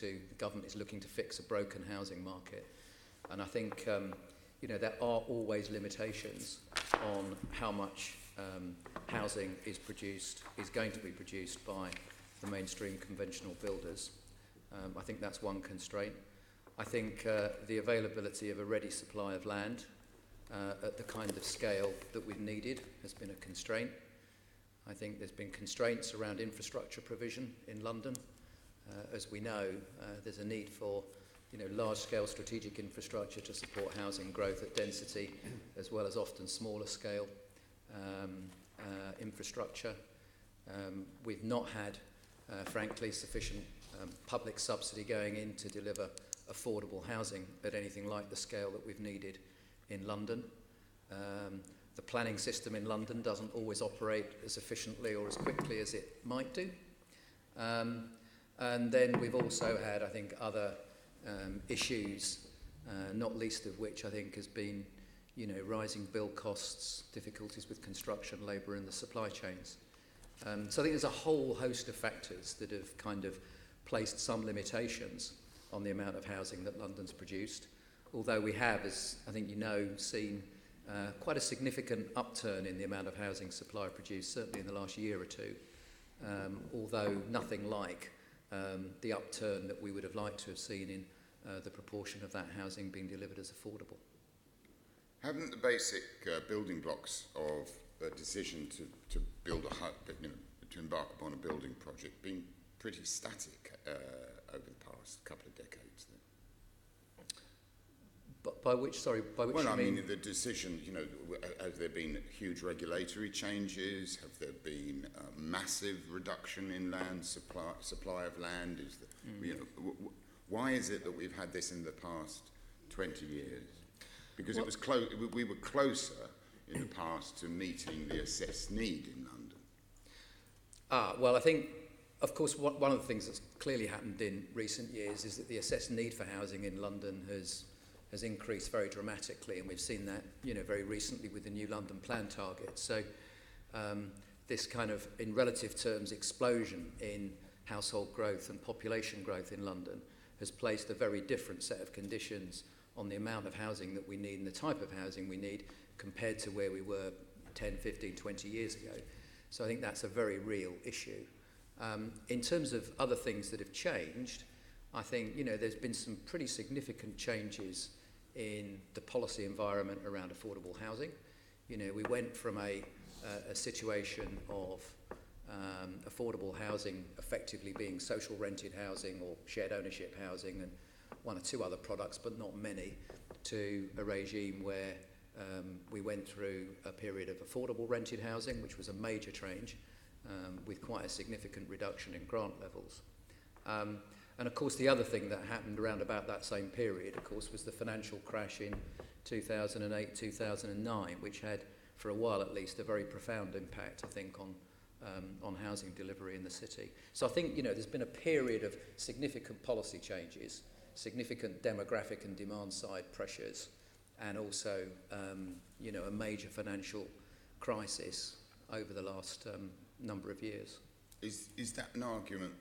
the government is looking to fix a broken housing market. And I think, there are always limitations on how much housing is going to be produced by the mainstream conventional builders. I think that's one constraint. I think the availability of a ready supply of land at the kind of scale that we've needed has been a constraint. I think there's been constraints around infrastructure provision in London. As we know, there's a need for large-scale strategic infrastructure to support housing growth at density, as well as often smaller-scale infrastructure. We've not had, frankly, sufficient public subsidy going in to deliver affordable housing at anything like the scale that we've needed in London. The planning system in London doesn't always operate as efficiently or as quickly as it might do. And then we've also had, I think, other issues, not least of which I think has been, rising build costs, difficulties with construction labour and the supply chains. So I think there's a whole host of factors that have kind of placed some limitations on the amount of housing that London's produced, although we have, as I think seen quite a significant upturn in the amount of housing supply produced, certainly in the last year or two, although nothing like the upturn that we would have liked to have seen in the proportion of that housing being delivered as affordable. Haven't the basic building blocks of a decision to build a hut, to embark upon a building project, been pretty static over the past couple of decades? Then? By which you mean? Well, I mean the decision. Have there been huge regulatory changes? Have there been a massive reduction in land supply of land? Why is it that we've had this in the past 20 years? Because it was we were closer in the past to meeting the assessed need in London. Well, I think, of course, one of the things that's clearly happened in recent years is that the assessed need for housing in London has increased very dramatically, and we've seen that, very recently with the new London plan targets. So this kind of, in relative terms, explosion in household growth and population growth in London has placed a very different set of conditions on the amount of housing that we need and the type of housing we need compared to where we were 10, 15, 20 years ago. So I think that's a very real issue. In terms of other things that have changed, I think, there's been some pretty significant changes in the policy environment around affordable housing. We went from a situation of affordable housing effectively being social rented housing or shared ownership housing and one or two other products, but not many, to a regime where we went through a period of affordable rented housing, which was a major change, with quite a significant reduction in grant levels. And of course, the other thing that happened around about that same period, of course, was the financial crash in 2008, 2009, which had, for a while at least, a very profound impact, I think, on housing delivery in the city. So I think, there's been a period of significant policy changes, significant demographic and demand side pressures, and also, a major financial crisis over the last number of years. Is that an argument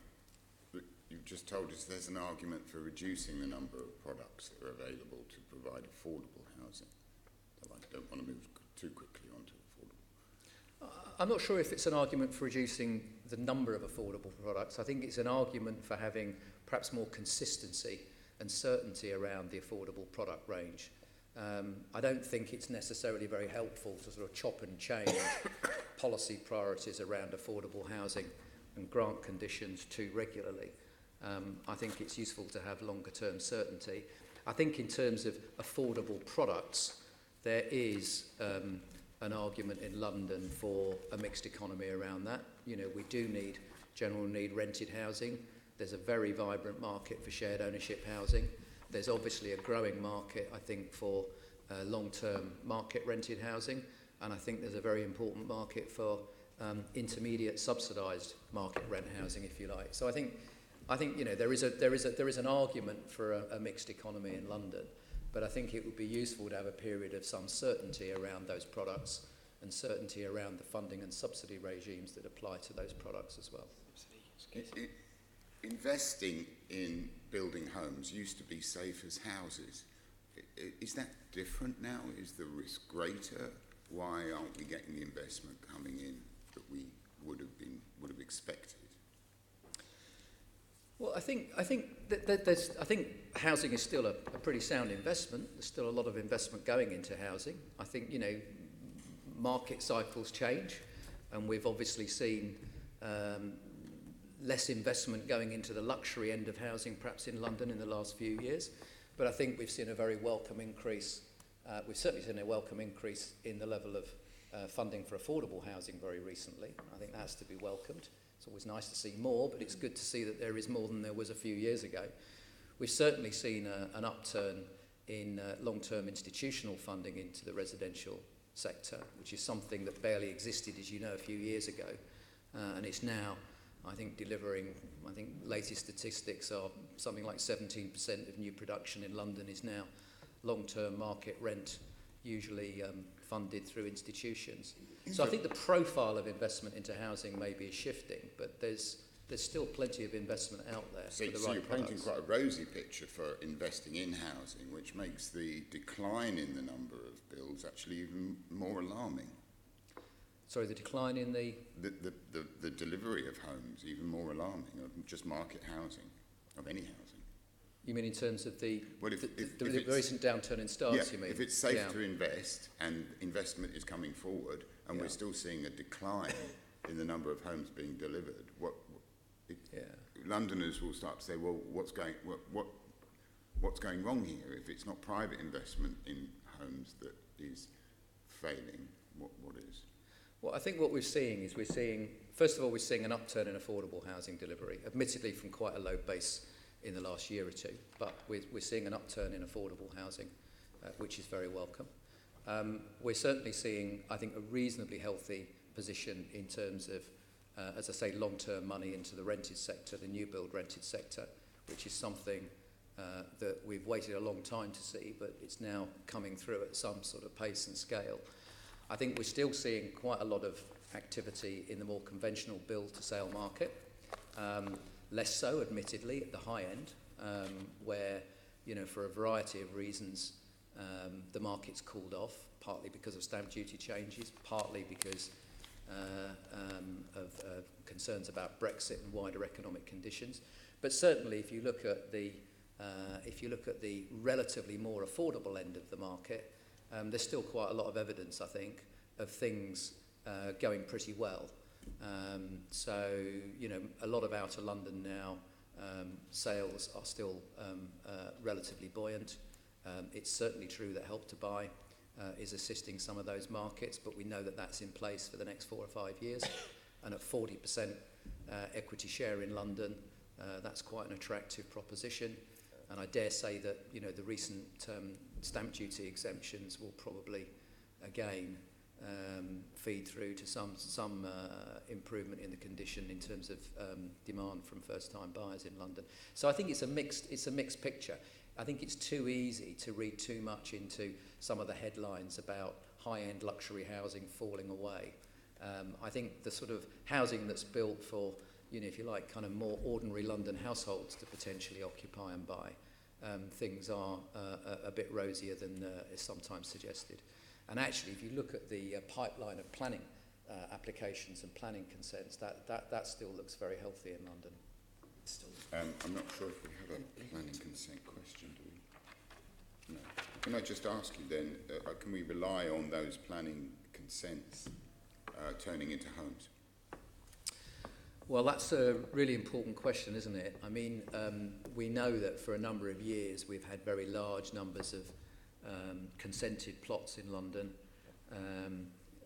that you've just told us? There's an argument for reducing the number of products that are available to provide affordable housing. I don't want to move too quickly on to affordable. I'm not sure if it's an argument for reducing the number of affordable products. I think it's an argument for having perhaps more consistency and certainty around the affordable product range. I don't think it's necessarily very helpful to sort of chop and change policy priorities around affordable housing and grant conditions too regularly. I think it's useful to have longer term certainty. I think in terms of affordable products, there is an argument in London for a mixed economy around that. We do need rented housing. There's a very vibrant market for shared ownership housing. There's obviously a growing market, I think, for long-term market rented housing, and I think there's a very important market for intermediate subsidised market rent housing, if you like. So I think there is an argument for a mixed economy in London, but I think it would be useful to have a period of some certainty around those products and certainty around the funding and subsidy regimes that apply to those products as well. Investing in building homes used to be safe as houses. Is that different now? Is the risk greater? Why aren't we getting the investment coming in that we would have expected? Well, I think housing is still a pretty sound investment. There's still a lot of investment going into housing. I think, market cycles change, and we've obviously seen less investment going into the luxury end of housing, perhaps in London in the last few years. But I think we've seen a very welcome increase. We've certainly seen a welcome increase in the level of funding for affordable housing very recently. I think that's to be welcomed. It's always nice to see more, but it's good to see that there is more than there was a few years ago. We've certainly seen an upturn in long-term institutional funding into the residential sector, which is something that barely existed, as you know, a few years ago. And it's now, I think, delivering, latest statistics are something like 17% of new production in London is now long-term market rent, usually funded through institutions. So I think the profile of investment into housing maybe is shifting, but there's still plenty of investment out there for the right So you're products. painting quite a rosy picture for investing in housing, which makes the decline in the number of builds actually even more alarming. Sorry, the decline in the The delivery of homes even more alarming, of just market housing, of any housing. You mean in terms of the if recent downturn in starts, you mean? If it's safe to invest and investment is coming forward and we're still seeing a decline in the number of homes being delivered, Londoners will start to say, well, what's going wrong here? If it's not private investment in homes that is failing, what is? Well, I think what we're seeing is first of all, we're seeing an upturn in affordable housing delivery, admittedly from quite a low base in the last year or two, but we're seeing an upturn in affordable housing, which is very welcome. We're certainly seeing, I think, a reasonably healthy position in terms of, as I say, long-term money into the rented sector, the new build rented sector, which is something that we've waited a long time to see, but it's now coming through at some sort of pace and scale. I think we're still seeing quite a lot of activity in the more conventional build-to-sale market. Less so, admittedly, at the high end, where, for a variety of reasons, the market's cooled off, partly because of stamp duty changes, partly because of concerns about Brexit and wider economic conditions. But certainly, if you look at the relatively more affordable end of the market, there's still quite a lot of evidence, I think, of things going pretty well. So, a lot of outer London now, sales are still relatively buoyant. It's certainly true that Help to Buy is assisting some of those markets, but we know that that's in place for the next 4 or 5 years. And at 40% equity share in London, that's quite an attractive proposition. And I dare say that, the recent stamp duty exemptions will probably, again, feed through to some improvement in the condition in terms of demand from first-time buyers in London. So I think it's a mixed picture. I think it's too easy to read too much into some of the headlines about high-end luxury housing falling away. I think the sort of housing that's built for, if you like, kind of more ordinary London households to potentially occupy and buy, things are a bit rosier than is sometimes suggested. And actually, if you look at the pipeline of planning applications and planning consents, that still looks very healthy in London. I'm not sure if we have a planning consent question, do we? No. Can I just ask you then, can we rely on those planning consents turning into homes? Well, that's a really important question, isn't it? I mean, we know that for a number of years we've had very large numbers of consented plots in London,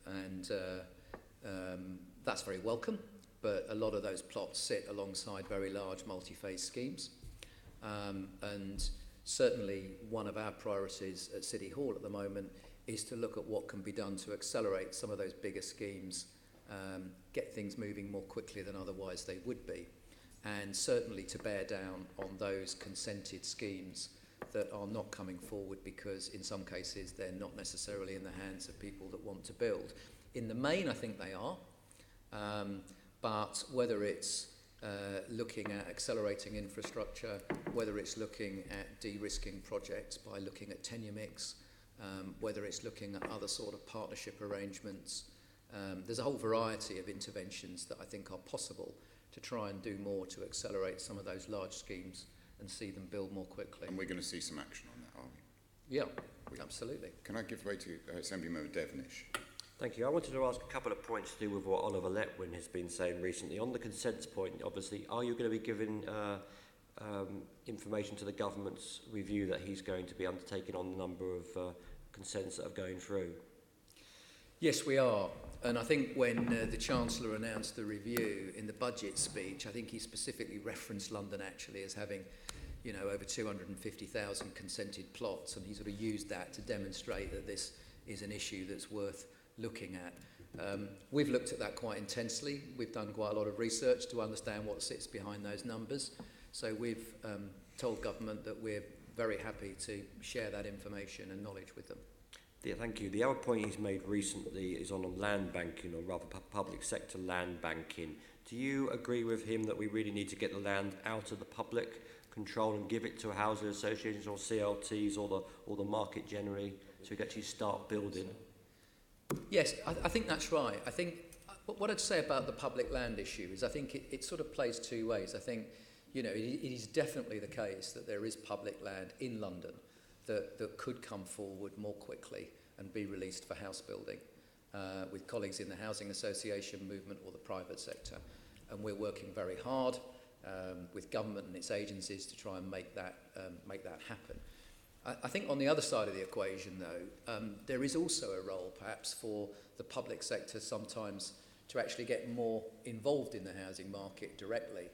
and that's very welcome, but a lot of those plots sit alongside very large multi-phase schemes, and certainly one of our priorities at City Hall at the moment is to look at what can be done to accelerate some of those bigger schemes, get things moving more quickly than otherwise they would be, and certainly to bear down on those consented schemes that are not coming forward because in some cases they're not necessarily in the hands of people that want to build. In the main, I think they are, but whether it's looking at accelerating infrastructure whether it's looking at de-risking projects by looking at tenure mix, whether it's looking at other sort of partnership arrangements. There's a whole variety of interventions that I think are possible to try and do more to accelerate some of those large schemes and see them build more quickly. And we're going to see some action on that, aren't we? Yeah, absolutely. Can I give way to Assemblymember Devenish? Thank you. I wanted to ask a couple of points to do with what Oliver Letwin has been saying recently. On the consents point, obviously, are you going to be giving information to the government's review that he's going to be undertaking on the number of consents that are going through? Yes, we are. And I think when the Chancellor announced the review in the budget speech, I think he specifically referenced London actually as having, you know, over 250,000 consented plots, and he sort of used that to demonstrate that this is an issue that's worth looking at. We've looked at that quite intensely. We've done quite a lot of research to understand what sits behind those numbers. So we've told government that we're very happy to share that information and knowledge with them. Yeah, thank you. The other point he's made recently is on land banking, or rather public sector land banking. Do you agree with him that we really need to get the land out of the public control and give it to housing associations or CLTs or the market generally, so we can actually start building? Yes, I think that's right. I think what I'd say about the public land issue is I think it sort of plays two ways. I think, you know, it is definitely the case that there is public land in London that could come forward more quickly and be released for house building with colleagues in the housing association movement or the private sector. And we're working very hard with government and its agencies to try and make that happen. I think on the other side of the equation, though, there is also a role perhaps for the public sector sometimes to actually get more involved in the housing market directly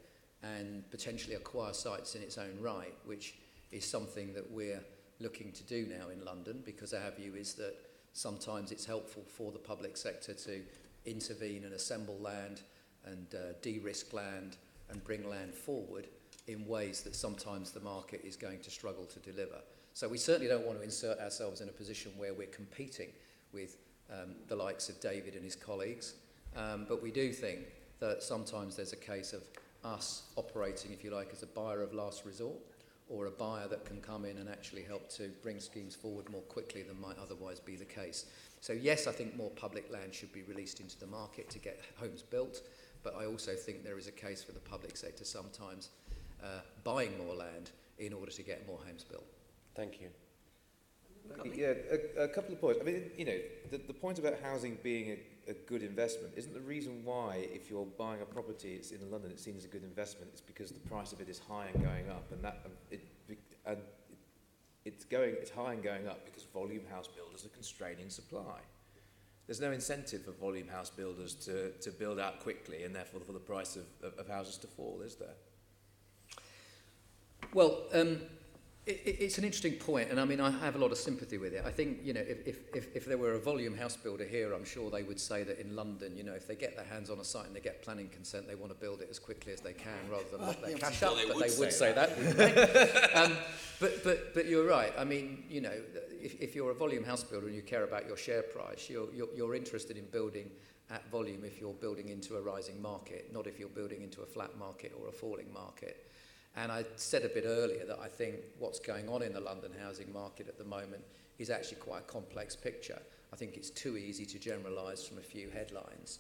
and potentially acquire sites in its own right, which is something that we're looking to do now in London, because our view is that sometimes it's helpful for the public sector to intervene and assemble land and de-risk land and bring land forward in ways that sometimes the market is going to struggle to deliver. So we certainly don't want to insert ourselves in a position where we're competing with the likes of David and his colleagues, but we do think that sometimes there's a case of us operating, if you like, as a buyer of last resort, or a buyer that can come in and actually help to bring schemes forward more quickly than might otherwise be the case. So yes, I think more public land should be released into the market to get homes built, but I also think there is a case for the public sector sometimes buying more land in order to get more homes built. Thank you. Yeah, a couple of points. I mean, you know, the point about housing being a good investment isn't the reason why, if you're buying a property, it's in London, it's seen as a good investment. It's because the price of it is high and going up, and it's high and going up because volume house builders are constraining supply. There's no incentive for volume house builders to build out quickly, and therefore for the price of houses to fall, is there? Well, it's an interesting point, and I mean, I have a lot of sympathy with it. I think, you know, if there were a volume house builder here, I'm sure they would say that in London, you know, if they get their hands on a site and they get planning consent, they want to build it as quickly as they can rather than lock their cash up. But they would say that, wouldn't they? But you're right. I mean, you know, if you're a volume house builder and you care about your share price, you're interested in building at volume if you're building into a rising market, not if you're building into a flat market or a falling market. And I said a bit earlier that I think what's going on in the London housing market at the moment is actually quite a complex picture. I think it's too easy to generalise from a few headlines.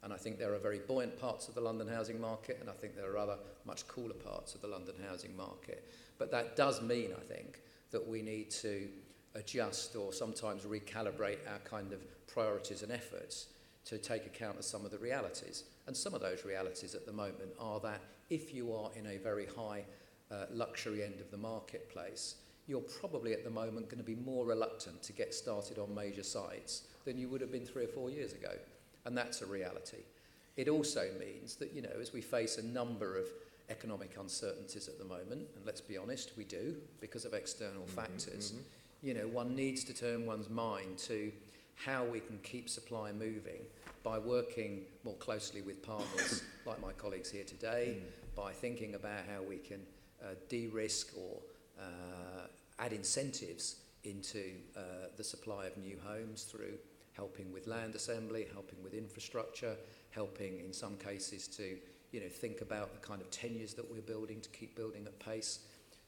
And I think there are very buoyant parts of the London housing market, and I think there are other much cooler parts of the London housing market. But that does mean, I think, that we need to adjust or sometimes recalibrate our kind of priorities and efforts to take account of some of the realities. And some of those realities at the moment are that if you are in a very high luxury end of the marketplace, you're probably at the moment going to be more reluctant to get started on major sites than you would have been 3 or 4 years ago. And that's a reality. It also means that, you know, as we face a number of economic uncertainties at the moment, and let's be honest, we do, because of external factors, you know, one needs to turn one's mind to how we can keep supply moving by working more closely with partners like my colleagues here today, by thinking about how we can de-risk or add incentives into the supply of new homes through helping with land assembly, helping with infrastructure, helping in some cases to, you know, think about the kind of tenures that we're building to keep building at pace.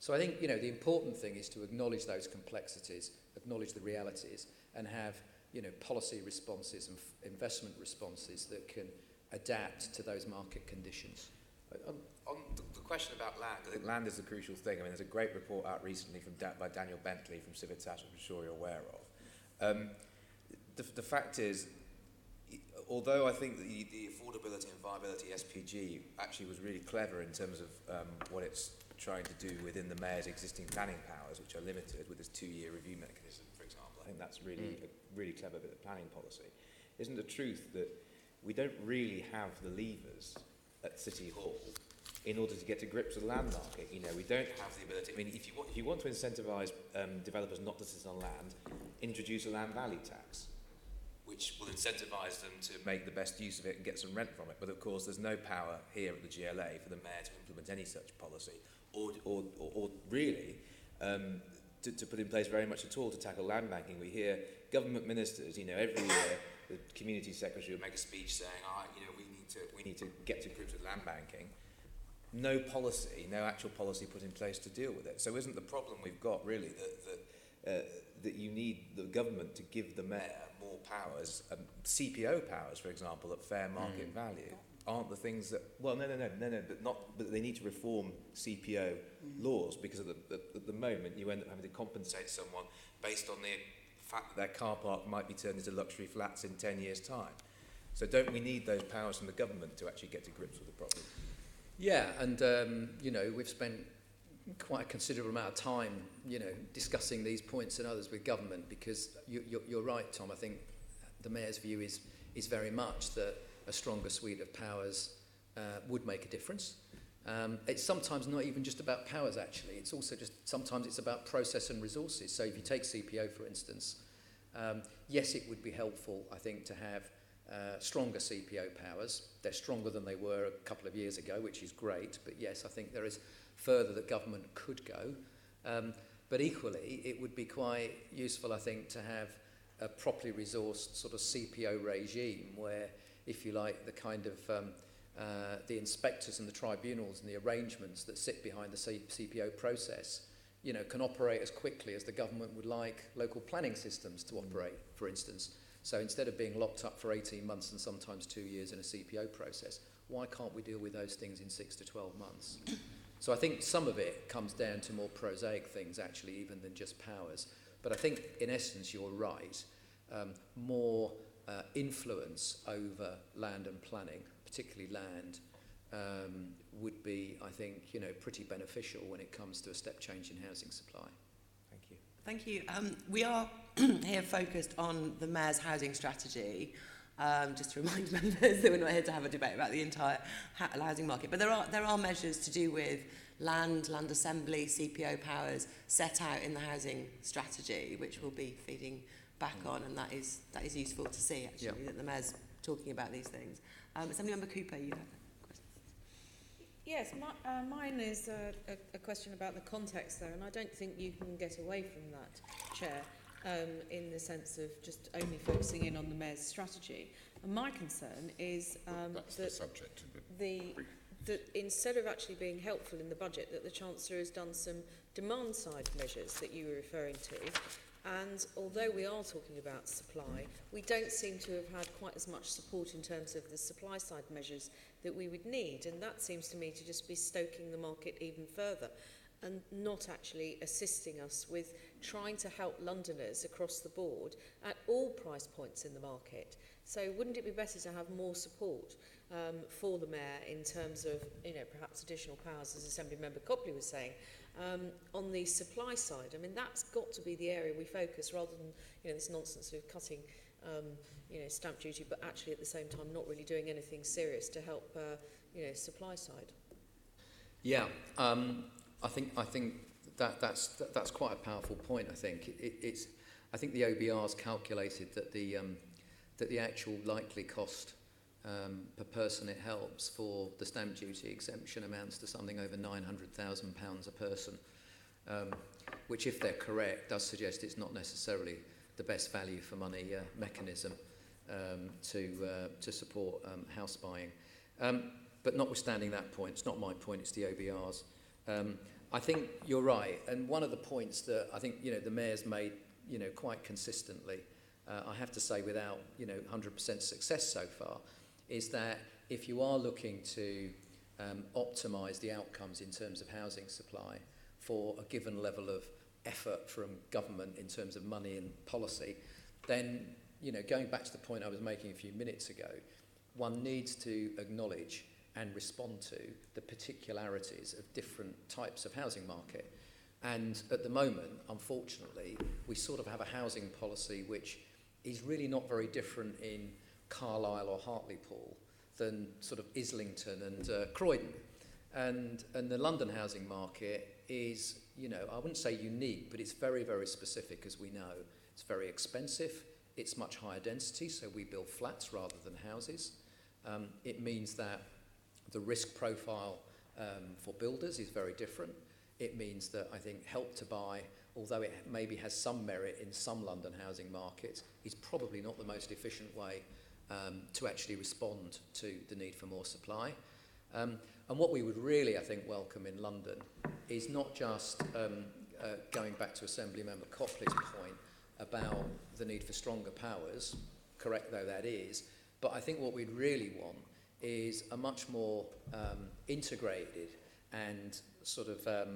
So I think, the important thing is to acknowledge those complexities, acknowledge the realities, and have, policy responses and investment responses that can adapt to those market conditions. On the question about land, I think land is the crucial thing. I mean, there's a great report out recently by Daniel Bentley from Civitas, which I'm sure you're aware of. The fact is, although I think that the affordability and viability SPG actually was really clever in terms of what it's trying to do within the mayor's existing planning powers, which are limited with this 2-year review mechanism, for example. I think that's really a really clever bit of planning policy. Isn't the truth that we don't really have the levers at City Hall in order to get to grips with the land market? We don't have the ability. I mean, if you want to incentivise developers not to sit on land, introduce a land value tax, which will incentivise them to make the best use of it and get some rent from it. But of course, there's no power here at the GLA for the mayor to implement any such policy, or really to put in place very much at all to tackle land banking. We hear government ministers, every year, the community secretary will make a speech saying, we need to get to grips with land banking. No policy, no actual policy put in place to deal with it. So isn't the problem we've got really that you need the government to give the mayor more powers, CPO powers, for example, at fair market value, aren't the things that, but they need to reform CPO laws, because at the moment you end up having to compensate someone based on the fact that their car park might be turned into luxury flats in 10 years' time. So don't we need those powers from the government to actually get to grips with the problem? Yeah, and we've spent quite a considerable amount of time, discussing these points and others with government, because you're right, Tom. I think the mayor's view is very much that a stronger suite of powers would make a difference. It's sometimes not even just about powers, actually. It's also sometimes it's about process and resources. So if you take CPO, for instance, yes, it would be helpful, I think, to have stronger CPO powers. They're stronger than they were a couple of years ago, which is great. But yes, I think there is further that government could go. But equally, it would be quite useful, I think, to have a properly resourced sort of CPO regime where, if you like, the kind of the inspectors and the tribunals and the arrangements that sit behind the CPO process, can operate as quickly as the government would like local planning systems to operate, for instance. So instead of being locked up for 18 months and sometimes 2 years in a CPO process, why can't we deal with those things in 6 to 12 months? So I think some of it comes down to more prosaic things, actually, even than just powers. But I think, in essence, you're right. More influence over land and planning, particularly land, would be, I think, pretty beneficial when it comes to a step change in housing supply. Thank you. Thank you. We are here focused on the Mayor's housing strategy, just to remind members that we're not here to have a debate about the entire housing market. But there are measures to do with land assembly, CPO powers set out in the housing strategy, which we'll be feeding back on, and that is useful to see, actually, that the Mayor's talking about these things. Assemblymember Cooper, you have a question. Yes, mine is a question about the context, though, and I don't think you can get away from that, Chair, in the sense of just only focusing in on the Mayor's strategy. And my concern is that's the subject of that instead of actually being helpful in the budget, that the Chancellor has done some demand-side measures that you were referring to. And although we are talking about supply, we don't seem to have had quite as much support in terms of the supply-side measures that we would need. And that seems to me to just be stoking the market even further and not actually assisting us with trying to help Londoners across the board at all price points in the market. So wouldn't it be better to have more support for the Mayor in terms of, perhaps additional powers, as Assemblymember Copley was saying, on the supply side? I mean, that's got to be the area we focus, rather than, this nonsense of cutting, stamp duty, but actually at the same time not really doing anything serious to help, supply side. Yeah, I think that's quite a powerful point. I think I think the OBR's calculated that the actual likely cost per person it helps for the stamp duty exemption amounts to something over £900,000 a person, which, if they're correct, does suggest it's not necessarily the best value for money mechanism to support house buying. But notwithstanding that point, it's not my point, it's the OBR's. I think you're right. And one of the points that I think, the Mayor's made, quite consistently, I have to say without, 100% success so far, is that if you are looking to optimise the outcomes in terms of housing supply for a given level of effort from government in terms of money and policy, then, going back to the point I was making a few minutes ago, one needs to acknowledge and respond to the particularities of different types of housing market. And at the moment, unfortunately, we sort of have a housing policy which is really not very different in Carlisle or Hartlepool than sort of Islington and Croydon. And the London housing market is, I wouldn't say unique, but it's very, very specific, as we know. It's very expensive. It's much higher density, so we build flats rather than houses. It means that the risk profile for builders is very different. It means that I think Help to Buy, although it maybe has some merit in some London housing markets, is probably not the most efficient way to actually respond to the need for more supply. And what we would really, I think, welcome in London is not just going back to Assemblymember Copley's point about the need for stronger powers, correct though that is, but I think what we'd really want is a much more integrated and sort of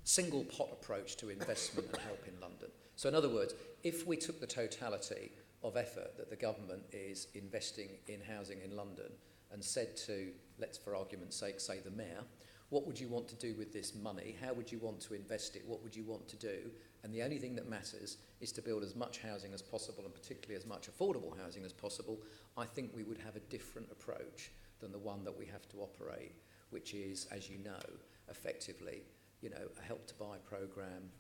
single pot approach to investment and help in London. So in other words, if we took the totality of effort that the government is investing in housing in London and said to, let's for argument's sake, say the Mayor, what would you want to do with this money? How would you want to invest it? What would you want to do? And the only thing that matters is to build as much housing as possible, and particularly as much affordable housing as possible. I think we would have a different approach than the one that we have to operate, which is, as you know, effectively, a Help to Buy programme,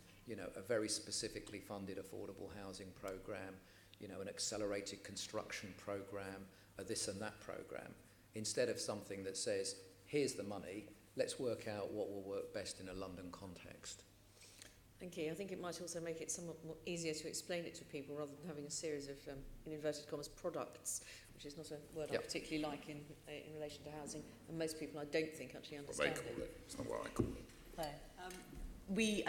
a very specifically funded affordable housing programme, an accelerated construction programme, a this and that programme, instead of something that says, here's the money, let's work out what will work best in a London context. Thank you. I think it might also make it somewhat more easier to explain it to people rather than having a series of, in inverted commas, products, which is not a word I particularly like in relation to housing, and most people I don't think actually understand What they call it. It's not what I call it. We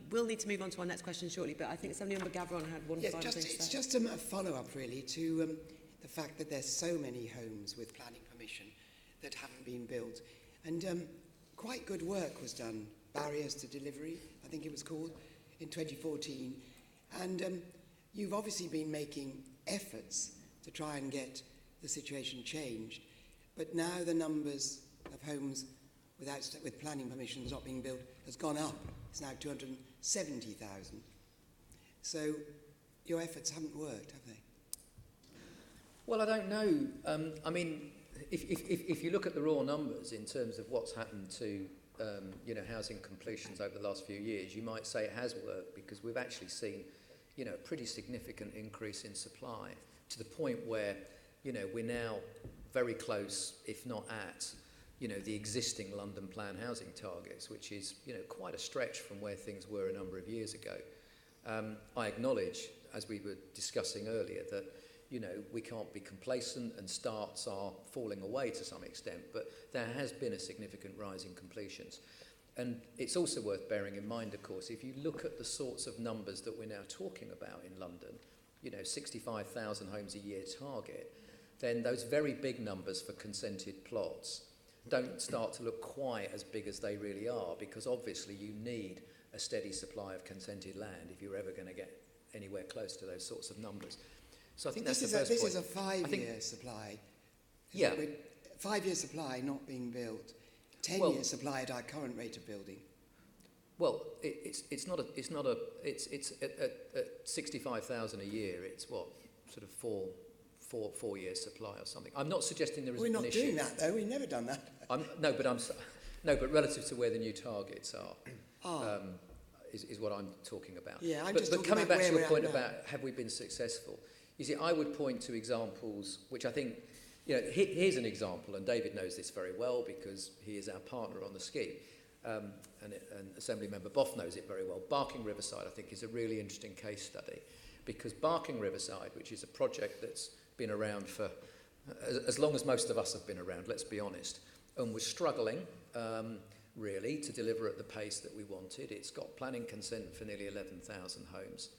will need to move on to our next question shortly, but I think Assemblyman Gavron had one final thing to say. It's just a follow-up, really, to the fact that there's so many homes with planning permission that haven't been built. And quite good work was done, Barriers to Delivery, I think it was called, in 2014. And you've obviously been making efforts to try and get the situation changed. But now the numbers of homes with planning permissions not being built has gone up. It's now 270,000. So your efforts haven't worked, have they? Well, I don't know. I mean, if you look at the raw numbers in terms of what's happened to housing completions over the last few years, you might say it has worked because we've actually seen a pretty significant increase in supply to the point where we're now very close, if not at the existing London Plan housing targets, which is quite a stretch from where things were a number of years ago. I acknowledge, as we were discussing earlier, that we can't be complacent and starts are falling away to some extent, but there has been a significant rise in completions. And it's also worth bearing in mind, of course, if you look at the sorts of numbers that we're now talking about in London, 65,000 homes a year target, then those very big numbers for consented plots don't start to look quite as big as they really are, because obviously you need a steady supply of consented land if you're ever going to get anywhere close to those sorts of numbers. So I think that's the first point. This is a 5-year supply. Yeah. 5-year supply not being built. 10-year supply at our current rate of building. Well, it's at 65,000 a year. It's what, sort of four years supply or something. I'm not suggesting there isn't an issue. We're not doing that though. We've never done that. But relative to where the new targets are, is what I'm talking about. Yeah, but coming back to your point about have we been successful, you see, I would point to examples which I think, here's an example, and David knows this very well because he is our partner on the scheme, and Assemblymember Boff knows it very well. Barking Riverside, I think, is a really interesting case study, because Barking Riverside, which is a project that's been around for as long as most of us have been around, let's be honest, and was struggling, really, to deliver at the pace that we wanted. It's got planning consent for nearly 11,000 homes.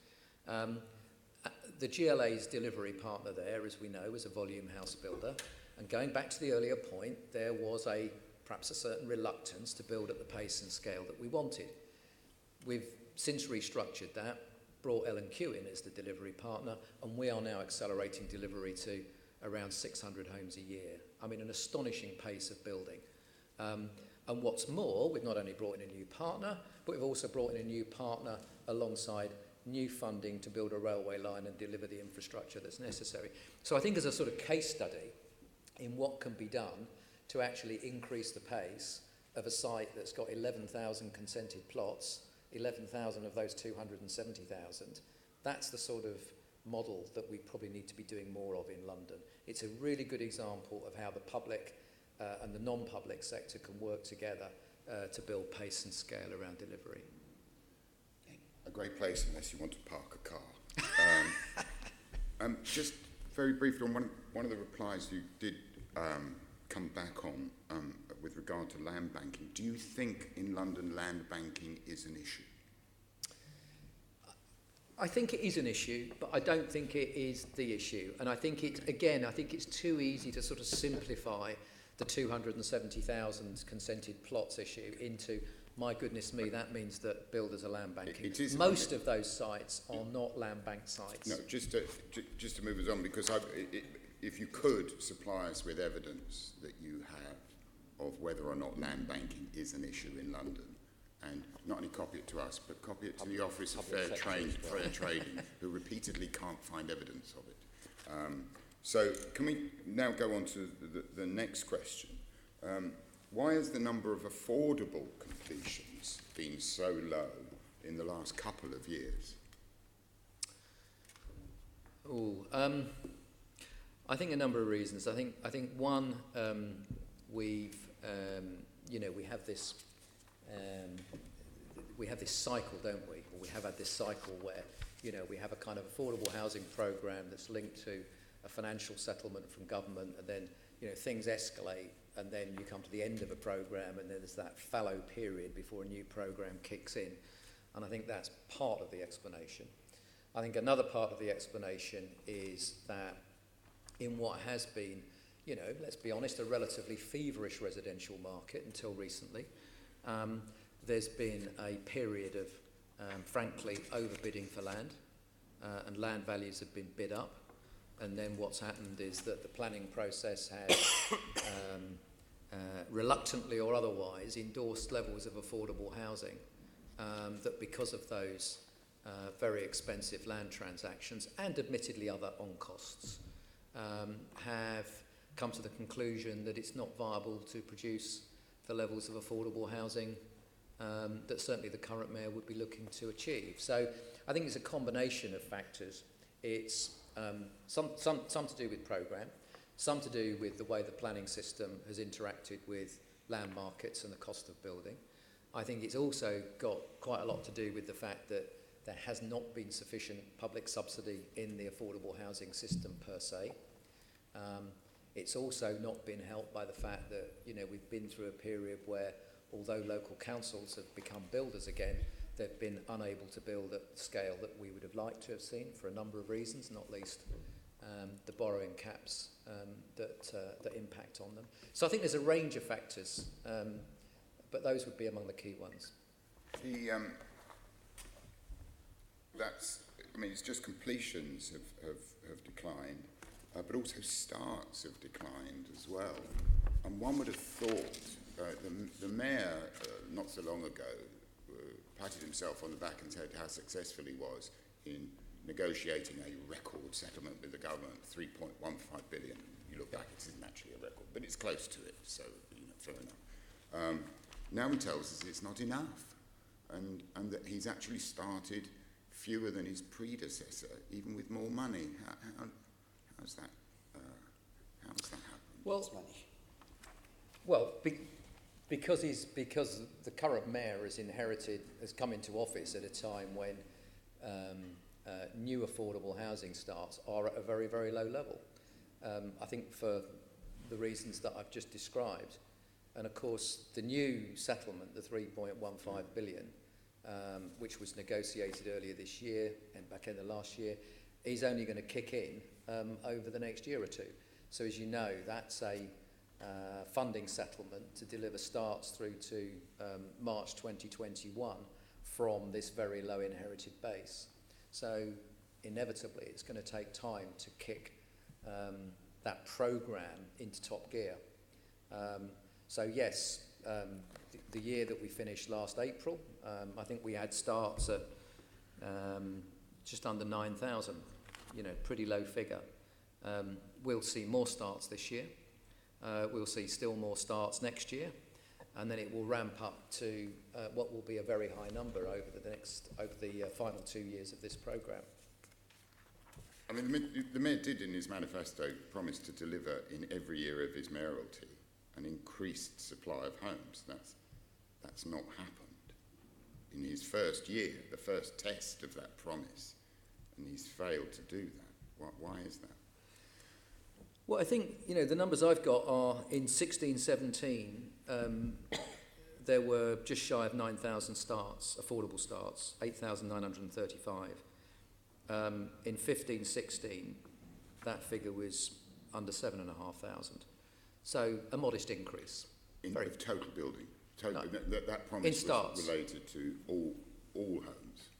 The GLA's delivery partner there, as we know, is a volume house builder. And going back to the earlier point, there was perhaps a certain reluctance to build at the pace and scale that we wanted. We've since restructured that, brought L&Q in as the delivery partner, and we are now accelerating delivery to around 600 homes a year. I mean, an astonishing pace of building. And what's more, we've not only brought in a new partner, but we've also brought in a new partner alongside new funding to build a railway line and deliver the infrastructure that's necessary. So I think as a sort of case study in what can be done to actually increase the pace of a site that's got 11,000 consented plots, 11,000 of those 270,000, that's the sort of model that we probably need to be doing more of in London. It's a really good example of how the public and the non-public sector can work together to build pace and scale around delivery. A great place unless you want to park a car. Just very briefly on one of the replies you did come back on with regard to land banking. Do you think in London land banking is an issue? I think it is an issue, but I don't think it is the issue. And I think it's too easy to sort of simplify the 270,000 consented plots issue into, my goodness me, that means that builders are land banking. Most of those sites are not land bank sites. No, just to move us on, because if you could supply us with evidence that you have of whether or not land banking is an issue in London, and not only copy it to us, but copy it to the Office of Fair Trading, who repeatedly can't find evidence of it. So can we now go on to the next question? Why has the number of affordable completions been so low in the last couple of years? I think a number of reasons. I think one, we have this cycle, don't we? Or we have had this cycle where we have a kind of affordable housing program that's linked to a financial settlement from government, and then things escalate, and then you come to the end of a program, and then there's that fallow period before a new program kicks in. And I think that's part of the explanation. I think another part of the explanation is that in what has been, let's be honest, a relatively feverish residential market until recently, there's been a period of, frankly, overbidding for land, and land values have been bid up. And then what's happened is that the planning process has, reluctantly or otherwise, endorsed levels of affordable housing that, because of those very expensive land transactions and admittedly other on-costs, have come to the conclusion that it's not viable to produce the levels of affordable housing that certainly the current mayor would be looking to achieve. So I think it's a combination of factors. It's some to do with programme, some to do with the way the planning system has interacted with land markets and the cost of building. I think it's also got quite a lot to do with the fact that there has not been sufficient public subsidy in the affordable housing system per se. It's also not been helped by the fact that we've been through a period where, although local councils have become builders again, they've been unable to build at the scale that we would have liked to have seen for a number of reasons, not least the borrowing caps that impact on them. So I think there's a range of factors, but those would be among the key ones. It's just completions have declined, but also starts have declined as well. And one would have thought the mayor, not so long ago, patted himself on the back and said how successful he was in negotiating a record settlement with the government, 3.15 billion. You look back, it isn't actually a record, but it's close to it, so fair enough. Now he tells us it's not enough, and that he's actually started fewer than his predecessor, even with more money. How's that happened? Because the current mayor has come into office at a time when new affordable housing starts are at a very, very low level. I think for the reasons that I've just described, And of course, the new settlement, the 3.15 billion, which was negotiated earlier this year and back end of last year, is only going to kick in over the next year or two. So as you know, that's a funding settlement to deliver starts through to March 2021 from this very low inherited base. So inevitably, it's going to take time to kick that programme into top gear. So yes, the year that we finished last April, I think we had starts at just under 9,000, pretty low figure. We'll see more starts this year. We'll see still more starts next year, and then it will ramp up to what will be a very high number over the final 2 years of this programme. I mean, the Mayor did in his manifesto promise to deliver in every year of his mayoralty an increased supply of homes. That's not happened in his first year, the first test of that promise, and he's failed to do that. Why is that? Well, I think, the numbers I've got are in 16-17, there were just shy of 9,000 starts, affordable starts, 8,935. In 15-16, that figure was under 7,500. So a modest increase. In total building? No. That promise was related to all homes?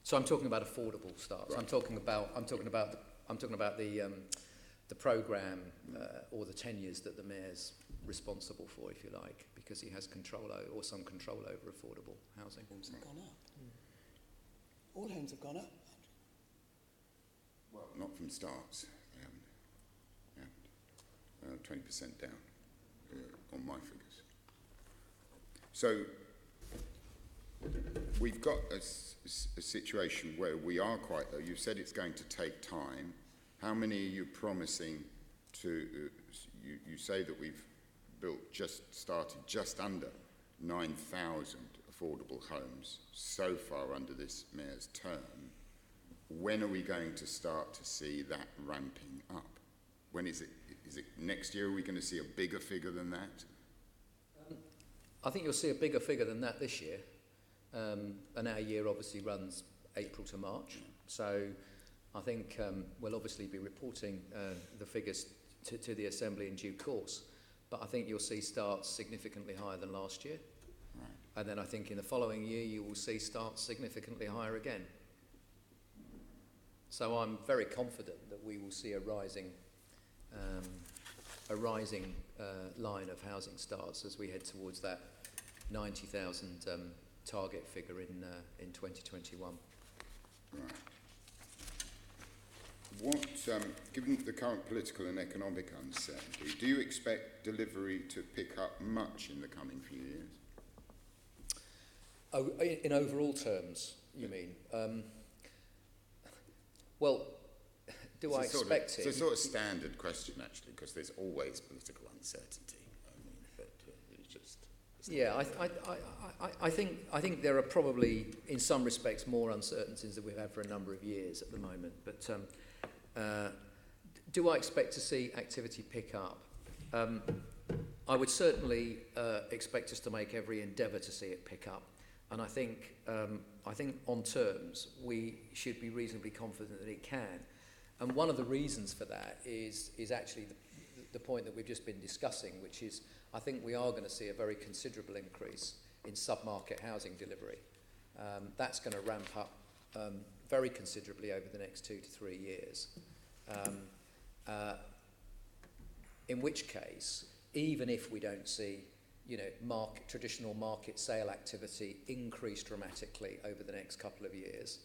So I'm talking about affordable starts. Right. I'm talking about the programme or the tenures that the Mayor's responsible for, if you like, because he has control or some control over affordable housing. Homes have gone up. All homes have gone up. Well, not from starts. They haven't. 20% down on my figures. So we've got a situation where we are quite, you said it's going to take time. How many are you promising to, you say that we've started just under 9,000 affordable homes so far under this Mayor's term. When are we going to start to see that ramping up? When is it? Is it next year? Are we going to see a bigger figure than that? I think you'll see a bigger figure than that this year. And our year obviously runs April to March. So I think we'll obviously be reporting the figures to the Assembly in due course. But I think you'll see starts significantly higher than last year. Right. And then I think in the following year you will see starts significantly higher again. So I'm very confident that we will see a rising line of housing starts as we head towards that 90,000 target figure in 2021. Right. What, given the current political and economic uncertainty, do you expect delivery to pick up much in the coming few years? Oh, in overall terms, you mean? Well, do I expect it? It's a sort of standard question, actually, because there's always political uncertainty. I mean, but it's just... Yeah, I think there are probably, in some respects, more uncertainties than we've had for a number of years at the moment. But do I expect to see activity pick up? I would certainly expect us to make every endeavour to see it pick up. And I think on terms, we should be reasonably confident that it can. And one of the reasons for that is actually the point that we've just been discussing, which is I think we are going to see a very considerable increase in sub-market housing delivery. That's going to ramp up very considerably over the next 2 to 3 years. In which case, even if we don't see traditional market sale activity increase dramatically over the next couple of years,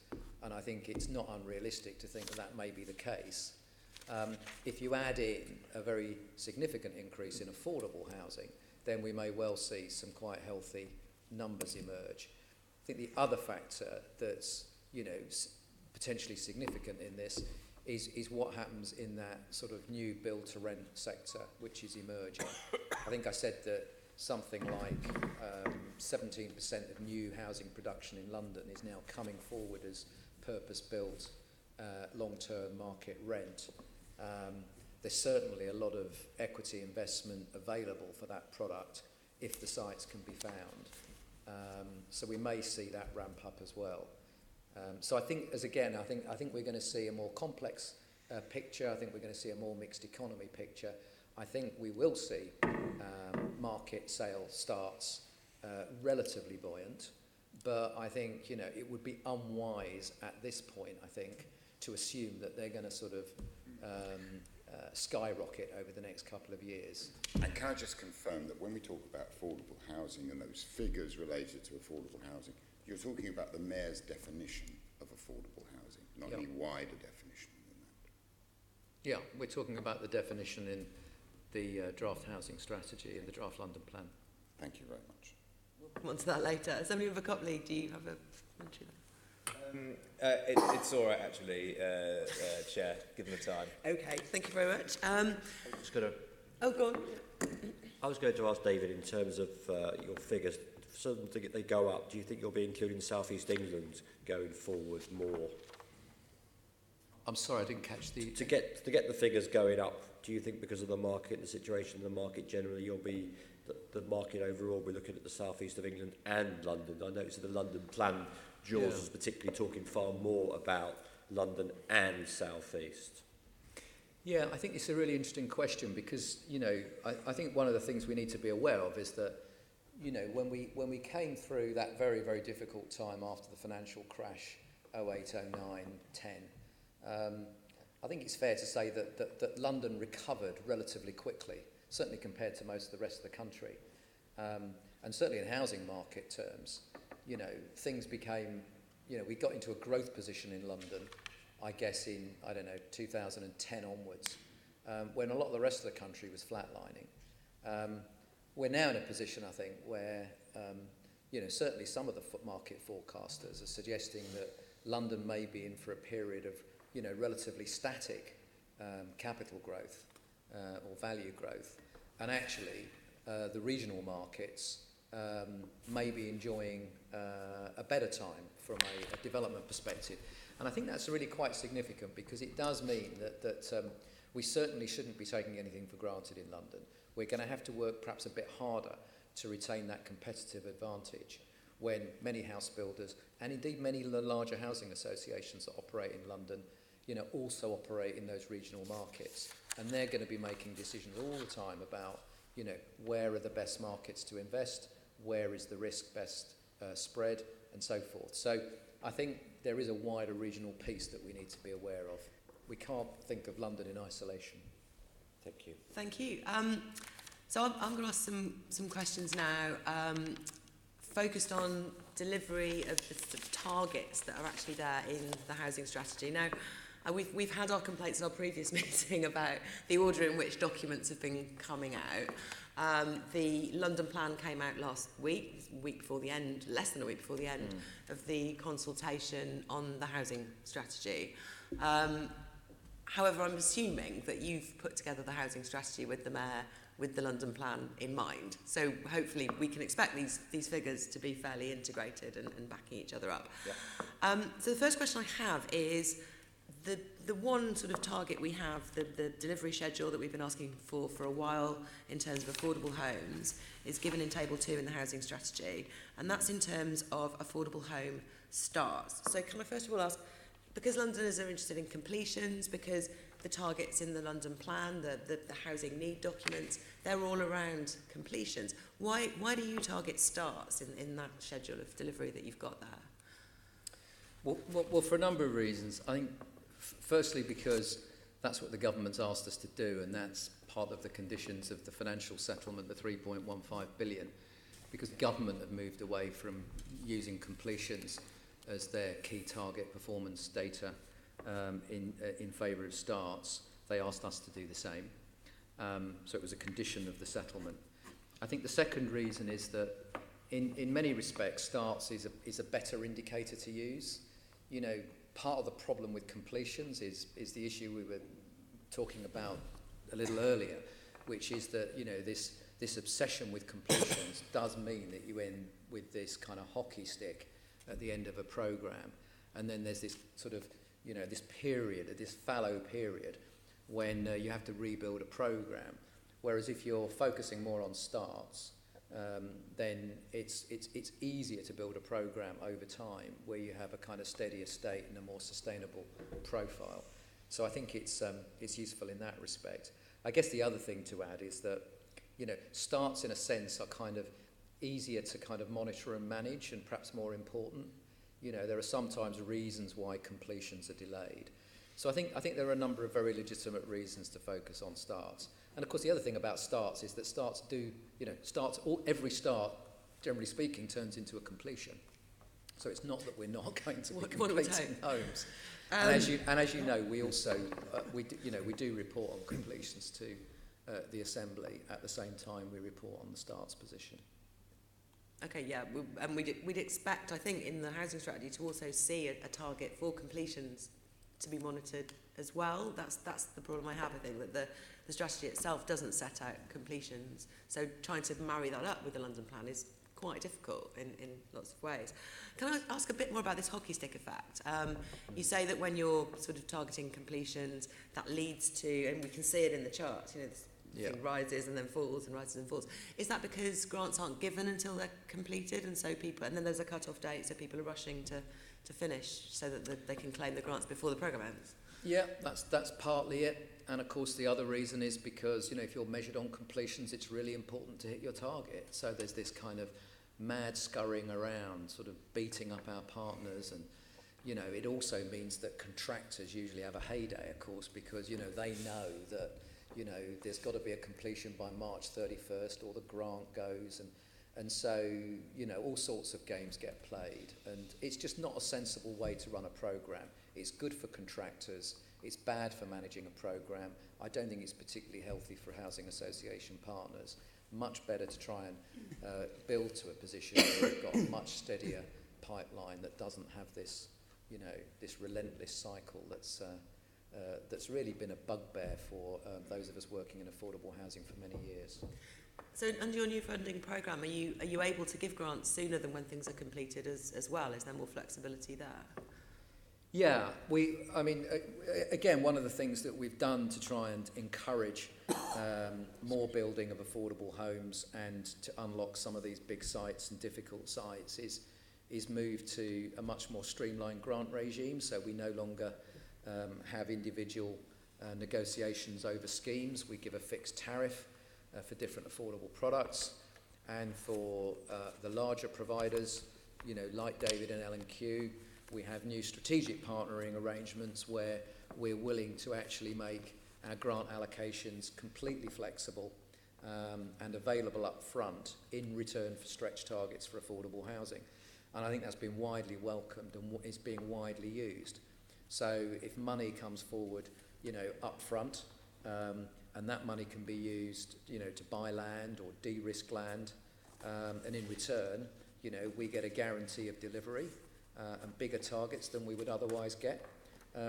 and I think it's not unrealistic to think that may be the case. If you add in a very significant increase in affordable housing, then we may well see some quite healthy numbers emerge. I think the other factor that's potentially significant in this is what happens in that sort of new build-to-rent sector, which is emerging. I think I said that something like 17% of new housing production in London is now coming forward as purpose-built long-term market rent. there's certainly a lot of equity investment available for that product if the sites can be found. So we may see that ramp up as well. So I think, I think we're going to see a more complex picture. I think we're going to see a more mixed economy picture. I think we will see market sale starts relatively buoyant, but I think, it would be unwise at this point, I think, to assume that they're going to sort of skyrocket over the next couple of years. And can I just confirm that when we talk about affordable housing and those figures related to affordable housing, you're talking about the Mayor's definition of affordable housing, not any wider definition than that? Yeah, we're talking about the definition in the draft housing strategy and the draft London plan. Thank you very much. We'll come on to that later. Somebody with a Copley, do you have a commentary there? It's all right, actually, Chair, given the time. Okay, thank you very much. Just gonna, Oh, go on. I was going to ask David, in terms of your figures, so that they go up, do you think you'll be including South East England going forward more? I'm sorry, I didn't catch the... To get the figures going up, do you think because of the market, the situation in the market generally, you'll be, the market overall, we're looking at the South East of England and London? I noticed that the London plan, Jaws was particularly talking far more about London and South East. Yeah, I think it's a really interesting question because, I think one of the things we need to be aware of is that, when we came through that very, very difficult time after the financial crash, 08, 09, 10, I think it's fair to say that London recovered relatively quickly, certainly compared to most of the rest of the country. And certainly in housing market terms, things became, we got into a growth position in London, I guess in, 2010 onwards, when a lot of the rest of the country was flatlining. We're now in a position, I think, where, certainly some of the market forecasters are suggesting that London may be in for a period of, relatively static capital growth or value growth. And actually, the regional markets may be enjoying a better time from a development perspective. And I think that's really quite significant because it does mean that we certainly shouldn't be taking anything for granted in London. We're going to have to work perhaps a bit harder to retain that competitive advantage when many house builders, and indeed many of the larger housing associations that operate in London, also operate in those regional markets. And they're going to be making decisions all the time about, where are the best markets to invest, where is the risk best spread, and so forth. So I think there is a wider regional piece that we need to be aware of. We can't think of London in isolation. Thank you. Thank you. So I'm going to ask some questions now, focused on delivery of the sort of targets that are actually there in the housing strategy. Now, we've had our complaints in our previous meeting about the order in which documents have been coming out. The London plan came out last week, before the end, less than a week before the end of the consultation on the housing strategy. However, I'm assuming that you've put together the housing strategy with the Mayor, with the London plan in mind. So hopefully we can expect these figures to be fairly integrated and backing each other up. Yeah. So the first question I have is, the one sort of target we have, the delivery schedule that we've been asking for a while in terms of affordable homes, is given in Table 2 in the housing strategy, and that's in terms of affordable home starts. So can I first of all ask, because Londoners are interested in completions, because the targets in the London plan, the housing need documents, they're all around completions. Why do you target starts in that schedule of delivery that you've got there? Well, for a number of reasons. I think, firstly, because that's what the government's asked us to do, and that's part of the conditions of the financial settlement, the 3.15 billion, because government have moved away from using completions as their key target performance data in favour of starts. They asked us to do the same. So it was a condition of the settlement. I think the second reason is that in many respects, starts is a better indicator to use. Part of the problem with completions is the issue we were talking about a little earlier, which is that, this obsession with completions does mean that you end with this kind of hockey stick at the end of a programme. And then there's this sort of, this period, this fallow period, when you have to rebuild a programme. Whereas if you're focusing more on starts, then it's easier to build a programme over time where you have a kind of steadier state and a more sustainable profile. So I think it's useful in that respect. I guess the other thing to add is that, starts in a sense are kind of easier to kind of monitor and manage, and perhaps more important. There are sometimes reasons why completions are delayed. So I think there are a number of very legitimate reasons to focus on starts. And of course the other thing about starts is that every start, generally speaking, turns into a completion. So it's not that we're not going to be completing homes. And as you know, we also we do report on completions to the Assembly at the same time we report on the starts position. Okay, yeah, and we'd expect, I think, in the housing strategy to also see a target for completions to be monitored as well. That's the problem I have, I think, that the strategy itself doesn't set out completions. So trying to marry that up with the London plan is quite difficult in lots of ways. Can I ask a bit more about this hockey stick effect? You say that when you're sort of targeting completions, that leads to, and we can see it in the charts, this thing rises and then falls and rises and falls. Is that because grants aren't given until they're completed, and then there's a cut-off date, so people are rushing to finish so that they can claim the grants before the programme ends? Yeah, that's partly it. And of course the other reason is because, if you're measured on completions, it's really important to hit your target. So there's this kind of mad scurrying around, sort of beating up our partners. And, it also means that contractors usually have a heyday, of course, because, they know that, there's got to be a completion by March 31st or the grant goes. And so, all sorts of games get played. And it's just not a sensible way to run a programme. It's good for contractors. It's bad for managing a programme. I don't think it's particularly healthy for housing association partners. Much better to try and build to a position where we've got a much steadier pipeline that doesn't have this, this relentless cycle that's really been a bugbear for those of us working in affordable housing for many years. So under your new funding programme, are you able to give grants sooner than when things are completed as well? Is there more flexibility there? Yeah, again, one of the things that we've done to try and encourage more building of affordable homes and to unlock some of these big sites and difficult sites is move to a much more streamlined grant regime. So we no longer have individual negotiations over schemes. We give a fixed tariff for different affordable products, and for the larger providers, like David and L&Q, we have new strategic partnering arrangements where we're willing to actually make our grant allocations completely flexible and available up front in return for stretch targets for affordable housing. And I think that's been widely welcomed and is being widely used. So if money comes forward, up front, and that money can be used, to buy land or de-risk land, and in return, we get a guarantee of delivery and bigger targets than we would otherwise get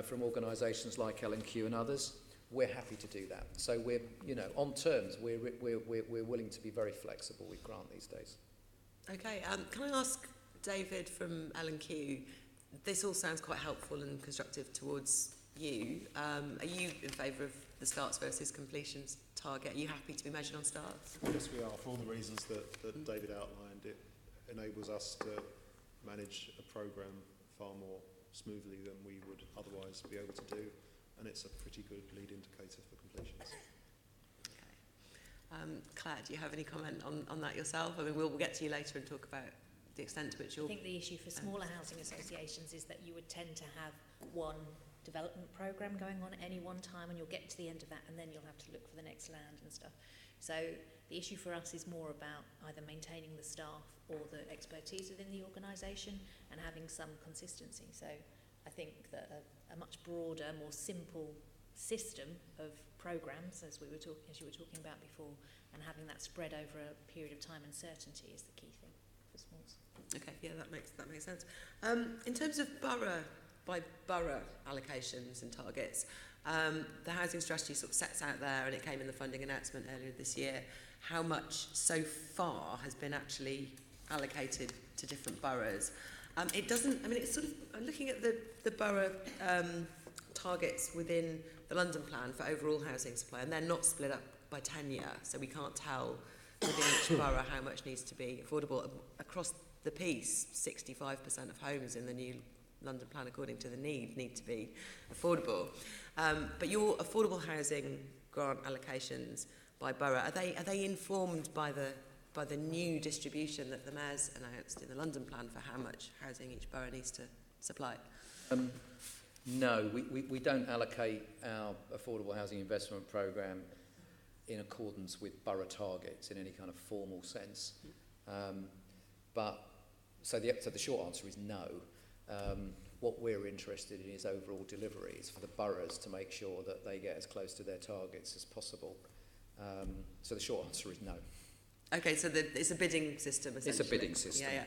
from organisations like L&Q and others. We're happy to do that. So we're, on terms, we're willing to be very flexible with grant these days. Okay, can I ask David from L&Q, this all sounds quite helpful and constructive towards you. Are you in favour of the starts versus completions target? Are you happy to be measured on starts? Yes, we are, for all the reasons that David outlined. It enables us to manage a programme far more smoothly than we would otherwise be able to do, and it's a pretty good lead indicator for completions. Okay. Clare, do you have any comment on that yourself? I mean, we'll get to you later and talk about the extent to which you're... I think the issue for smaller housing associations is that you would tend to have one development programme going on at any one time, and you'll get to the end of that and then you'll have to look for the next land and stuff. So the issue for us is more about either maintaining the staff or the expertise within the organisation and having some consistency. So I think that a much broader, more simple system of programmes, as you were talking about before, and having that spread over a period of time and certainty is the key thing for smalls. Okay, yeah, that makes sense. In terms of borough by borough allocations and targets, the housing strategy sort of sets out there, and it came in the funding announcement earlier this year, how much so far has been actually allocated to different boroughs. It doesn't, I mean, it's sort of, I'm looking at the borough targets within the London plan for overall housing supply, and they're not split up by tenure, so we can't tell within each borough how much needs to be affordable. Across the piece, 65% of homes in the new London plan, according to the need to be affordable. But your affordable housing grant allocations by borough, are they informed by the new distribution that the Mayor's announced in the London plan for how much housing each borough needs to supply? No, we don't allocate our affordable housing investment programme in accordance with borough targets in any kind of formal sense. So the short answer is no. What we're interested in is overall deliveries for the boroughs to make sure that they get as close to their targets as possible. So the short answer is no. Okay, so it's a bidding system, essentially. It's a bidding system. Yeah.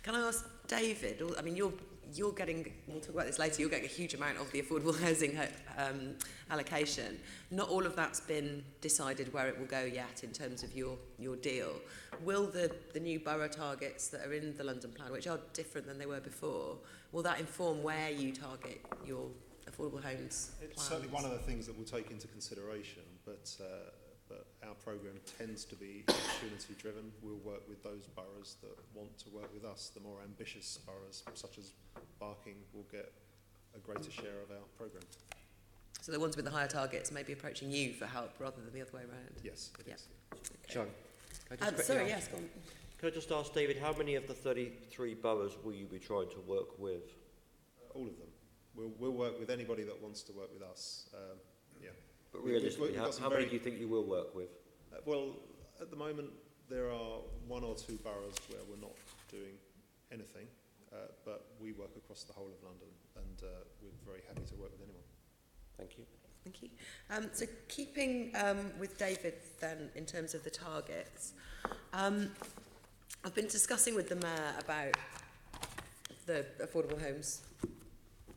Can I ask David, I mean, you're getting, we'll talk about this later, you're getting a huge amount of the affordable housing allocation. Not all of that's been decided where it will go yet in terms of your deal. Will the new borough targets that are in the London plan, which are different than they were before, will that inform where you target your affordable homes It's plans? certainly one of the things that we'll take into consideration, but our programme tends to be opportunity driven. We'll work with those boroughs that want to work with us. The more ambitious boroughs, such as Barking, will get a greater share of our programme. So the ones with the higher targets may be approaching you for help rather than the other way around? Yes, it is. Sean, can I just sorry, yes, go on. Can I just ask David, how many of the 33 boroughs will you be trying to work with? All of them. We'll work with anybody that wants to work with us. Yeah. But realistically, We've got how many do you think you will work with? Well, at the moment, there are 1 or 2 boroughs where we're not doing anything, but we work across the whole of London, and we're very happy to work with anyone. Thank you. Thank you. So keeping with David then in terms of the targets, I've been discussing with the Mayor about the affordable homes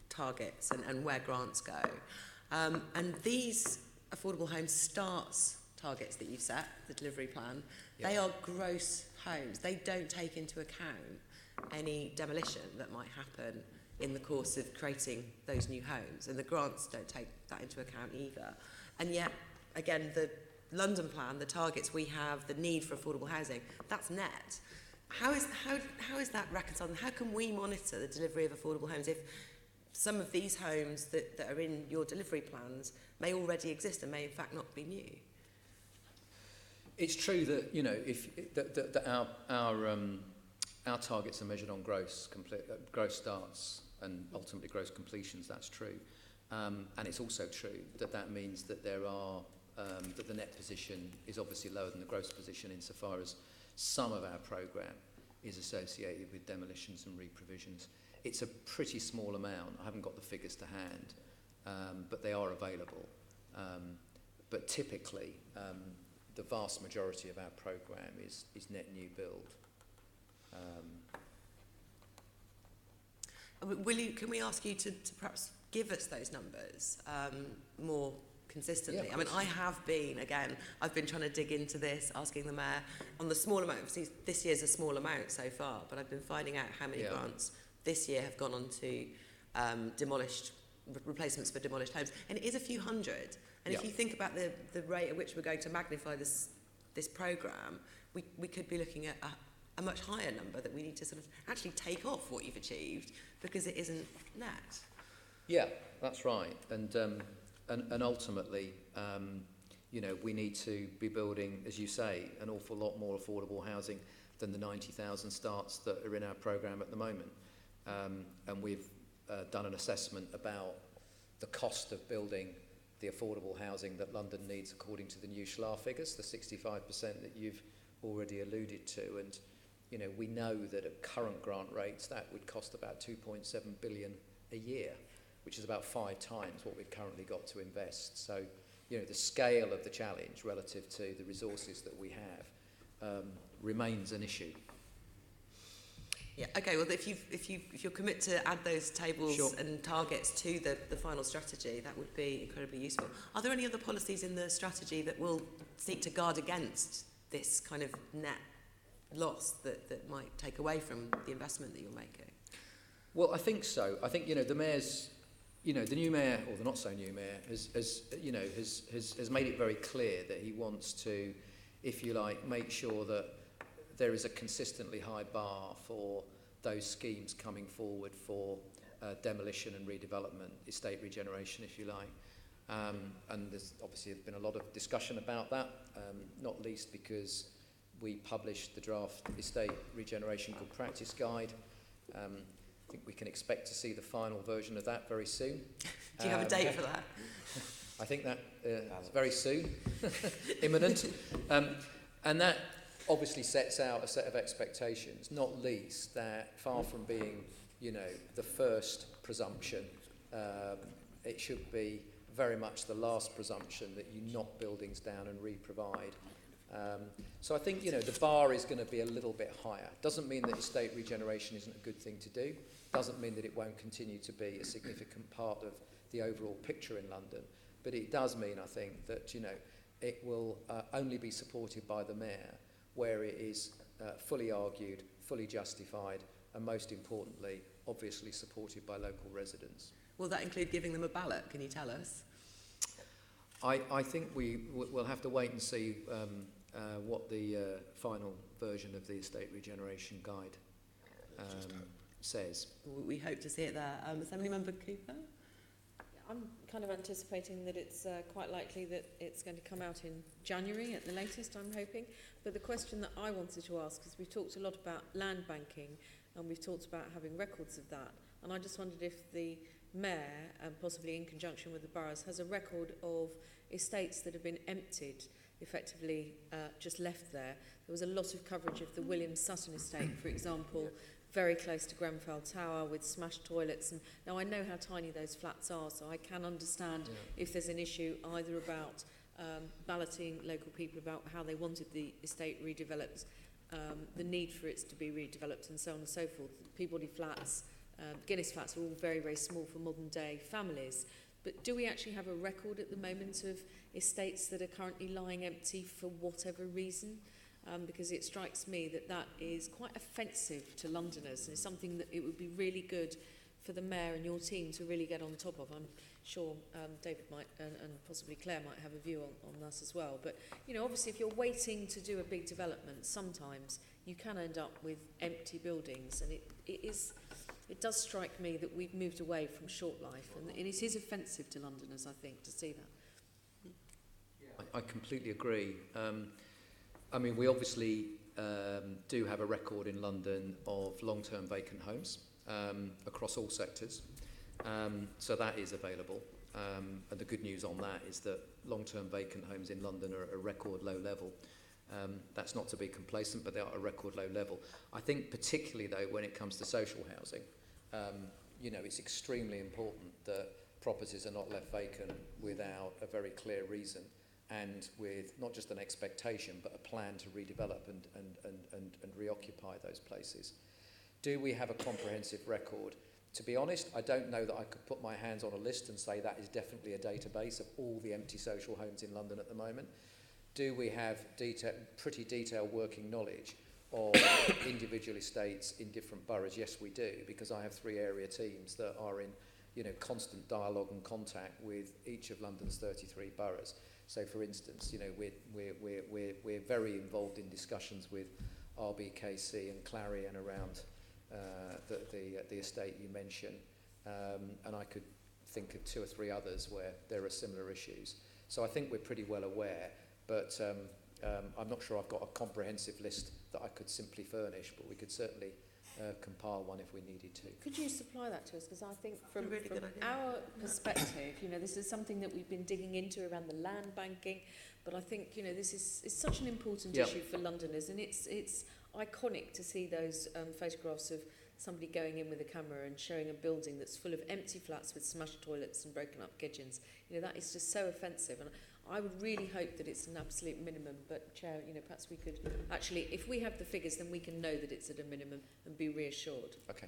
targets and where grants go. And these affordable homes starts targets that you've set, the delivery plan, they are gross homes. They don't take into account any demolition that might happen in the course of creating those new homes. And the grants don't take that into account either. And yet, again, the London plan, the targets we have, the need for affordable housing, that's net. How is that reconciled? And how can we monitor the delivery of affordable homes if some of these homes that are in your delivery plans may already exist and may in fact not be new? It's true that our targets are measured on gross starts and ultimately gross completions. That's true, and it's also true that means that there are that the net position is obviously lower than the gross position insofar as some of our programme is associated with demolitions and reprovisions. It's a pretty small amount. I haven't got the figures to hand, but they are available. But typically, the vast majority of our programme is net new build. Can we ask you to perhaps give us those numbers more consistently? Yeah, I mean, I've been trying to dig into this, asking the Mayor on the small amount. Obviously, this year's a small amount so far, but I've been finding out how many grants this year have gone on to replacements for demolished homes, and it is a few hundred. And if you think about the rate at which we're going to magnify this programme, we could be looking at a much higher number that we need to sort of actually take off what you've achieved because it isn't net. Yeah, that's right. And ultimately, we need to be building, as you say, an awful lot more affordable housing than the 90,000 starts that are in our programme at the moment. And we've done an assessment about the cost of building the affordable housing that London needs according to the new SCHLAR figures, the 65% that you've already alluded to. And, we know that at current grant rates, that would cost about 2.7 billion a year, which is about 5 times what we've currently got to invest. So, the scale of the challenge relative to the resources that we have remains an issue. Yeah. Okay. Well, if you're commit to add those tables and targets to the final strategy, that would be incredibly useful. Are there any other policies in the strategy that will seek to guard against this kind of net loss that might take away from the investment that you're making? Well, I think so. I think the Mayor's you know, the new mayor, or the not so new mayor, has made it very clear that he wants to, if you like, make sure that there is a consistently high bar for those schemes coming forward for demolition and redevelopment, estate regeneration, if you like. And there's obviously been a lot of discussion about that, not least because we published the draft Estate Regeneration Good Practice Guide. I think we can expect to see the final version of that very soon. Do you have a date for that? I think that is very soon, imminent. And that obviously sets out a set of expectations, not least that far from being, you know, the first presumption, it should be very much the last presumption that you knock buildings down and re-provide. So I think, you know, the bar is going to be a little bit higher. Doesn't mean that estate regeneration isn't a good thing to do. Doesn't mean that it won't continue to be a significant part of the overall picture in London. But it does mean, I think, that, you know, it will only be supported by the mayor where it is fully argued, fully justified, and most importantly, obviously supported by local residents. Will that include giving them a ballot? Can you tell us? I think we'll have to wait and see what the final version of the Estate Regeneration Guide says. We hope to see it there. Assembly Member Cooper? I'm kind of anticipating that it's quite likely that it's going to come out in January at the latest, I'm hoping. But the question that I wanted to ask is we've talked a lot about land banking and we've talked about having records of that. And I just wondered if the mayor, and possibly in conjunction with the boroughs, has a record of estates that have been emptied, effectively just left there. There was a lot of coverage of the William Sutton estate, for example, very close to Grenfell Tower with smashed toilets. And now I know how tiny those flats are, so I can understand if there's an issue either about balloting local people about how they wanted the estate redeveloped, the need for it to be redeveloped and so on and so forth. Peabody flats, Guinness flats are all very, very small for modern day families. But do we actually have a record at the moment of estates that are currently lying empty for whatever reason? Because it strikes me that that is quite offensive to Londoners and it's something that it would be really good for the mayor and your team to really get on top of. I'm sure David might and possibly Clare might have a view on that as well. But, you know, obviously if you're waiting to do a big development, sometimes you can end up with empty buildings and it does strike me that we've moved away from short life and it is offensive to Londoners, I think, to see that. I completely agree. I mean, we obviously do have a record in London of long-term vacant homes across all sectors. So that is available. And the good news on that is that long-term vacant homes in London are at a record low level. That's not to be complacent, but they are at a record low level. I think particularly, though, when it comes to social housing, you know, it's extremely important that properties are not left vacant without a very clear reason and with not just an expectation but a plan to redevelop and reoccupy those places. Do we have a comprehensive record? To be honest, I don't know that I could put my hands on a list and say that is definitely a database of all the empty social homes in London at the moment. Do we have pretty detailed working knowledge of individual estates in different boroughs? Yes, we do, because I have 3 area teams that are in, you know, constant dialogue and contact with each of London's 33 boroughs. So, for instance, you know, we're very involved in discussions with RBKC and Clare and around the estate you mentioned, and I could think of 2 or 3 others where there are similar issues. So I think we're pretty well aware, but I'm not sure I've got a comprehensive list that I could simply furnish, but we could certainly compile one if we needed to. Could you supply that to us? Because I think from our perspective, you know, this is something that we've been digging into around the land banking, but I think, you know, this is such an important issue for Londoners, and it's iconic to see those photographs of somebody going in with a camera and showing a building that's full of empty flats with smashed toilets and broken up kitchens. You know, that is just so offensive, and I would really hope that it's an absolute minimum, but Chair, you know, perhaps we could actually, if we have the figures, then we can know that it's at a minimum and be reassured. Okay.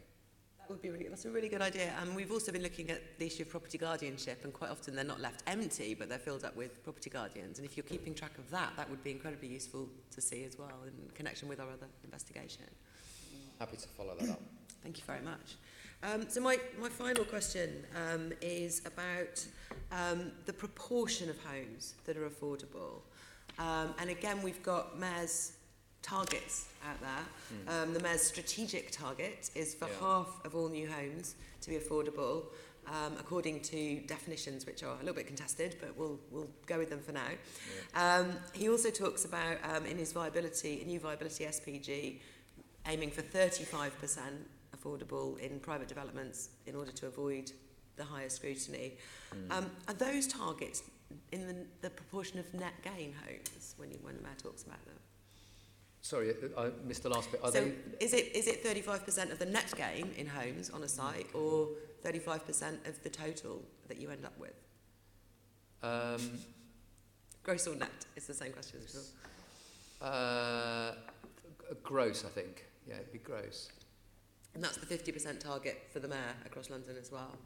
That would be that's a really good idea. And we've also been looking at the issue of property guardianship, and quite often they're not left empty, but they're filled up with property guardians. And if you're keeping track of that, that would be incredibly useful to see as well in connection with our other investigation. Happy to follow that up. Thank you very much. So my final question is about the proportion of homes that are affordable. And again, we've got Mayor's targets out there. The Mayor's strategic target is for half of all new homes to be affordable, according to definitions which are a little bit contested, but we'll go with them for now. He also talks about, in his new viability SPG, aiming for 35% affordable in private developments in order to avoid the higher scrutiny. Are those targets in the proportion of net gain homes when the Mayor talks about them? Sorry, I missed the last bit. Is it 35% of the net gain in homes on a site, or 35% of the total that you end up with? Gross or net? It's the same question. Gross, I think. Yeah, it'd be gross. And that's the 50% target for the Mayor across London as well.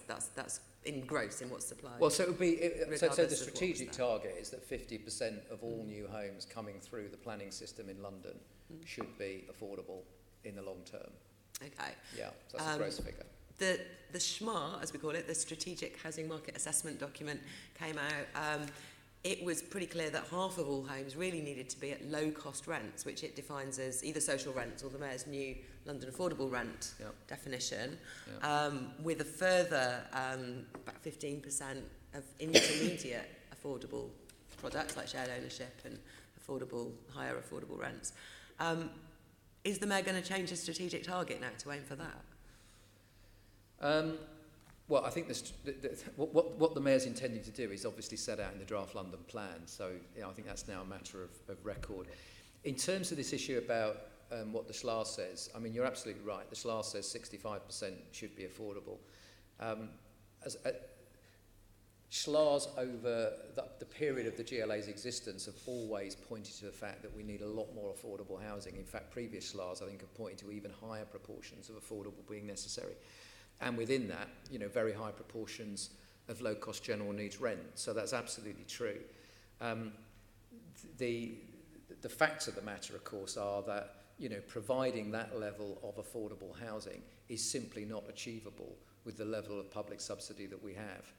That's in gross in what's supplied. Well, so it would be. So the strategic target is that 50% of all new homes coming through the planning system in London should be affordable in the long term. Okay. Yeah, so that's a gross figure. The SHMA, as we call it, the Strategic Housing Market Assessment document, came out. It was pretty clear that half of all homes really needed to be at low-cost rents, which it defines as either social rents or the Mayor's new London affordable rent definition, with a further about 15% of intermediate affordable products like shared ownership and higher affordable rents. Is the Mayor going to change his strategic target now to aim for that? Well, I think what the Mayor's intending to do is obviously set out in the draft London plan. So I think that's now a matter of record. In terms of this issue about what the SLAR says, I mean, you're absolutely right. The SLAR says 65% should be affordable. SLARs over the period of the GLA's existence have always pointed to the fact that we need a lot more affordable housing. In fact, previous SLARs, I think, have pointed to even higher proportions of affordable being necessary. And within that, very high proportions of low-cost general needs rent. So that's absolutely true. The facts of the matter, of course, are that providing that level of affordable housing is simply not achievable with the level of public subsidy that we have.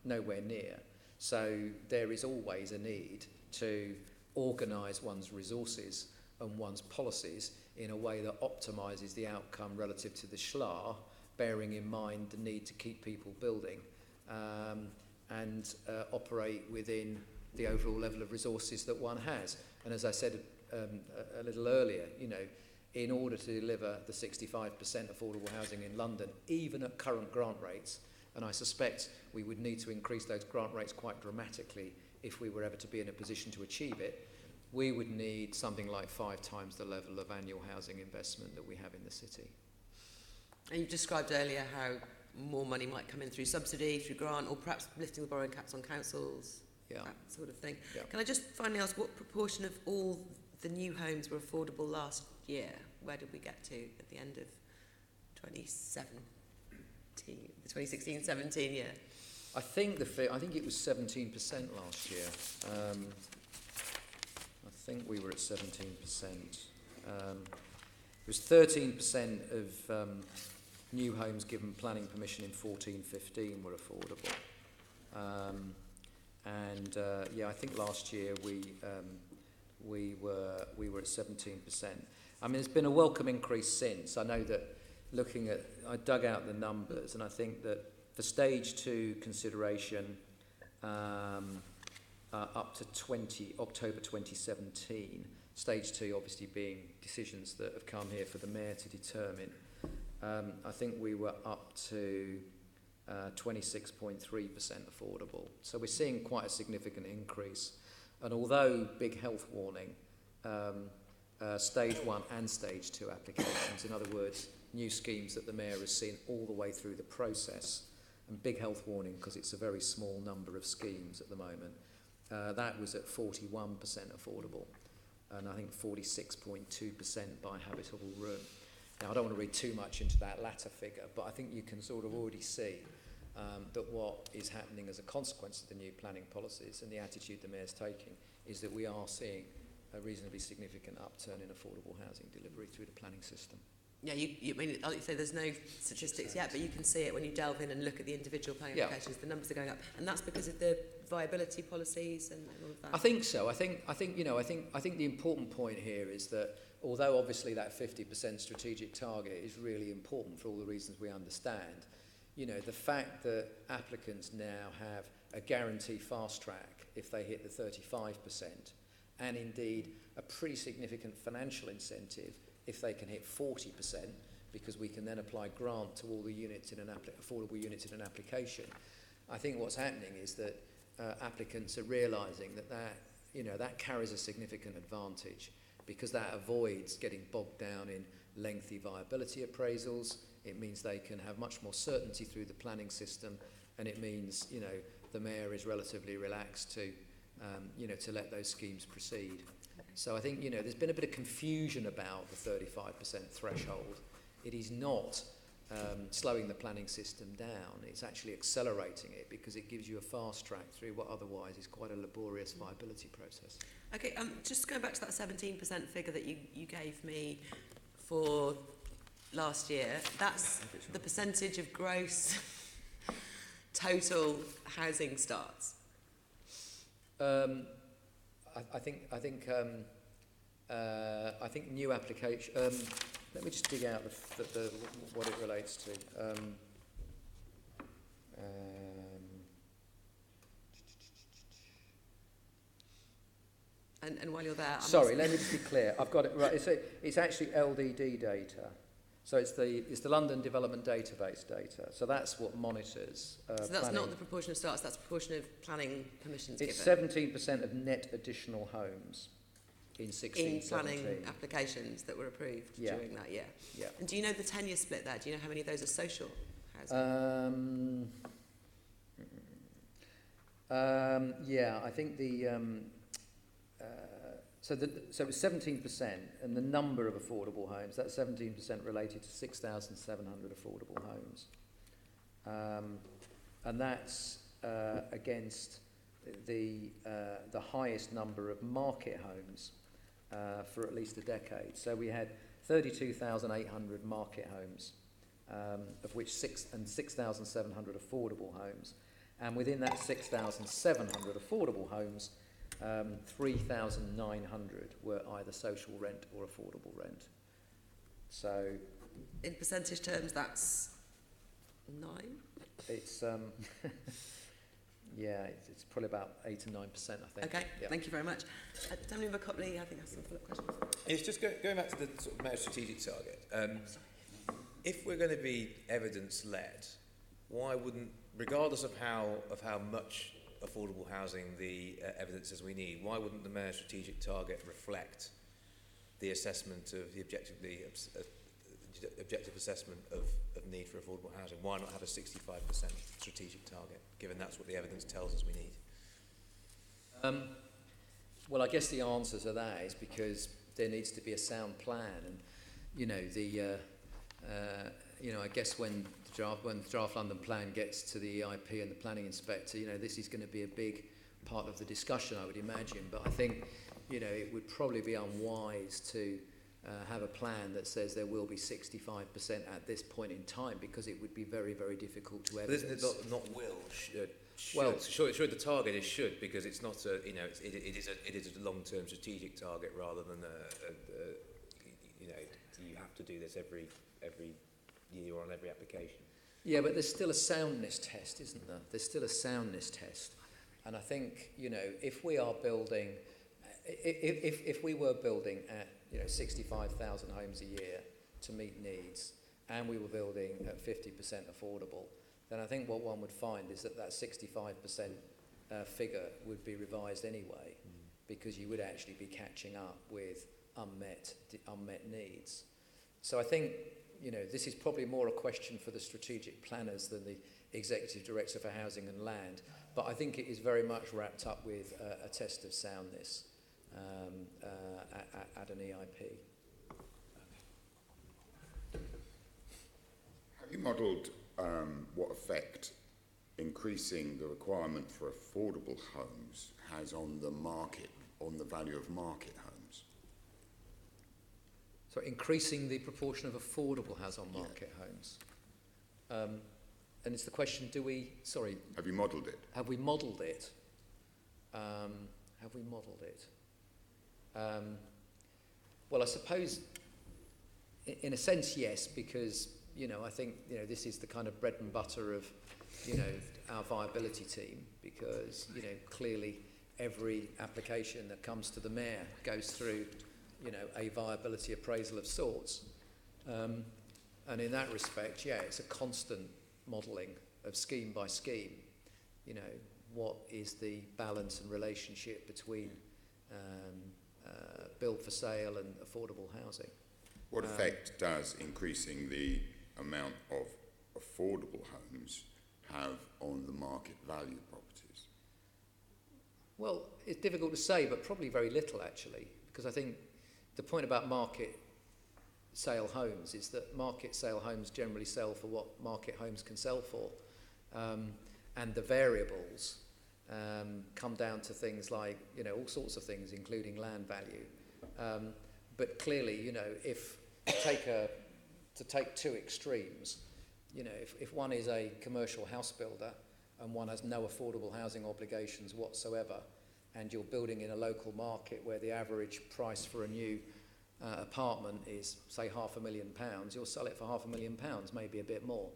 Nowhere near. So there is always a need to organise one's resources and one's policies in a way that optimises the outcome relative to the SLAR, bearing in mind the need to keep people building and operate within the overall level of resources that one has. And as I said a little earlier, in order to deliver the 65% affordable housing in London, even at current grant rates, and I suspect we would need to increase those grant rates quite dramatically if we were ever to be in a position to achieve it, we would need something like 5 times the level of annual housing investment that we have in the city. And you described earlier how more money might come in through subsidy, through grant, or perhaps lifting the borrowing caps on councils, that sort of thing. Yeah. Can I just finally ask what proportion of all the new homes were affordable last year? Where did we get to at the end of 2016, 17 year? I think it was 17% last year. I think we were at 17%. It was 13% of new homes given planning permission in 14-15 were affordable. I think last year we were at 17%. I mean, there's been a welcome increase since. I know that I dug out the numbers, and I think that for stage 2 consideration up to October 2017, stage 2 obviously being decisions that have come here for the Mayor to determine, I think we were up to 26.3% affordable. So we're seeing quite a significant increase. And although big health warning, stage 1 and stage 2 applications, in other words, new schemes that the Mayor has seen all the way through the process, and big health warning because it's a very small number of schemes at the moment, that was at 41% affordable, and I think 46.2% by habitable room. Now, I don't want to read too much into that latter figure, but I think you can sort of already see that what is happening as a consequence of the new planning policies and the attitude the Mayor's taking is that we are seeing a reasonably significant upturn in affordable housing delivery through the planning system. Yeah, I mean, like you say, there's no statistics yet, but you can see it when you delve in and look at the individual planning applications. The numbers are going up, and that's because of the viability policies and all of that. I think so. I think the important point here is that although obviously that 50% strategic target is really important for all the reasons we understand, the fact that applicants now have a guarantee fast track if they hit the 35%, and indeed a pretty significant financial incentive if they can hit 40%, because we can then apply grant to all the units in an affordable units in an application. I think what's happening is that applicants are realising that carries a significant advantage, because that avoids getting bogged down in lengthy viability appraisals. It means they can have much more certainty through the planning system, and it means the mayor is relatively relaxed to let those schemes proceed. So I think there's been a bit of confusion about the 35% threshold. It is not slowing the planning system down. It's actually accelerating it, because it gives you a fast track through what otherwise is quite a laborious viability process. Okay, just going back to that 17% figure that you gave me for last year, that's the percentage of gross total housing starts. I think new application. Let me just dig out what it relates to. And while you're there, sorry, let me just be clear. I've got it right. It's actually LDD data. So it's the London Development Database data. So that's what monitors so that's planning. not the proportion of starts, that's the proportion of planning permissions it's given. 17% of net additional homes in 16, in planning 17. applications that were approved during that year. Yeah. And do you know the 10-year split there? Do you know how many of those are social housing? Yeah, I think so it was 17%, and the number of affordable homes, that 17% related to 6,700 affordable homes. And that's against the highest number of market homes for at least a decade. So we had 32,800 market homes, of which 6,700 affordable homes. And within that 6,700 affordable homes, 3,900 were either social rent or affordable rent. So, in percentage terms, that's 9? It's it's probably about 8 to 9%, I think. Okay, thank you very much. Member Copley, I think has some follow-up questions. It's just going back to the sort of mayor's strategic target. If we're going to be evidence-led, why wouldn't, regardless of how much affordable housing the evidence says we need, why wouldn't the mayor's strategic target reflect the assessment of the objective assessment of need for affordable housing? Why not have a 65% strategic target, given that's what the evidence tells us we need? Well, I guess the answer to that is because there needs to be a sound plan, and I guess when the draft London plan gets to the EIP and the planning inspector, this is going to be a big part of the discussion, I would imagine. But I think, it would probably be unwise to have a plan that says there will be 65% at this point in time, because it would be very, very difficult to evidence. But isn't it not will? Should. Well, sure, the target is should, because it's not a, it is a long-term strategic target rather than you have to do this every year on every application. Yeah, but there's still a soundness test, isn't there? There's still a soundness test. And I think, if we are building, if we were building at, 65,000 homes a year to meet needs, and we were building at 50% affordable, then I think what one would find is that 65% figure would be revised anyway, because you would actually be catching up with unmet needs. So I think, this is probably more a question for the strategic planners than the Executive Director for Housing and Land, but I think it is very much wrapped up with a test of soundness at an EIP. Have you modelled what effect increasing the requirement for affordable homes has on the market, on the value of market homes? So increasing the proportion of affordable house on market homes. And it's the question, Have you modelled it? have we modelled it? Have we modelled it? Well, I suppose, in a sense, yes, because, I think, this is the kind of bread and butter of, our viability team, because, clearly every application that comes to the mayor goes through, a viability appraisal of sorts. And in that respect, it's a constant modelling of scheme by scheme. What is the balance and relationship between build for sale and affordable housing? What effect does increasing the amount of affordable homes have on the market value properties? Well, it's difficult to say, but probably very little, actually, because I think the point about market sale homes is that market sale homes generally sell for what market homes can sell for, and the variables come down to things like, all sorts of things, including land value. But clearly, if to take two extremes, if one is a commercial house builder and one has no affordable housing obligations whatsoever, and you're building in a local market where the average price for a new apartment is, say, £500,000, you'll sell it for £500,000, maybe a bit more.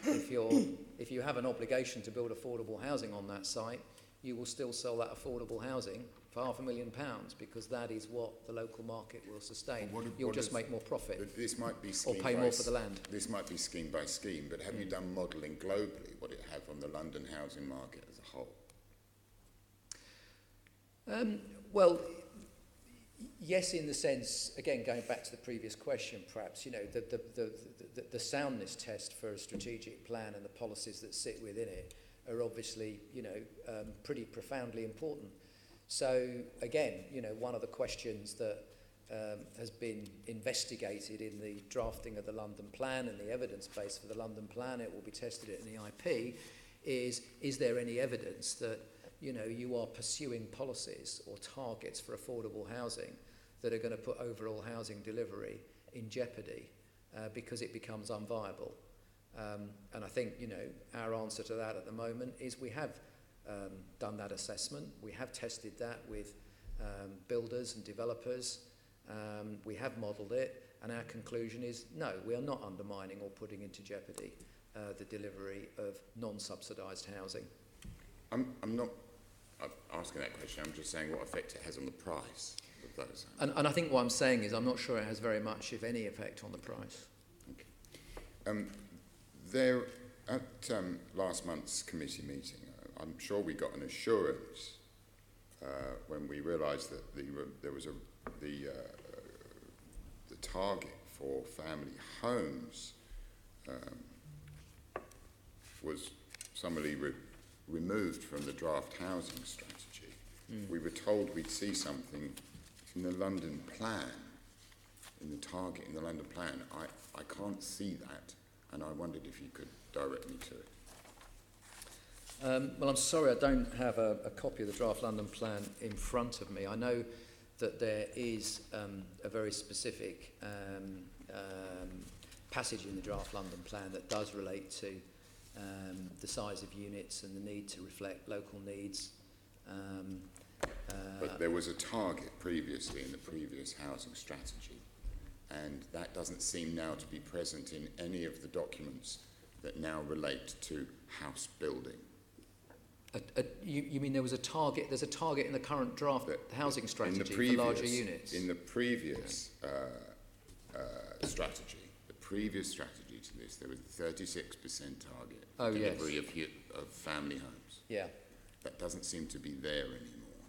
If you have an obligation to build affordable housing on that site, you will still sell that affordable housing for £500,000, because that is what the local market will sustain. You'll just make more profit. This might be or pay more for the land. This might be scheme by scheme, but have you done modelling globally, what it had on the London housing market as a whole? Well, yes, in the sense, again, going back to the previous question, perhaps, the soundness test for a strategic plan and the policies that sit within it are obviously, pretty profoundly important. So, again, one of the questions that has been investigated in the drafting of the London Plan and the evidence base for the London Plan, it will be tested in the IP, is there any evidence that, you are pursuing policies or targets for affordable housing that are going to put overall housing delivery in jeopardy because it becomes unviable? And I think, our answer to that at the moment is we have done that assessment. We have tested that with builders and developers. We have modelled it, and our conclusion is no, we are not undermining or putting into jeopardy the delivery of non-subsidised housing. I'm not asking that question, I'm just saying what effect it has on the price of those. And I think what I'm saying is I'm not sure it has very much, if any, effect on the price. Okay. There, at last month's committee meeting, I'm sure we got an assurance when we realised that there was the target for family homes was summarily removed from the draft housing strategy. We were told we'd see something in the London Plan, in the target in the London Plan. I can't see that, and I wondered if you could direct me to it. Well, I'm sorry, I don't have a copy of the draft London Plan in front of me. I know that there is a very specific passage in the draft London Plan that does relate to the size of units and the need to reflect local needs. But there was a target previously in the previous housing strategy, and that doesn't seem now to be present in any of the documents that now relate to house building. You mean there was a target? There's a target in the current draft housing strategy for larger units? In the previous strategy, the previous strategy to this, there was a 36% target for delivery of family homes. Yeah. That doesn't seem to be there anymore.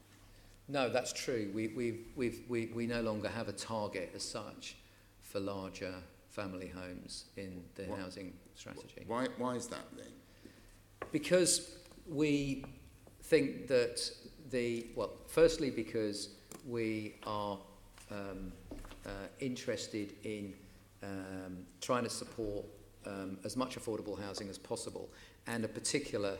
No, that's true. We no longer have a target as such for larger family homes in the housing strategy. Why is that then? Because we think that firstly because we are interested in trying to support as much affordable housing as possible, and a particular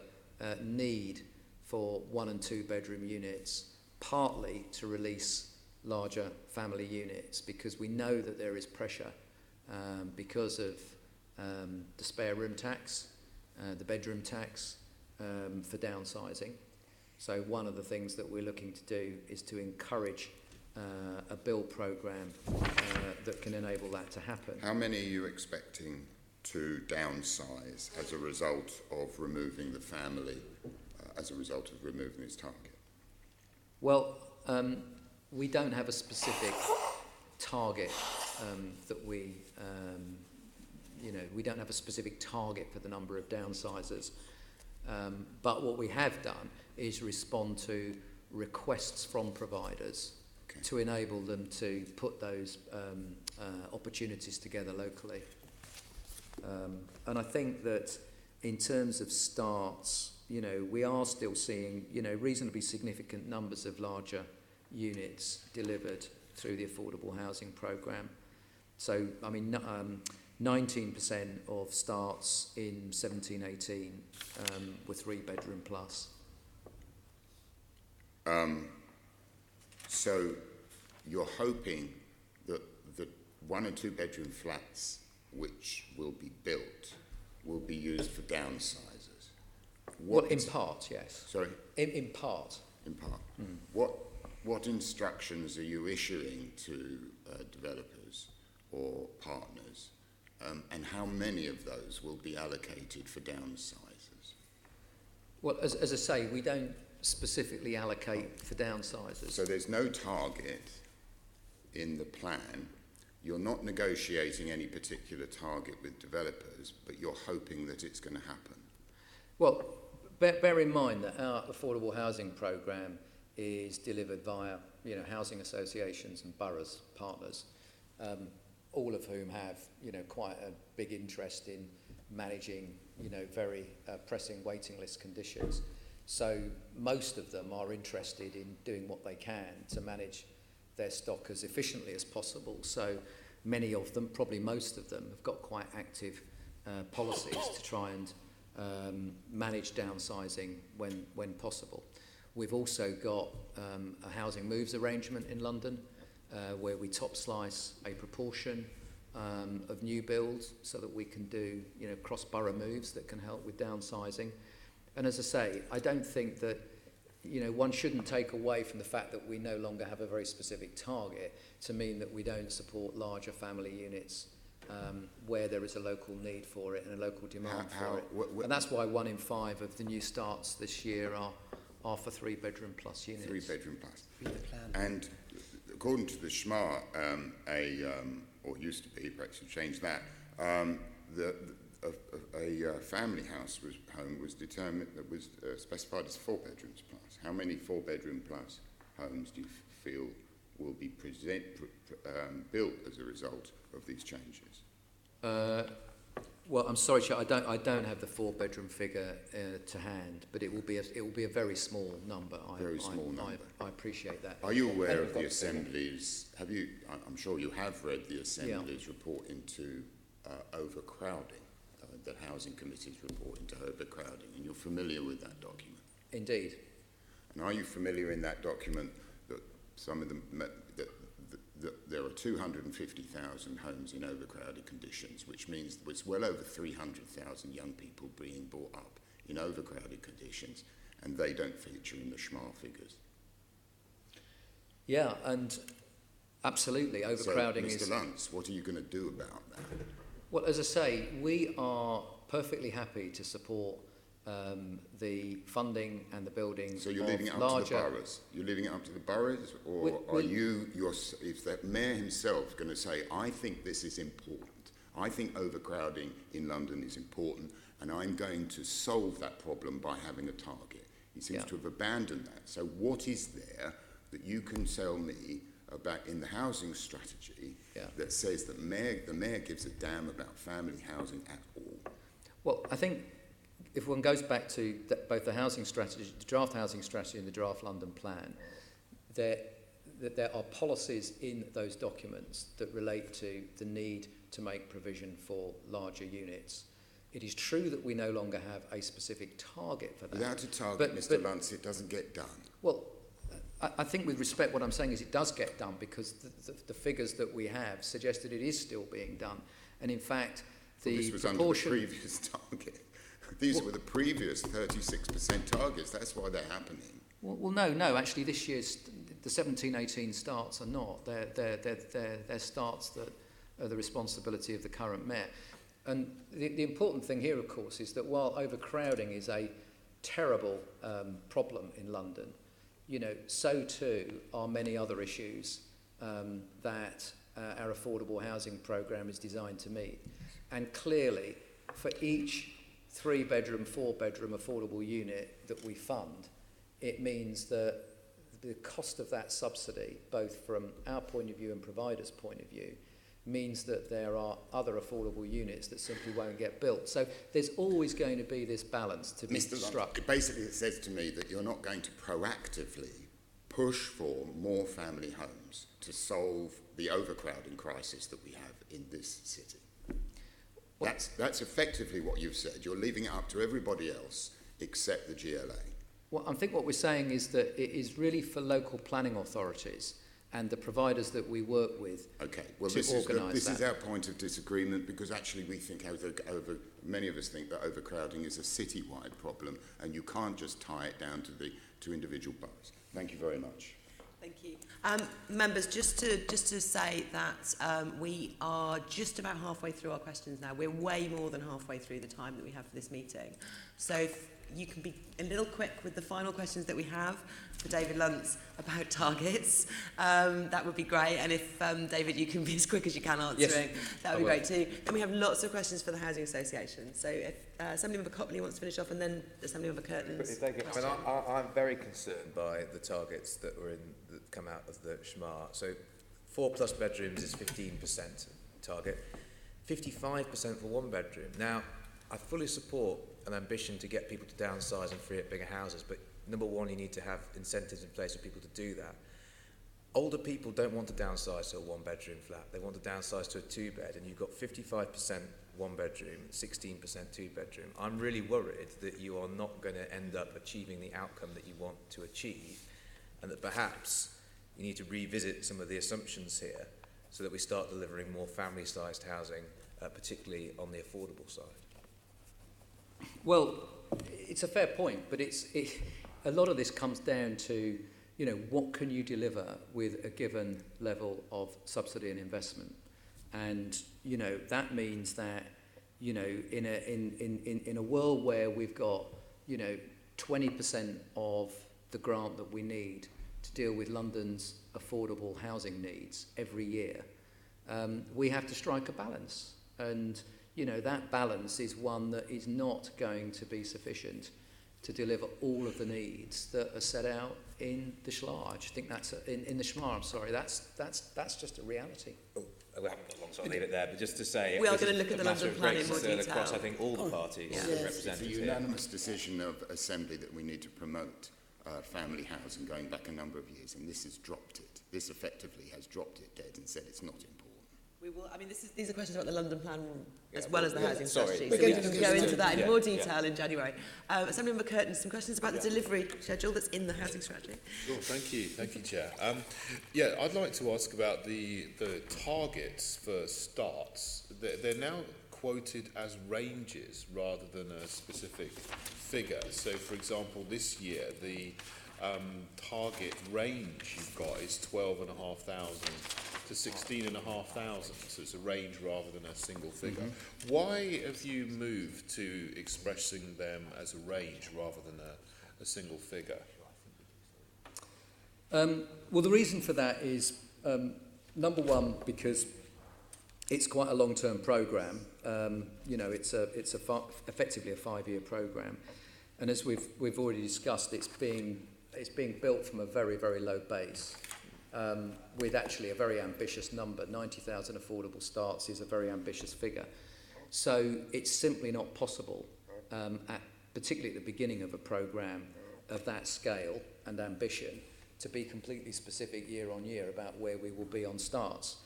need for 1 and 2 bedroom units, partly to release larger family units, because we know that there is pressure because of the spare room tax, the bedroom tax, for downsizing. So one of the things that we're looking to do is to encourage a build programme that can enable that to happen. How many are you expecting to downsize as a result of removing the family, as a result of removing this target? Well, we don't have a specific target that we don't have a specific target for the number of downsizers. But what we have done is respond to requests from providers to enable them to put those opportunities together locally. And I think that in terms of starts, we are still seeing, reasonably significant numbers of larger units delivered through the affordable housing programme. So, 19% of starts in 17-18 were 3-bedroom plus. So you're hoping that the 1 and 2 bedroom flats which will be built will be used for downsizers? Well, in part, yes. Sorry? In part. In part. Mm. What instructions are you issuing to developers or partners, and how many of those will be allocated for downsizers? Well, as I say, we don't specifically allocate for downsizers. So there's no target in the plan. You're not negotiating any particular target with developers, but you're hoping that it's going to happen. Well, bear in mind that our affordable housing programme is delivered via, housing associations and boroughs partners, all of whom have, quite a big interest in managing, very pressing waiting list conditions. So most of them are interested in doing what they can to manage their stock as efficiently as possible. So many of them, probably most of them, have got quite active policies to try and manage downsizing when possible. We've also got a housing moves arrangement in London where we top slice a proportion of new builds so that we can do cross-borough moves that can help with downsizing. And as I say, I don't think that one shouldn't take away from the fact that we no longer have a very specific target to mean that we don't support larger family units where there is a local need for it and a local demand for it. And that's why 1 in 5 of the new starts this year are for 3-bedroom plus units. 3-bedroom plus. And according to the SHMA, or used to be, perhaps you changed that, a family home was determined that was specified as 4 bedrooms plus. How many 4-bedroom plus homes do you feel will be built as a result of these changes? Well, I'm sorry, Chair, I don't have the 4-bedroom figure to hand, but it will be a very small number. Very small number. I appreciate that. Are you aware of the Assembly's? I'm sure you have read the Assembly's report into overcrowding. The Housing Committee's report into overcrowding, and you're familiar with that document? Indeed. And are you familiar in that document that some of them that there are 250,000 homes in overcrowded conditions, which means it's well over 300,000 young people being brought up in overcrowded conditions, and they don't feature in the SHMA figures? Yeah, and absolutely, overcrowding so, is... Mr. Lunts, what are you going to do about that? Well, as I say, we are perfectly happy to support the funding and the building. So you're leaving it up to the boroughs? You're leaving it up to the boroughs, or is the mayor himself going to say, I think this is important, I think overcrowding in London is important, and I'm going to solve that problem by having a target? He seems to have abandoned that. So what is there that you can tell me about in the housing strategy that says that the mayor gives a damn about family housing at all? Well, I think if one goes back to both the housing strategy, the draft housing strategy and the draft London plan, there are policies in those documents that relate to the need to make provision for larger units. It is true that we no longer have a specific target for that. Without a target, Mr. Lunts, it doesn't get done. Well, I think with respect, what I'm saying is it does get done because the figures that we have suggest that it is still being done. And in fact, this was proportion... under the previous target. These were the previous 36% targets. That's why they're happening. Well, no. Actually, this year's the 17-18 starts are not. They're starts that are the responsibility of the current mayor. And the important thing here, of course, is that while overcrowding is a terrible problem in London, so too are many other issues that our affordable housing programme is designed to meet. And clearly, for each 3-bedroom, 4-bedroom affordable unit that we fund, it means that the cost of that subsidy, both from our point of view and providers' point of view, means that there are other affordable units that simply won't get built. So there's always going to be this balance to be struck. Basically, it says to me that you're not going to proactively push for more family homes to solve the overcrowding crisis that we have in this city. Well, that's effectively what you've said. You're leaving it up to everybody else except the GLA. Well, I think what we're saying is that it is really for local planning authorities and the providers that we work with this is our point of disagreement, because actually we think many of us think that overcrowding is a citywide problem and you can't just tie it down to individual boroughs. Thank you very much. Thank you. Members, just to say that we are just about halfway through our questions now. We're way more than halfway through the time that we have for this meeting. So if you can be a little quick with the final questions that we have for David Lunts about targets, that would be great. And if, David, you can be as quick as you can answering, that would be great too. And we have lots of questions for the Housing Association. So if Assemblymember Copley wants to finish off, and then Assemblymember Curtin's. Thank you. I mean, I'm very concerned by the targets that come out of the SHMAR. So 4+ bedrooms is 15% target, 55% for 1 bedroom. Now, I fully support an ambition to get people to downsize and free up bigger houses, but number one, you need to have incentives in place for people to do that. Older people don't want to downsize to a 1-bedroom flat. They want to downsize to a 2-bed, and you've got 55% 1-bedroom, 16% 2-bedroom. I'm really worried that you are not going to end up achieving the outcome that you want to achieve, and that perhaps you need to revisit some of the assumptions here so that we start delivering more family-sized housing, particularly on the affordable side. Well, it's a fair point, but a lot of this comes down to, what can you deliver with a given level of subsidy and investment? And, that means that, in a world where we've got, 20% of the grant that we need to deal with London's affordable housing needs every year, we have to strike a balance. And, that balance is one that is not going to be sufficient to deliver all of the needs that are set out in the SHMAR. I just think that's in the SHMAR. I'm sorry, that's just a reality. Oh, we haven't got long, so I'll leave it there. But just to say, we are going to look at the London plan in more detail across, I think, all the parties represented. It's a unanimous decision of Assembly that we need to promote family housing going back a number of years, and this has dropped it. This effectively has dropped it dead and said it's not important. We will. I mean, these are questions about the London plan as well as the housing strategy. So we can go into that in more detail in January. Assemblymember Curtin, some questions about the delivery schedule that's in the housing strategy. Sure, thank you, Chair. I'd like to ask about the targets for starts. They're now quoted as ranges rather than a specific figure. So, for example, this year the target range you've got is 12,500 to 16,500, so it's a range rather than a single figure. Mm-hmm. Why have you moved to expressing them as a range rather than a single figure? Well, the reason for that is, number one, because it's quite a long-term programme. It's effectively a 5-year programme, and as we've already discussed, it's being built from a very, very low base. With actually a very ambitious number. 90,000 affordable starts is a very ambitious figure. So it's simply not possible, particularly at the beginning of a programme of that scale and ambition, to be completely specific year on year about where we will be on starts.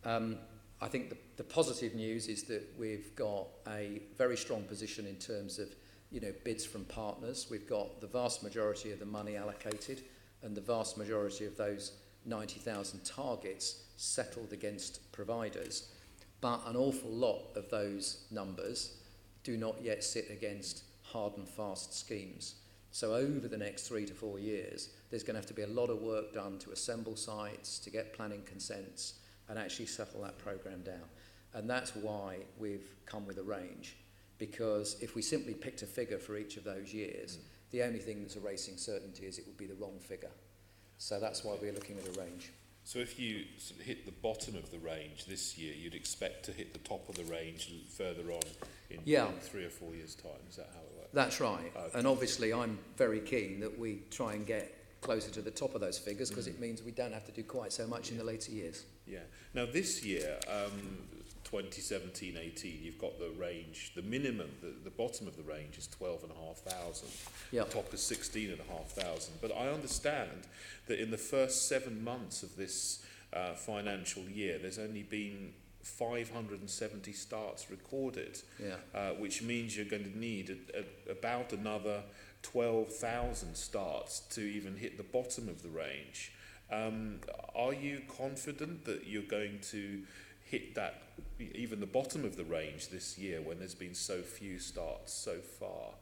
I think the positive news is that we've got a very strong position in terms of bids from partners. We've got the vast majority of the money allocated and the vast majority of those 90,000 targets settled against providers. But an awful lot of those numbers do not yet sit against hard and fast schemes. So over the next 3 to 4 years, there's going to have to be a lot of work done to assemble sites, to get planning consents, and actually settle that programme down. And that's why we've come with a range, because if we simply picked a figure for each of those years, the only thing that's erasing certainty is it would be the wrong figure. So that's why we're looking at a range. So if you sort of hit the bottom of the range this year, you'd expect to hit the top of the range further on in 3 or 4 years' time. Is that how it works? That's right. Okay. And obviously I'm very keen that we try and get closer to the top of those figures, because it means we don't have to do quite so much in the later years. Yeah. Now this year, 2017-18, you've got the range, the minimum, the bottom of the range is 12,500. Yep. The top is 16,500. But I understand that in the first 7 months of this financial year, there's only been 570 starts recorded, which means you're going to need about another 12,000 starts to even hit the bottom of the range. Are you confident that you're going to hit that, even the bottom of the range this year, when there's been so few starts so far?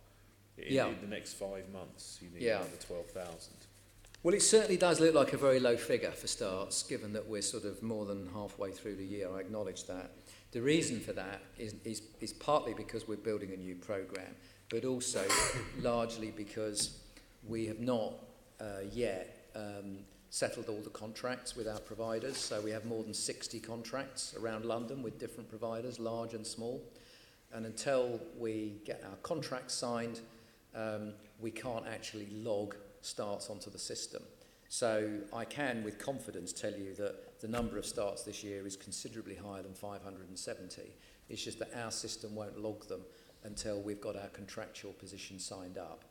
In the next 5 months, you need another 12,000. Well, it certainly does look like a very low figure for starts, given that we're sort of more than halfway through the year. I acknowledge that. The reason for that is partly because we're building a new programme, but also largely because we have not yet settled all the contracts with our providers. So we have more than 60 contracts around London with different providers, large and small. And until we get our contracts signed, we can't actually log starts onto the system. So I can with confidence tell you that the number of starts this year is considerably higher than 570. It's just that our system won't log them until we've got our contractual position signed up.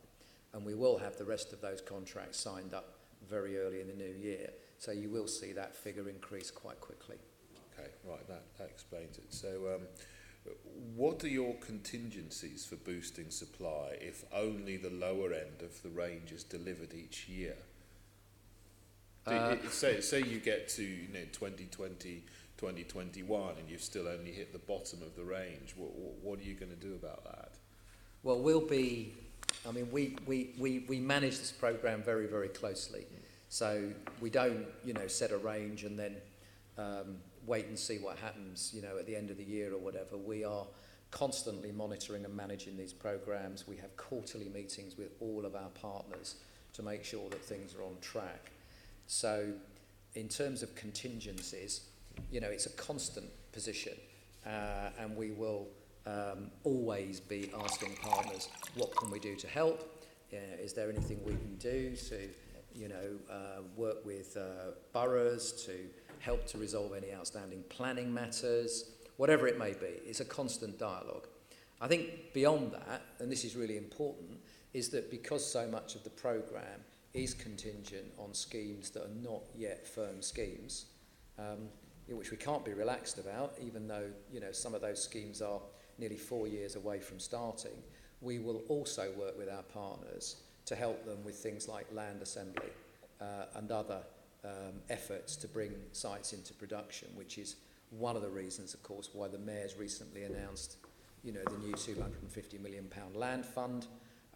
And we will have the rest of those contracts signed up very early in the new year. So you will see that figure increase quite quickly. Okay, right, that explains it. So what are your contingencies for boosting supply if only the lower end of the range is delivered each year? Say you get to 2020, 2021 and you've still only hit the bottom of the range. What are you going to do about that? Well, we manage this programme very, very closely. So we don't, set a range and then wait and see what happens, at the end of the year or whatever. We are constantly monitoring and managing these programmes. We have quarterly meetings with all of our partners to make sure that things are on track. So in terms of contingencies, it's a constant position, and we will always be asking partners, what can we do to help? Is there anything we can do to, work with boroughs to help to resolve any outstanding planning matters, whatever it may be. It's a constant dialogue. I think beyond that, and this is really important, is that because so much of the programme is contingent on schemes that are not yet firm schemes, which we can't be relaxed about, even though some of those schemes are nearly 4 years away from starting, we will also work with our partners to help them with things like land assembly and other efforts to bring sites into production, which is one of the reasons, of course, why the Mayor's recently announced, the new £250 million land fund,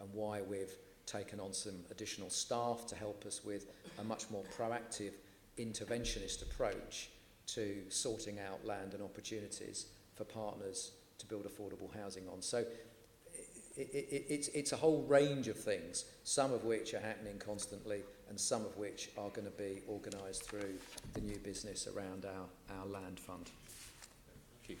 and why we've taken on some additional staff to help us with a much more proactive interventionist approach to sorting out land and opportunities for partners to build affordable housing on. So it's a whole range of things, some of which are happening constantly and some of which are going to be organised through the new business around our land fund. Thank you.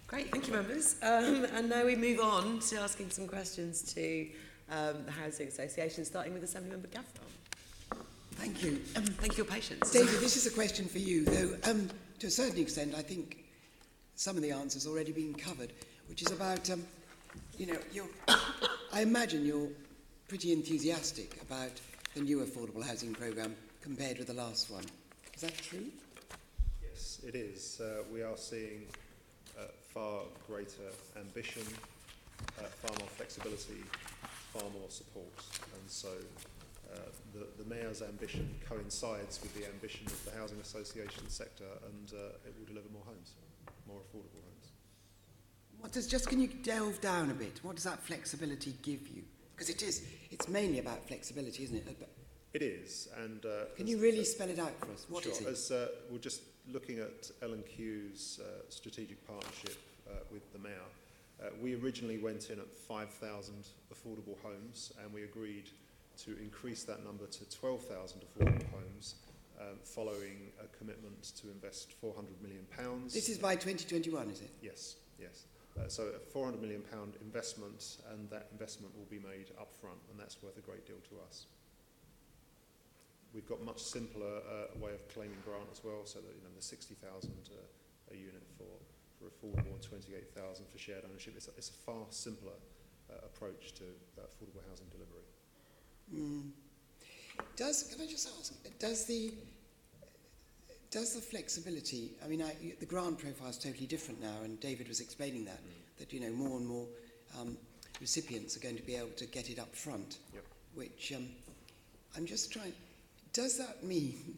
Great, thank you, members. And now we move on to asking some questions to the Housing Association, starting with Assembly Member Gaffron. Thank you. Thank you for your patience. David, this is a question for you, though to a certain extent I think some of the answers already been covered, which is about, I imagine you're pretty enthusiastic about the new affordable housing programme compared with the last one. Is that true? Yes, it is. We are seeing far greater ambition, far more flexibility, far more support, and so the Mayor's ambition coincides with the ambition of the housing association sector, and it will deliver more homes, more affordable homes. Can you delve down a bit? What does that flexibility give you? Because it's mainly about flexibility, isn't it? It is, and can you really spell it out for us? What is it? As we're just looking at L&Q's strategic partnership with the Mayor, we originally went in at 5,000 affordable homes, and we agreed to increase that number to 12,000 affordable homes, following a commitment to invest £400 million. This is by 2021, is it? Yes, yes. So a £400 million investment, and that investment will be made up front, and that's worth a great deal to us. We've got much simpler way of claiming grant as well, so that the 60,000 a unit for affordable and 28,000 for shared ownership. It's a far simpler approach to affordable housing delivery. Can I just ask? Does the flexibility? I mean, the grant profile is totally different now, and David was explaining that more and more recipients are going to be able to get it up front. Yep. Which I'm just trying. Does that mean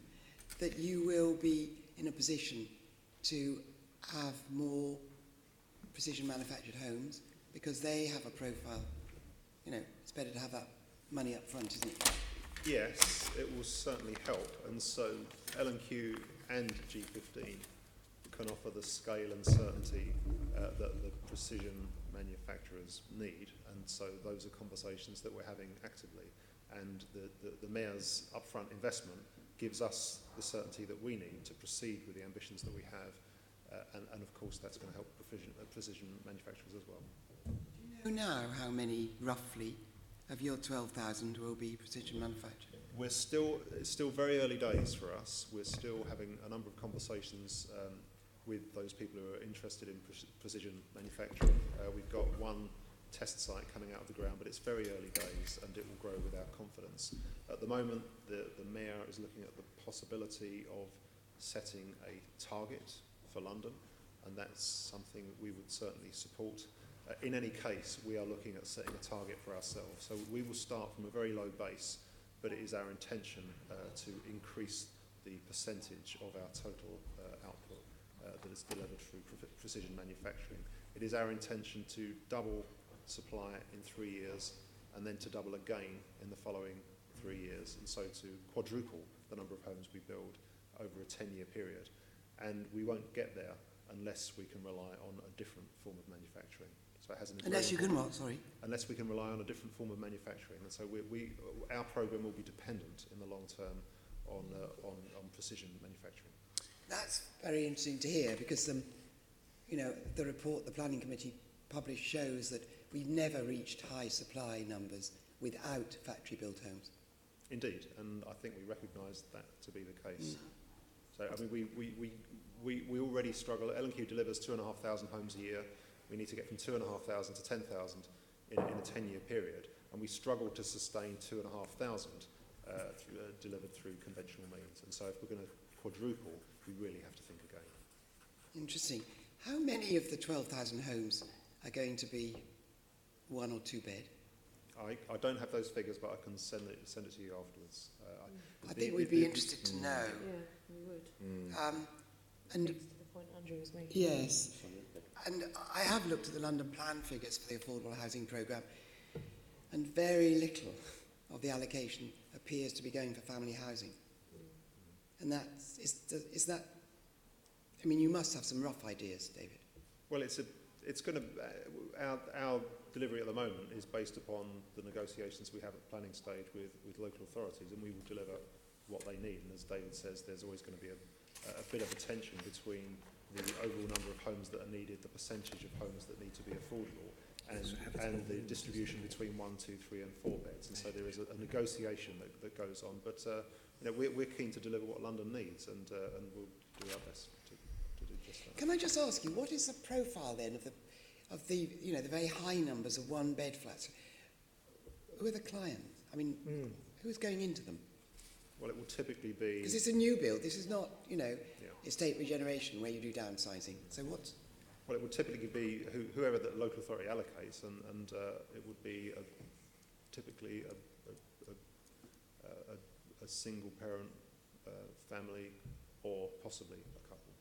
that you will be in a position to have more precision manufactured homes because they have a profile? It's better to have that money up front, isn't it? Yes, it will certainly help, and so L&Q and G15 can offer the scale and certainty that the precision manufacturers need, and so those are conversations that we're having actively. And the Mayor's upfront investment gives us the certainty that we need to proceed with the ambitions that we have, and of course that's going to help precision manufacturers as well. Do you know now how many, roughly, of your 12,000 will be precision manufactured? It's still very early days for us. We're still having a number of conversations with those people who are interested in precision manufacturing. We've got one test site coming out of the ground, but it's very early days and it will grow with our confidence. At the moment, the Mayor is looking at the possibility of setting a target for London, and that's something we would certainly support. In any case, we are looking at setting a target for ourselves. So we will start from a very low base, but it is our intention to increase the percentage of our total output that is delivered through precision manufacturing. It is our intention to double supply in 3 years, and then to double again in the following 3 years, and so to quadruple the number of homes we build over a 10-year period. And we won't get there unless we can rely on a different form of manufacturing. So it has an unless you can what? Sorry. Unless we can rely on a different form of manufacturing, and so our programme will be dependent in the long term on precision manufacturing. That's very interesting to hear, because the report the Planning Committee published shows that we've never reached high supply numbers without factory-built homes. Indeed, and I think we recognise that to be the case. So, I mean, we already struggle. L&Q delivers 2,500 homes a year. We need to get from 2,500 to 10,000 in a 10-year period, and we struggle to sustain 2,500 delivered through conventional means. And so if we're going to quadruple, we really have to think again. Interesting. How many of the 12,000 homes are going to be 1 or 2 bed? I don't have those figures, but I can send it to you afterwards. I think we'd be interested to know. Yeah, we would. And To the point Andrew was making. yes, and I have looked at the London plan figures for the affordable housing programme, and very little of the allocation appears to be going for family housing. And is that? I mean, you must have some rough ideas, David. Well, it's going to our delivery at the moment is based upon the negotiations we have at the planning stage with local authorities, and we will deliver what they need. And as David says, there's always going to be a bit of a tension between the overall number of homes that are needed, the percentage of homes that need to be affordable, and the distribution between 1, 2, 3 and 4 beds. And so there is a negotiation that goes on. But we're keen to deliver what London needs, and we'll do our best to do just that. Can I just ask you, what is the profile then of the very high numbers of 1-bed flats? Who are the clients? I mean, who's going into them? Well, it will typically be... Because it's a new build. This is not, estate regeneration where you do downsizing. So what? Well, it would typically be whoever the local authority allocates, and it would be typically a single parent family or possibly a couple.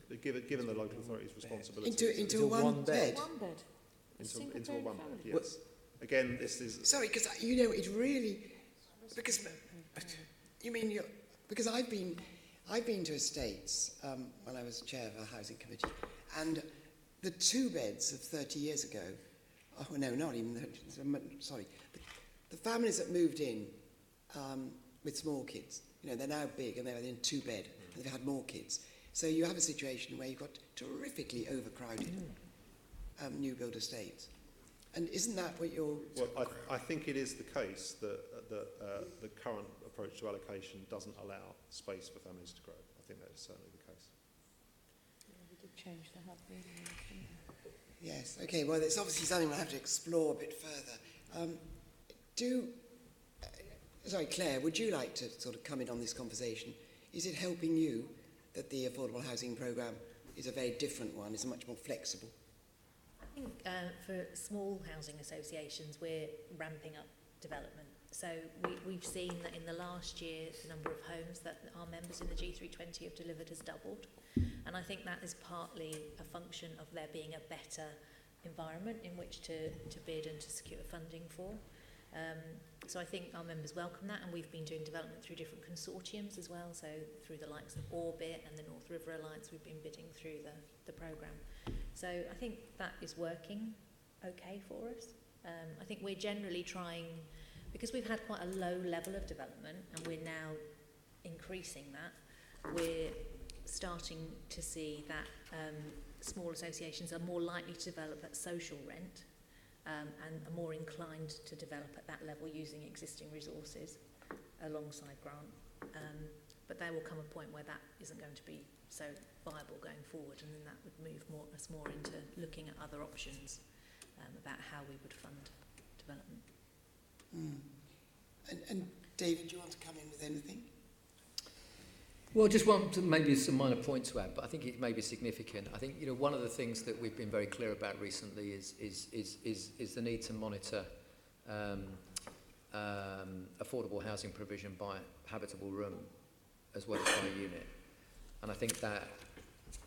But given the local authority's responsibility into one bed. One bed. Into a one bed, yes. Again, this is... Sorry, because you know, it really... Because you mean because I've been to estates when I was chair of a housing committee, and the 2 beds of 30 years ago, oh no, not even 30, sorry, the families that moved in with small kids, you know, they're now big and they're in 2 bed and they've had more kids. So you have a situation where you've got terrifically overcrowded new build estates. And isn't that what you're... Well, I think it is the case that the current approach to allocation doesn't allow space for families to grow. I think that is certainly the case. Yeah, we did change the hub reading. Yes, okay, well, it's obviously something we'll have to explore a bit further. Sorry, Clare, would you like to sort of come in on this conversation? Is it helping you that the affordable housing programme is a very different one, is much more flexible? I think for small housing associations, we're ramping up development. So we've seen that in the last year, the number of homes that our members in the G320 have delivered has doubled. And I think that is partly a function of there being a better environment in which to bid and to secure funding for. So I think our members welcome that, and we've been doing development through different consortiums as well. So through the likes of Orbit and the North River Alliance, we've been bidding through the programme. So I think that is working okay for us. I think we're generally trying, because we've had quite a low level of development and we're now increasing that, we're starting to see that small associations are more likely to develop at social rent and are more inclined to develop at that level using existing resources alongside grant. But there will come a point where that isn't going to be so viable going forward, and then that would move us more into looking at other options about how we would fund development. And David, do you want to come in with anything? Well, just maybe some minor point to add, but I think it may be significant. I think, you know, one of the things that we've been very clear about recently is the need to monitor affordable housing provision by habitable room as well as by unit. And I think that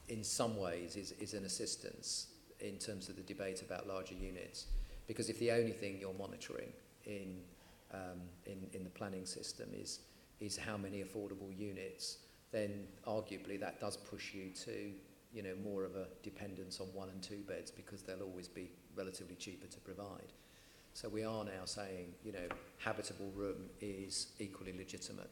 in some ways is an assistance in terms of the debate about larger units, because if the only thing you're monitoring in the planning system is how many affordable units, then arguably that does push you to, you know, more of a dependence on 1 and 2 beds, because they'll always be relatively cheaper to provide. So we are now saying, you know, habitable room is equally legitimate.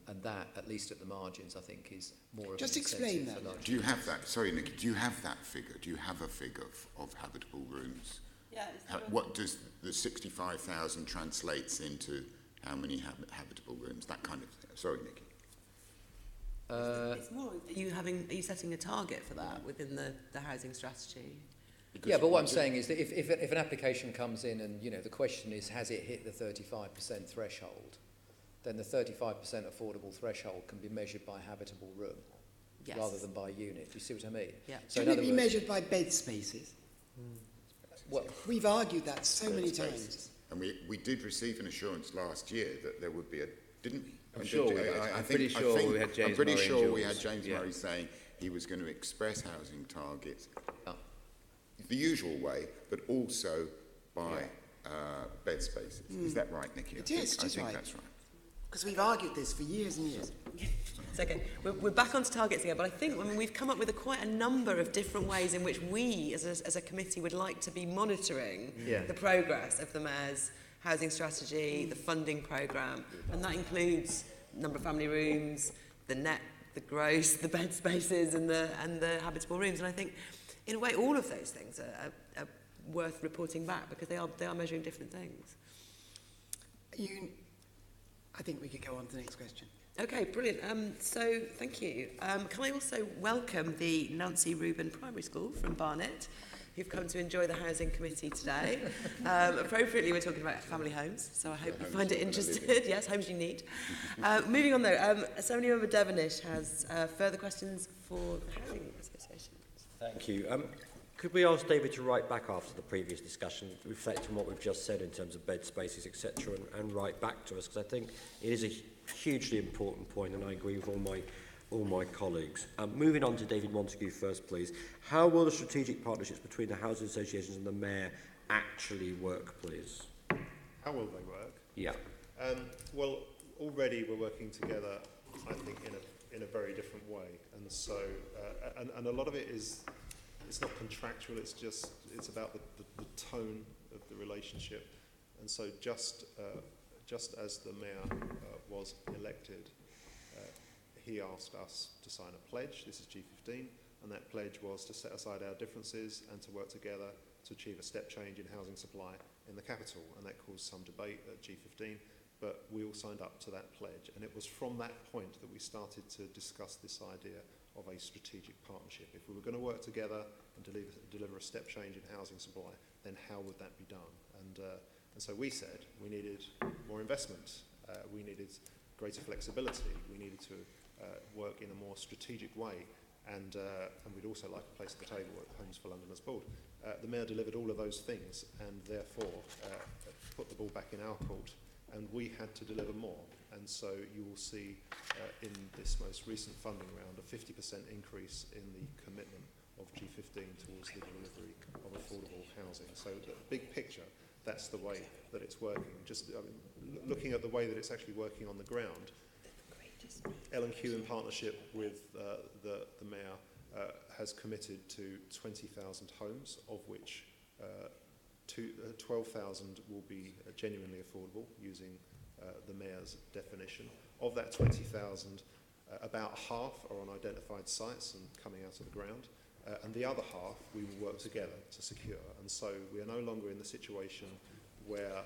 And that, at least at the margins, I think is more of Just an explain incentive that. for large. Do you have that? Sorry, Nikki. Do you have that figure? Do you have a figure of habitable rooms? Yeah. What does the 65,000 translates into? How many habitable rooms? That kind of thing. Sorry, Nikki. It's more, are you setting a target for that within the housing strategy? Because Yeah, but what I'm saying is that if an application comes in and, you know, the question is, has it hit the 35% threshold, then the 35% affordable threshold can be measured by habitable room Yes. rather than by unit. Do you see what I mean? Yeah. So in Shouldn't it other be words, measured by bed spaces? well, We've argued that so many spaces. times. And we did receive an assurance last year that there would be a, didn't we? I'm pretty sure we had James I'm pretty Murray and sure we Jules. had James Yeah. Murray saying he was going to express housing targets Oh. the usual way, but also by bed spaces. Is that right, Nikki? It is, it is I think right. that's right. Because we've argued this for years and years. It's okay. We're back onto targets again, but I think we've come up with quite a number of different ways in which we, as a committee, would like to be monitoring the progress of the Mayor's housing strategy, the funding programme, and that includes number of family rooms, the net, the gross, the bed spaces, and the habitable rooms. And I think, in a way, all of those things are worth reporting back, because they are measuring different things. I think we could go on to the next question. Okay, brilliant. So, thank you. Can I also welcome the Nancy Reuben Primary School from Barnet, who've come to enjoy the Housing Committee today. Appropriately, we're talking about family homes, so I hope you find it interesting. Yes, homes you need. Moving on, though, Assembly Member Devonish has further questions for the Housing Association. Thank you. Could we ask David to write back after the previous discussion, reflect on what we've just said in terms of bed spaces, etc., and write back to us, because I think it is a hugely important point, and I agree with all my colleagues. Moving on to David Montague first, please. How will the strategic partnerships between the housing associations and the mayor actually work, please? How will they work? Yeah. Well, already we're working together, I think, in a very different way, and so and a lot of it is, it's not contractual. It's about the tone of the relationship, and so just as the mayor was elected, he asked us to sign a pledge. This is G15, and that pledge was to set aside our differences and to work together to achieve a step change in housing supply in the capital, and that caused some debate at G15. But we all signed up to that pledge, and it was from that point that we started to discuss this idea of a strategic partnership. If we were going to work together and deliver a step change in housing supply, then how would that be done? And so we said we needed more investment, we needed greater flexibility, we needed to work in a more strategic way, and we'd also like a place at the table at Homes for Londoners Board. The mayor delivered all of those things, and therefore put the ball back in our court, and we had to deliver more. And so you will see in this most recent funding round a 50% increase in the commitment of G15 towards the delivery of affordable housing. So the big picture, that's the way that it's working. Just looking at the way that it's actually working on the ground, L&Q in partnership with the mayor has committed to 20,000 homes, of which 12,000 will be genuinely affordable using the mayor's definition. Of that 20,000, about half are on identified sites and coming out of the ground, and the other half we will work together to secure. And so we are no longer in the situation where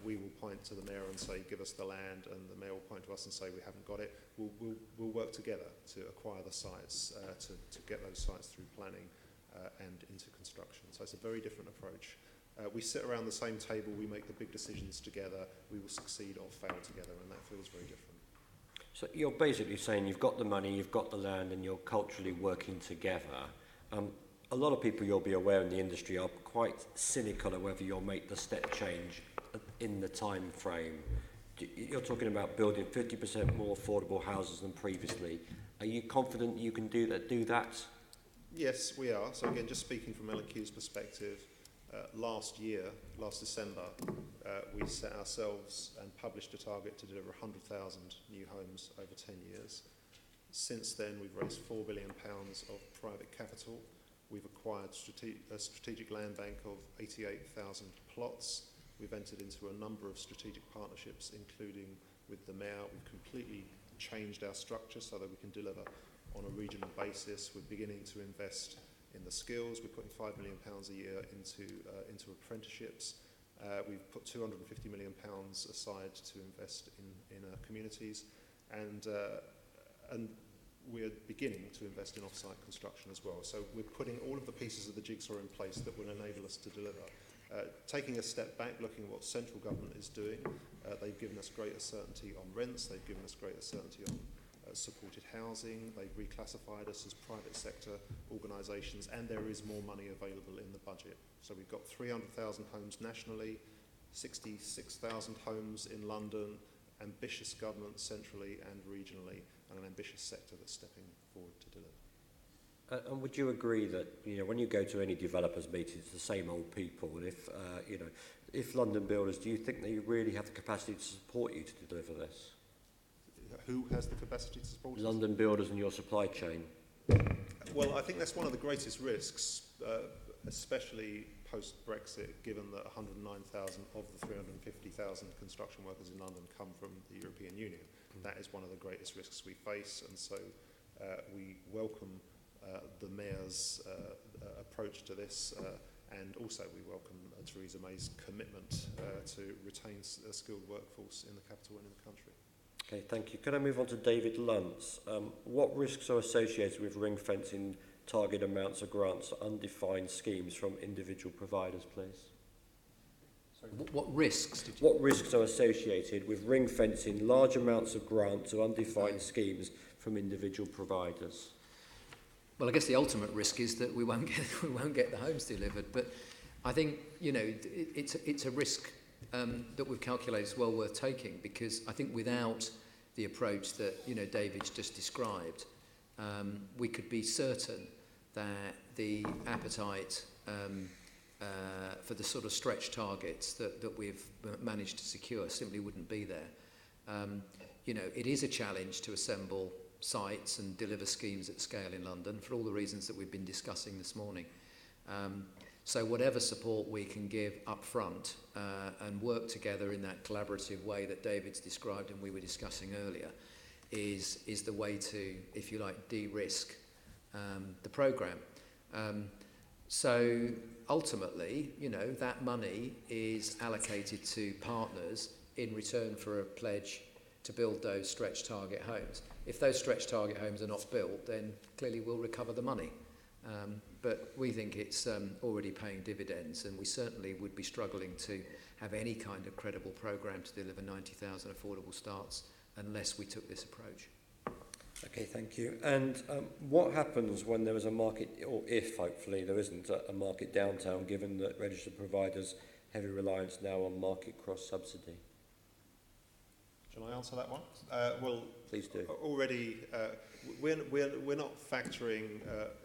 we will point to the mayor and say, give us the land, and the mayor will point to us and say, we haven't got it. We'll work together to acquire the sites, to get those sites through planning and into construction. So it's a very different approach. We sit around the same table, we make the big decisions together, we will succeed or fail together, and that feels very different. So you're basically saying you've got the money, you've got the land, and you're culturally working together. A lot of people, you'll be aware in the industry, are quite cynical of whether you'll make the step change in the time frame. You're talking about building 50% more affordable houses than previously. Are you confident you can do that? Yes, we are. So again, just speaking from L&Q's perspective, last December, we set ourselves and published a target to deliver 100,000 new homes over 10 years. Since then, we've raised £4 billion of private capital. We've acquired a strategic land bank of 88,000 plots. We've entered into a number of strategic partnerships, including with the mayor. We've completely changed our structure so that we can deliver on a regional basis. We're beginning to invest in the skills. We're putting £5 million a year into apprenticeships. We've put £250 million aside to invest in communities, and we're beginning to invest in off-site construction as well. So we're putting all of the pieces of the jigsaw in place that will enable us to deliver. Taking a step back, looking at what central government is doing, they've given us greater certainty on rents, they've given us greater certainty on supported housing, they've reclassified us as private sector organisations, and there is more money available in the budget. So we've got 300,000 homes nationally, 66,000 homes in London, ambitious government centrally and regionally, and an ambitious sector that's stepping forward to deliver. And would you agree that, when you go to any developers meeting, it's the same old people, and if London builders, do you think they really have the capacity to support you to deliver this? Who has the capacity to support us? London builders and your supply chain. Well, I think that's one of the greatest risks, especially post-Brexit, given that 109,000 of the 350,000 construction workers in London come from the European Union. That is one of the greatest risks we face, and so we welcome the Mayor's approach to this, and also we welcome Theresa May's commitment to retain a skilled workforce in the capital and in the country. Okay, thank you. Can I move on to David Lunts? What risks are associated with ring fencing target amounts of grants to undefined schemes from individual providers, please? Sorry, what risks did you... What risks are associated with ring fencing large amounts of grants to undefined schemes from individual providers? Well, I guess the ultimate risk is that we won't get the homes delivered. But I think, you know, it's a risk that we've calculated is well worth taking, because I think without the approach that, you know, David's just described, we could be certain that the appetite for the sort of stretch targets that we've managed to secure simply wouldn't be there. You know, it is a challenge to assemble sites and deliver schemes at scale in London for all the reasons that we've been discussing this morning. So whatever support we can give up front and work together in that collaborative way that David's described and we were discussing earlier is the way to, if you like, de-risk the programme. So ultimately, you know, that money is allocated to partners in return for a pledge to build those stretch target homes. If those stretch target homes are not built, then clearly we'll recover the money. But we think it's already paying dividends, and we certainly would be struggling to have any kind of credible programme to deliver 90,000 affordable starts unless we took this approach. Okay, thank you. And what happens when there is a market, or if hopefully there isn't a market downtown, given that registered providers' heavy reliance now on market cross subsidy? Shall I answer that one? Well, please do. Already, we're not factoring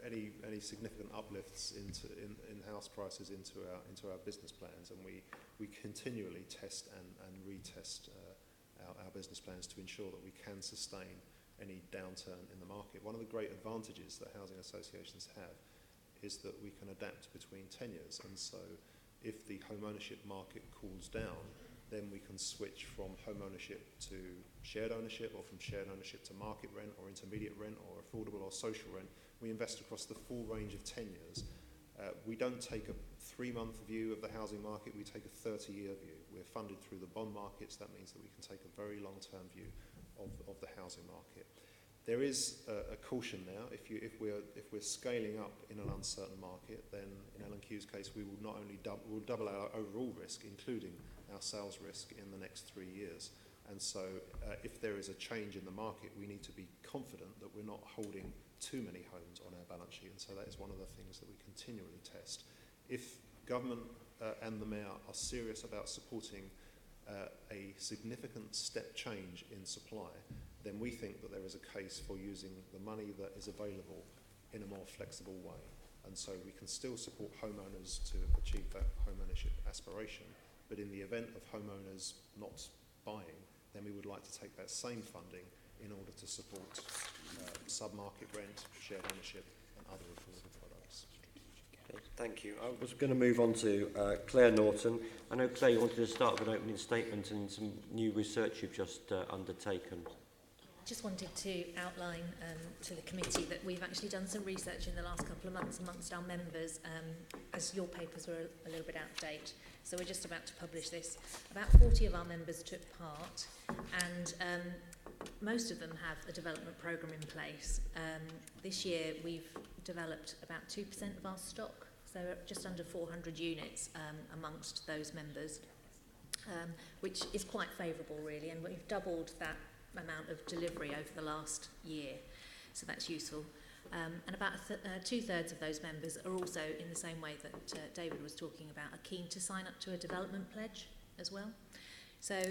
any significant uplifts in house prices into our business plans, and we continually test and retest our business plans to ensure that we can sustain any downturn in the market. One of the great advantages that housing associations have is that we can adapt between tenures, and so if the home ownership market cools down, then we can switch from home ownership to shared ownership, or from shared ownership to market rent or intermediate rent or affordable or social rent. We invest across the full range of tenures. We don't take a 3-month view of the housing market, we take a 30-year view. We're funded through the bond markets. That means that we can take a very long-term view of the housing market. There is a caution now. If we're scaling up in an uncertain market, then in L&Q's case, we will not only double our overall risk, including our sales risk in the next 3 years. And so if there is a change in the market, we need to be confident that we're not holding too many homes on our balance sheet. And so that is one of the things that we continually test. If government and the Mayor are serious about supporting a significant step change in supply, then we think that there is a case for using the money that is available in a more flexible way. And so we can still support homeowners to achieve that home ownership aspiration. But in the event of homeowners not buying, then we would like to take that same funding in order to support sub-market rent, shared ownership and other affordable products. Okay, thank you. I was going to move on to Clare Norton. I know, Clare, you wanted to start with an opening statement and some new research you've just undertaken. Just wanted to outline to the committee that we've actually done some research in the last couple of months amongst our members, as your papers were a little bit out of date. So we're just about to publish this. About 40 of our members took part, and most of them have a development programme in place. This year we've developed about 2% of our stock, so just under 400 units amongst those members, which is quite favourable really, and we've doubled that amount of delivery over the last year, so that's useful. And about 2/3 of those members are also, in the same way that David was talking about, are keen to sign up to a development pledge as well. So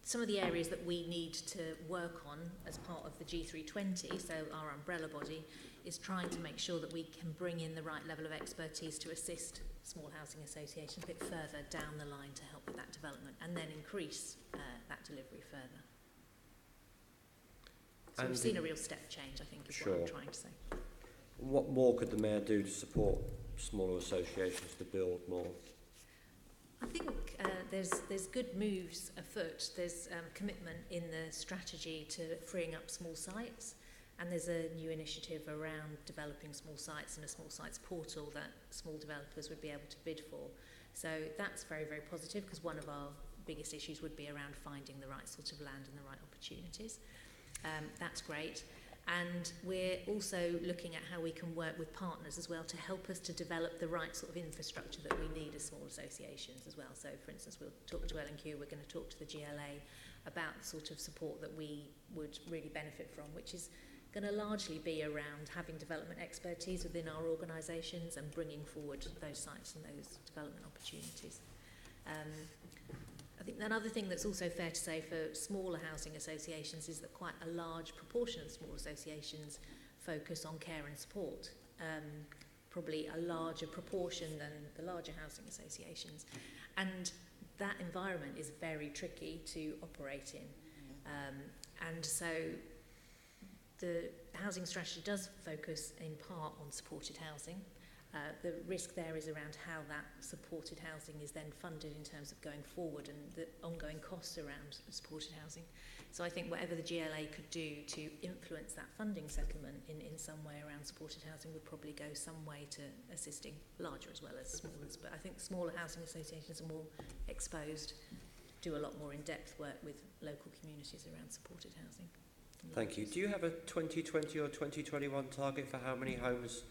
some of the areas that we need to work on as part of the G320, so our umbrella body, is trying to make sure that we can bring in the right level of expertise to assist small housing associations a bit further down the line to help with that development, and then increase that delivery further. So we've seen a real step change, I think, is what I'm trying to say. What more could the Mayor do to support smaller associations to build more? I think there's good moves afoot. There's commitment in the strategy to freeing up small sites, and there's a new initiative around developing small sites and a small sites portal that small developers would be able to bid for. So that's very, very positive, because one of our biggest issues would be around finding the right sort of land and the right opportunities. That's great. And we're also looking at how we can work with partners as well to help us to develop the right sort of infrastructure that we need as small associations as well. So, for instance, we'll talk to L&Q, we're going to talk to the GLA about the sort of support that we would really benefit from, which is going to largely be around having development expertise within our organisations and bringing forward those sites and those development opportunities. I think another thing that's also fair to say for smaller housing associations is that quite a large proportion of small associations focus on care and support, probably a larger proportion than the larger housing associations. And that environment is very tricky to operate in. And so the housing strategy does focus in part on supported housing. The risk there is around how that supported housing is then funded in terms of going forward and the ongoing costs around supported housing. So I think whatever the GLA could do to influence that funding settlement in some way around supported housing would probably go some way to assisting larger as well as smaller. But I think smaller housing associations are more exposed, do a lot more in-depth work with local communities around supported housing. Thank you. Do you have a 2020 or 2021 target for how many homes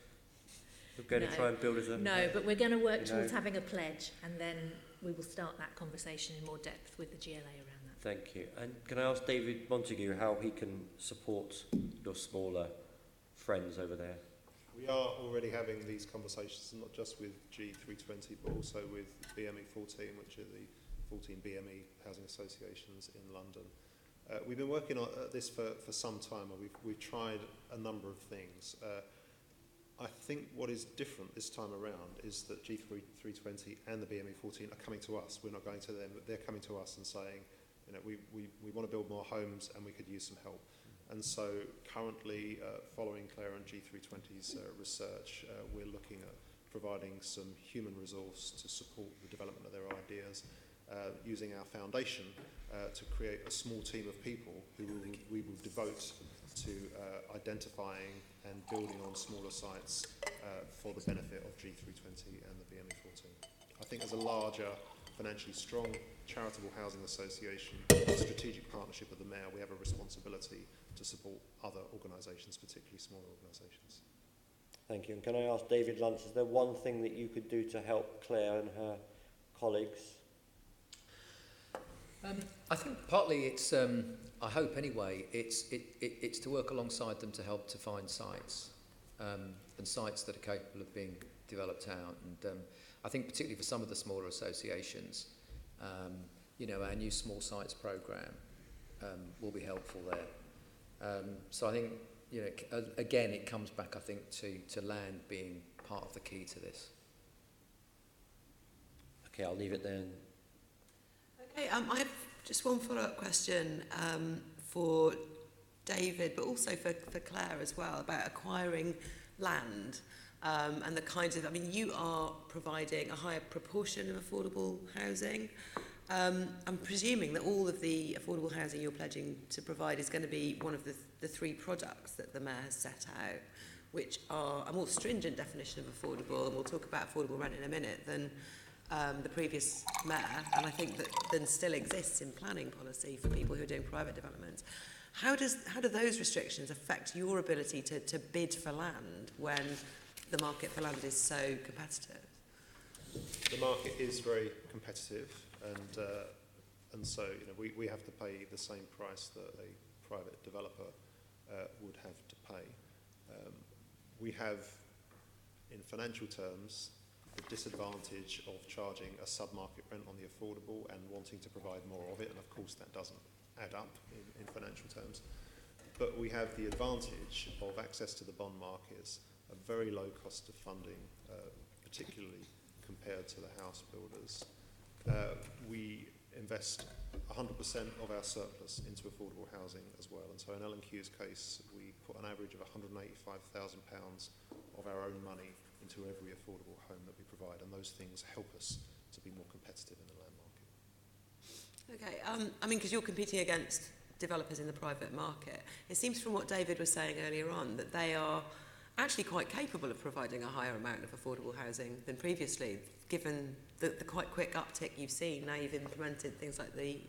we're going to try and build as a... No, but we're going to work towards having a pledge, and then we will start that conversation in more depth with the GLA around that. Thank you. And can I ask David Montague how he can support your smaller friends over there? We are already having these conversations, not just with G320, but also with BME 14, which are the 14 BME housing associations in London. We've been working on this for some time, and we've tried a number of things. I think what is different this time around is that G320 and the BME 14 are coming to us. We're not going to them, but they're coming to us and saying, you know, we want to build more homes and we could use some help. And so currently, following Clare and G320's research, we're looking at providing some human resource to support the development of their ideas, using our foundation to create a small team of people who we will devote to identifying and building on smaller sites for the benefit of G320 and the BME 14. I think as a larger, financially strong, charitable housing association, in strategic partnership with the Mayor, we have a responsibility to support other organisations, particularly smaller organisations. Thank you. And can I ask David Lunts, is there one thing that you could do to help Clare and her colleagues? I think partly it's, I hope anyway, it's to work alongside them to help to find sites, and sites that are capable of being developed out. And I think particularly for some of the smaller associations, you know, our new small sites programme will be helpful there. So I think, you know, again, it comes back, I think, to land being part of the key to this. Okay, I'll leave it there. Okay, I have just one follow-up question for David, but also for Clare as well, about acquiring land and the kinds of... I mean, you are providing a higher proportion of affordable housing. I'm presuming that all of the affordable housing you're pledging to provide is going to be one of the three products that the Mayor has set out, which are a more stringent definition of affordable, and we'll talk about affordable rent in a minute, than the previous Mayor, and I think that then still exists in planning policy for people who are doing private developments. How do those restrictions affect your ability to bid for land when the market for land is so competitive? The market is very competitive, and so, you know, we have to pay the same price that a private developer would have to pay. We have, in financial terms, the disadvantage of charging a sub-market rent on the affordable and wanting to provide more of it, and of course that doesn't add up in financial terms. But we have the advantage of access to the bond markets, a very low cost of funding, particularly compared to the house builders. We invest 100% of our surplus into affordable housing as well, and so in L&Q's case we put an average of £185,000 of our own money into every affordable home that we provide, and those things help us to be more competitive in the land market. Okay, I mean, because you're competing against developers in the private market, it seems from what David was saying earlier on that they are actually quite capable of providing a higher amount of affordable housing than previously, given the quite quick uptick you've seen. Now you've implemented things like the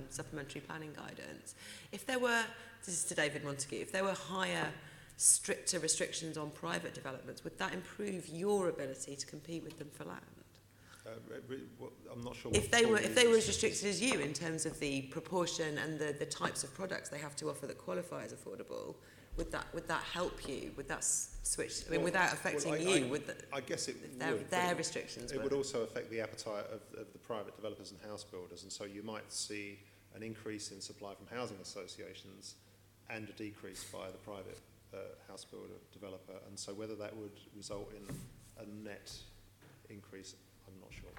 supplementary planning guidance. If there were, this is to David Montague, if there were higher, stricter restrictions on private developments, would that improve your ability to compete with them for land? I'm not sure. If they were as restricted as you in terms of the proportion and the types of products they have to offer that qualify as affordable, would that help you? Would that switch? I mean, without affecting I guess it would. Their restrictions. It would also affect the appetite of the private developers and house builders, and so you might see an increase in supply from housing associations and a decrease by the private house builder developer, and so whether that would result in a net increase, I'm not sure.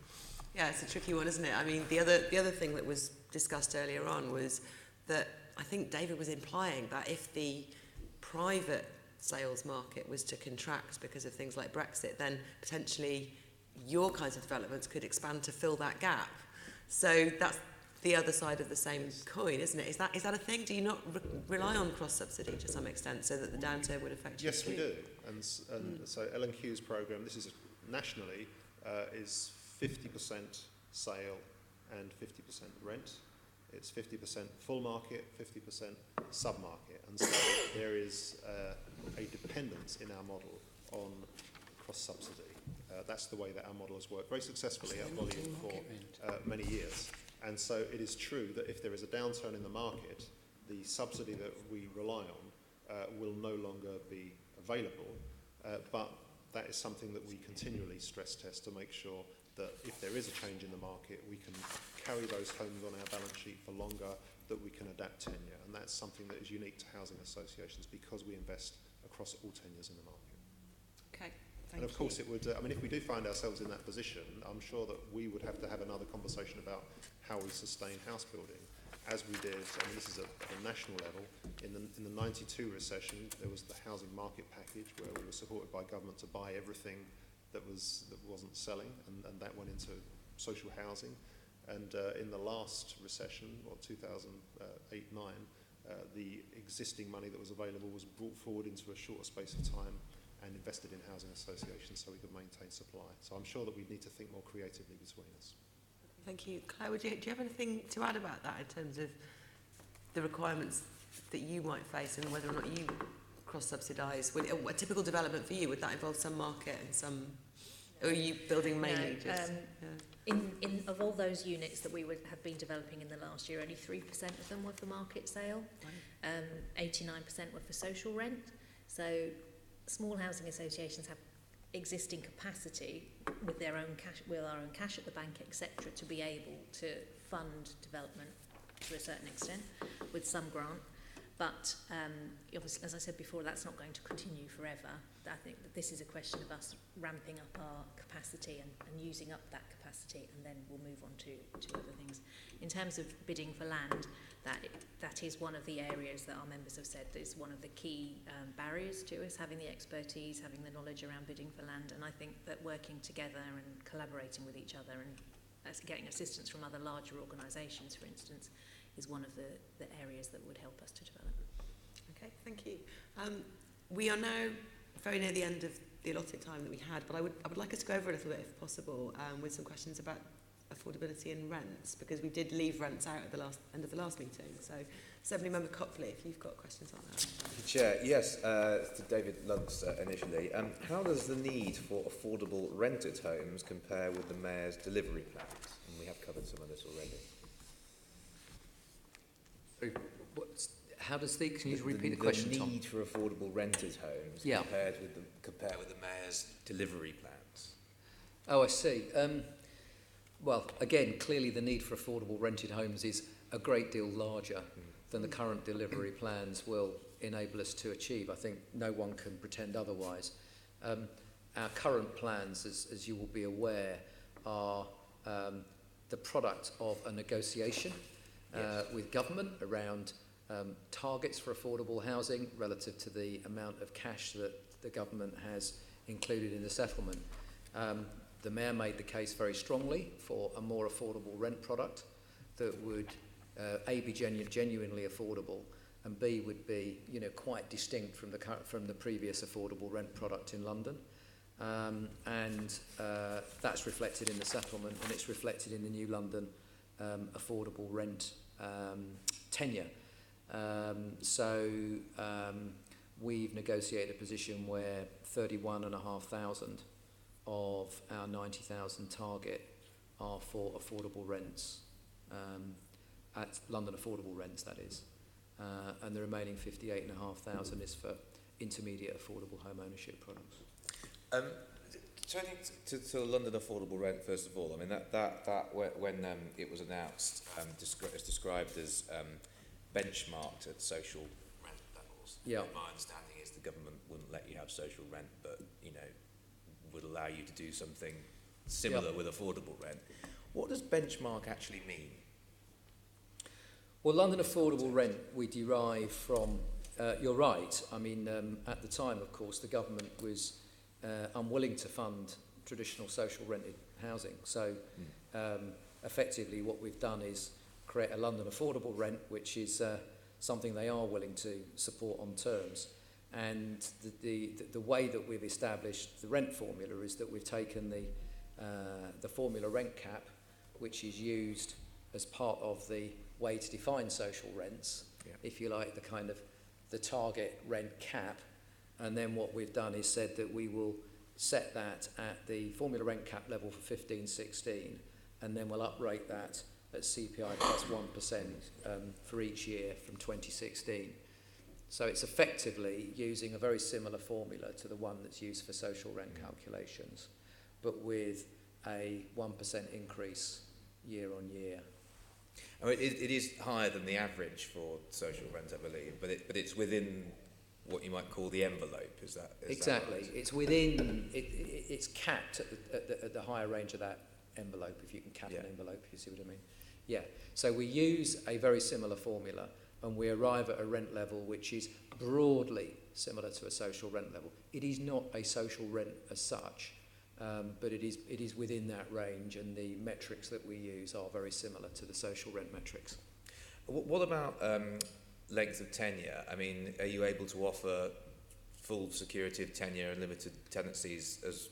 Yeah, it's a tricky one, isn't it? I mean, the other thing that was discussed earlier on was that I think David was implying that if the private sales market was to contract because of things like Brexit, then potentially your kinds of developments could expand to fill that gap. So that's the other side of the same coin, isn't it? Is that a thing? Do you not rely on cross-subsidy to some extent so that the downturn would affect you? Yes, we do. And so L&Q's programme, this is nationally, is 50% sale and 50% rent. It's 50% full market, 50% sub-market. And so there is a dependence in our model on cross-subsidy. That's the way that our model has worked very successfully at volume for many years. And so it is true that if there is a downturn in the market, the subsidy that we rely on will no longer be available. But that is something that we continually stress test to make sure that if there is a change in the market, we can carry those homes on our balance sheet for longer, that we can adapt tenure. And that's something that is unique to housing associations because we invest across all tenures in the market. Okay, and of course it would, I mean, if we do find ourselves in that position, I'm sure that we would have to have another conversation about how we sustain house building, as we did, I mean, this is at a national level. In the 92 recession, there was the housing market package where we were supported by government to buy everything that wasn't selling, and that went into social housing. And in the last recession, or 2008-9, the existing money that was available was brought forward into a shorter space of time and invested in housing associations so we could maintain supply. So I'm sure that we need to think more creatively between us. Thank you. Claire, do you have anything to add about that in terms of the requirements that you might face and whether or not you cross-subsidise? A typical development for you, would that involve some market and some... Or are you building mainly of all those units that we have been developing in the last year, only 3% of them were for market sale. 89% were for social rent. So small housing associations have existing capacity with their own cash, with our own cash at the bank, etc., to be able to fund development to a certain extent with some grant. But obviously, as I said before, that's not going to continue forever. I think that this is a question of us ramping up our capacity and using up that capacity, and then we'll move on to other things. In terms of bidding for land, that is one of the areas that our members have said is one of the key barriers to us, having the expertise, having the knowledge around bidding for land. And I think that working together and collaborating with each other and getting assistance from other larger organisations, for instance, is one of the areas that would help us to develop. Okay, thank you. We are now very near the end of the allotted time that we had, but I would like us to go over a little bit, if possible, with some questions about affordability and rents, because we did leave rents out at the end of the last meeting. So, Assembly Member Copley, if you've got questions on that. Chair, yes, to David Lunts initially. How does the need for affordable rented homes compare with the Mayor's delivery plans? And we have covered some of this already. How does can you repeat the question, The Tom? need for affordable rented homes compared with the Mayor's delivery plans. Oh, I see. Well, again, clearly the need for affordable rented homes is a great deal larger than the current delivery plans will enable us to achieve. I think no one can pretend otherwise. Our current plans, as you will be aware, are the product of a negotiation with government around targets for affordable housing relative to the amount of cash that the government has included in the settlement. The Mayor made the case very strongly for a more affordable rent product that would A, be genuinely affordable, and B, would be quite distinct from the previous affordable rent product in London. And that's reflected in the settlement, and it's reflected in the new London affordable rent tenure. So we've negotiated a position where 31,500 of our 90,000 target are for affordable rents, at London affordable rents, that is. and the remaining 58,500 is for intermediate affordable home ownership products. Turning to the London affordable rent, first of all, I mean, that when it was announced, it's described as benchmarked at social rent levels. Yeah. My understanding is the government wouldn't let you have social rent, but, would allow you to do something similar with affordable rent. What does benchmark actually mean? Well, London affordable rent we derive from, you're right, I mean, at the time, of course, the government was unwilling to fund traditional social rented housing. So effectively what we've done is create a London affordable rent, which is something they are willing to support on terms. And the way that we've established the rent formula is that we've taken the formula rent cap, which is used as part of the way to define social rents, if you like, the kind of the target rent cap. And then what we've done is said that we will set that at the formula rent cap level for 15-16, and then we'll uprate that at CPI plus 1% for each year from 2016. So it's effectively using a very similar formula to the one that's used for social rent calculations, but with a 1% increase year on year. I mean, it is higher than the average for social rent, I believe, but it's within what you might call the envelope. Is exactly? That right? It's within. It's capped at the higher range of that envelope. If you can cap an envelope, if you see what I mean. Yeah. So we use a very similar formula, and we arrive at a rent level which is broadly similar to a social rent level. It is not a social rent as such, but it is within that range, and the metrics that we use are very similar to the social rent metrics. What about length of tenure? I mean, are you able to offer full security of tenure and limited tenancies as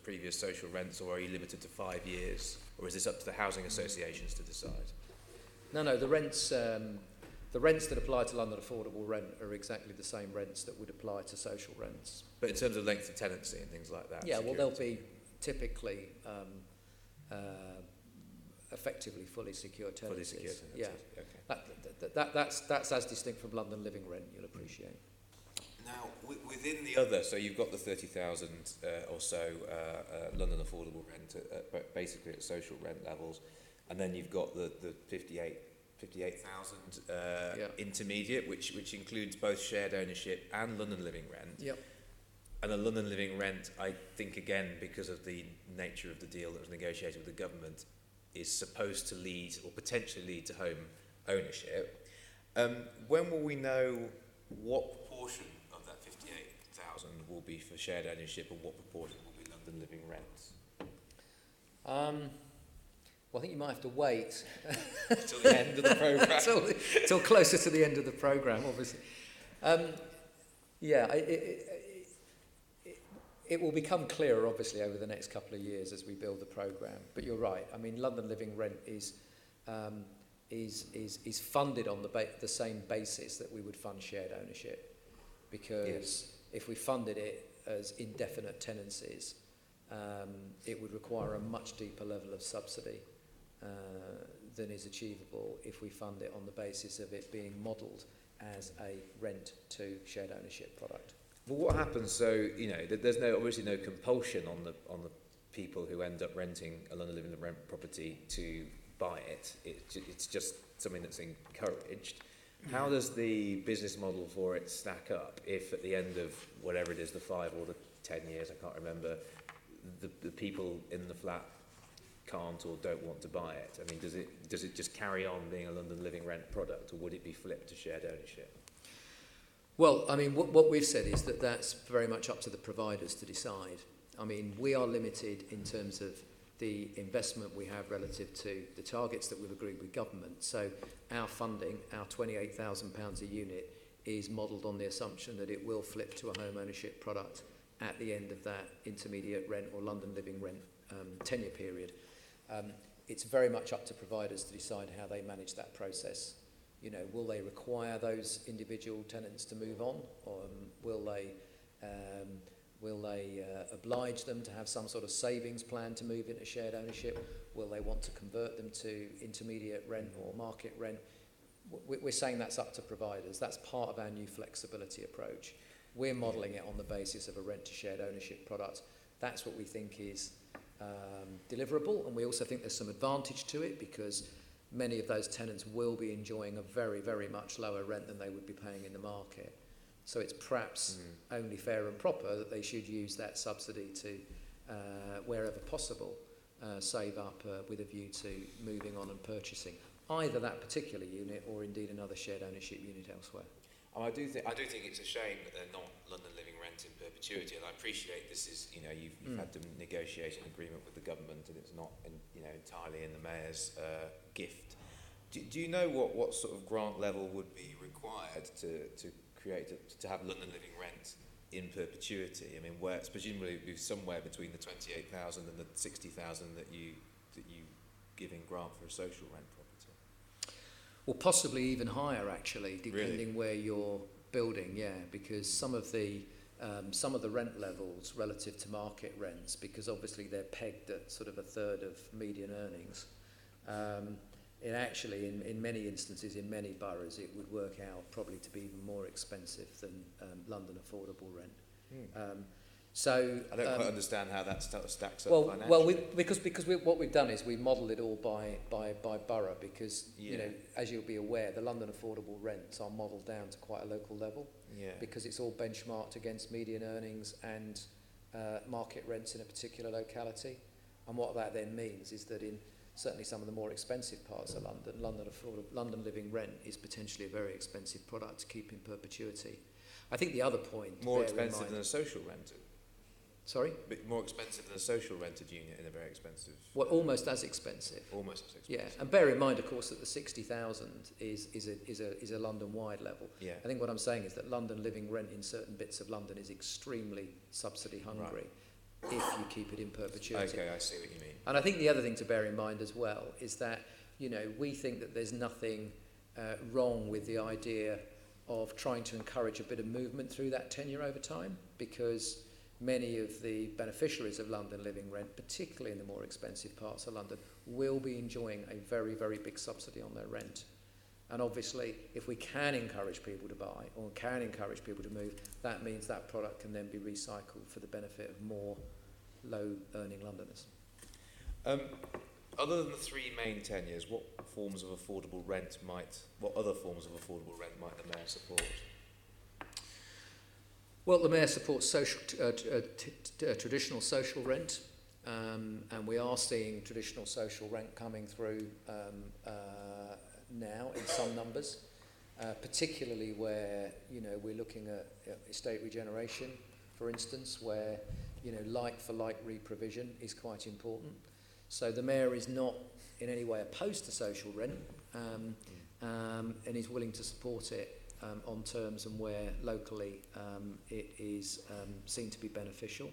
previous social rents, or are you limited to 5 years, or is this up to the housing associations to decide? No, the rents that apply to London affordable rent are exactly the same rents that would apply to social rents. But in terms of length of tenancy and things like that? Yeah, well, they'll be typically effectively fully secure tenancies. Fully secure tenancies, yeah. Okay. That's as distinct from London living rent, you'll appreciate. Now, within the other, so you've got the 30,000 or so London affordable rent, basically at social rent levels, and then you've got the 58,000 intermediate, which includes both shared ownership and London living rent. Yep. And the London living rent, I think, again, because of the nature of the deal that was negotiated with the government, is supposed to lead, or potentially lead, to home ownership. When will we know what proportion of that 58,000 will be for shared ownership and what proportion will be London living rents? Well, I think you might have to wait till the end of the programme. till closer to the end of the programme, obviously. It will become clearer, obviously, over the next couple of years as we build the programme. But you're right. I mean, London living rent is funded on the same basis that we would fund shared ownership, because if we funded it as indefinite tenancies, it would require a much deeper level of subsidy than is achievable if we fund it on the basis of it being modelled as a rent to shared ownership product. Well, what happens? So there's obviously no compulsion on the people who end up renting a London living rent property to buy it. It's just something that's encouraged. How does the business model for it stack up if at the end of whatever it is, the 5 or the 10 years, I can't remember, the people in the flat can't or don't want to buy it? I mean, does it just carry on being a London living rent product, or would it be flipped to shared ownership? Well, I mean, what we've said is that that's very much up to the providers to decide. I mean, we are limited in terms of the investment we have relative to the targets that we've agreed with government. So our funding, our £28,000 a unit, is modelled on the assumption that it will flip to a home ownership product at the end of that intermediate rent or London living rent tenure period. It's very much up to providers to decide how they manage that process. Will they require those individual tenants to move on, or will they oblige them to have some sort of savings plan to move into shared ownership? Will they want to convert them to intermediate rent or market rent? we're saying that's up to providers. That's part of our new flexibility approach. We're modelling it on the basis of a rent to shared ownership product. That's what we think is deliverable, and we also think there's some advantage to it because many of those tenants will be enjoying a very, very much lower rent than they would be paying in the market. So it's perhaps only fair and proper that they should use that subsidy to, wherever possible, save up with a view to moving on and purchasing either that particular unit or indeed another shared ownership unit elsewhere. I do think it's a shame that they're not London Living Rent in perpetuity, and I appreciate this is, you know, you've had to negotiate an agreement with the government, and it's not, entirely in the mayor's gift. Do you know what sort of grant level would be required to create to have London Living Rent in perpetuity? I mean, where it's presumably be somewhere between the 28,000 and the 60,000 that you give in grant for a social rent property. Well, possibly even higher, actually, depending where you're building, because some of the rent levels relative to market rents, because obviously they're pegged at sort of a third of median earnings, it actually, in many instances, in many boroughs, it would work out probably to be even more expensive than London affordable rent. So I don't quite understand how that stacks up financially. Well, because what we've done is we model it all by borough, because as you'll be aware, the London affordable rents are modelled down to quite a local level, because it's all benchmarked against median earnings and market rents in a particular locality. And what that then means is that in certainly some of the more expensive parts of London Living Rent is potentially a very expensive product to keep in perpetuity. I think the other point, more expensive than a social rented. Sorry? Bit more expensive than a social rented unit in a very expensive... Well, almost as expensive. Almost as expensive. Yeah, and bear in mind, of course, that the 60,000 is a London-wide level. Yeah. I think what I'm saying is that London Living Rent in certain bits of London is extremely subsidy hungry if you keep it in perpetuity. Okay, I see what you mean. And I think the other thing to bear in mind as well is that, we think that there's nothing wrong with the idea of trying to encourage a bit of movement through that tenure over time, because many of the beneficiaries of London Living Rent, particularly in the more expensive parts of London, will be enjoying a very, very big subsidy on their rent. And obviously, if we can encourage people to buy or can encourage people to move, that means that product can then be recycled for the benefit of more low-earning Londoners. Other than the three main tenures, what other forms of affordable rent might the Mayor support? Well, the Mayor supports traditional social rent, and we are seeing traditional social rent coming through now in some numbers, particularly where we're looking at estate regeneration, for instance, where like-for-like re-provision is quite important. So the Mayor is not in any way opposed to social rent, and is willing to support it on terms and where locally it is seen to be beneficial.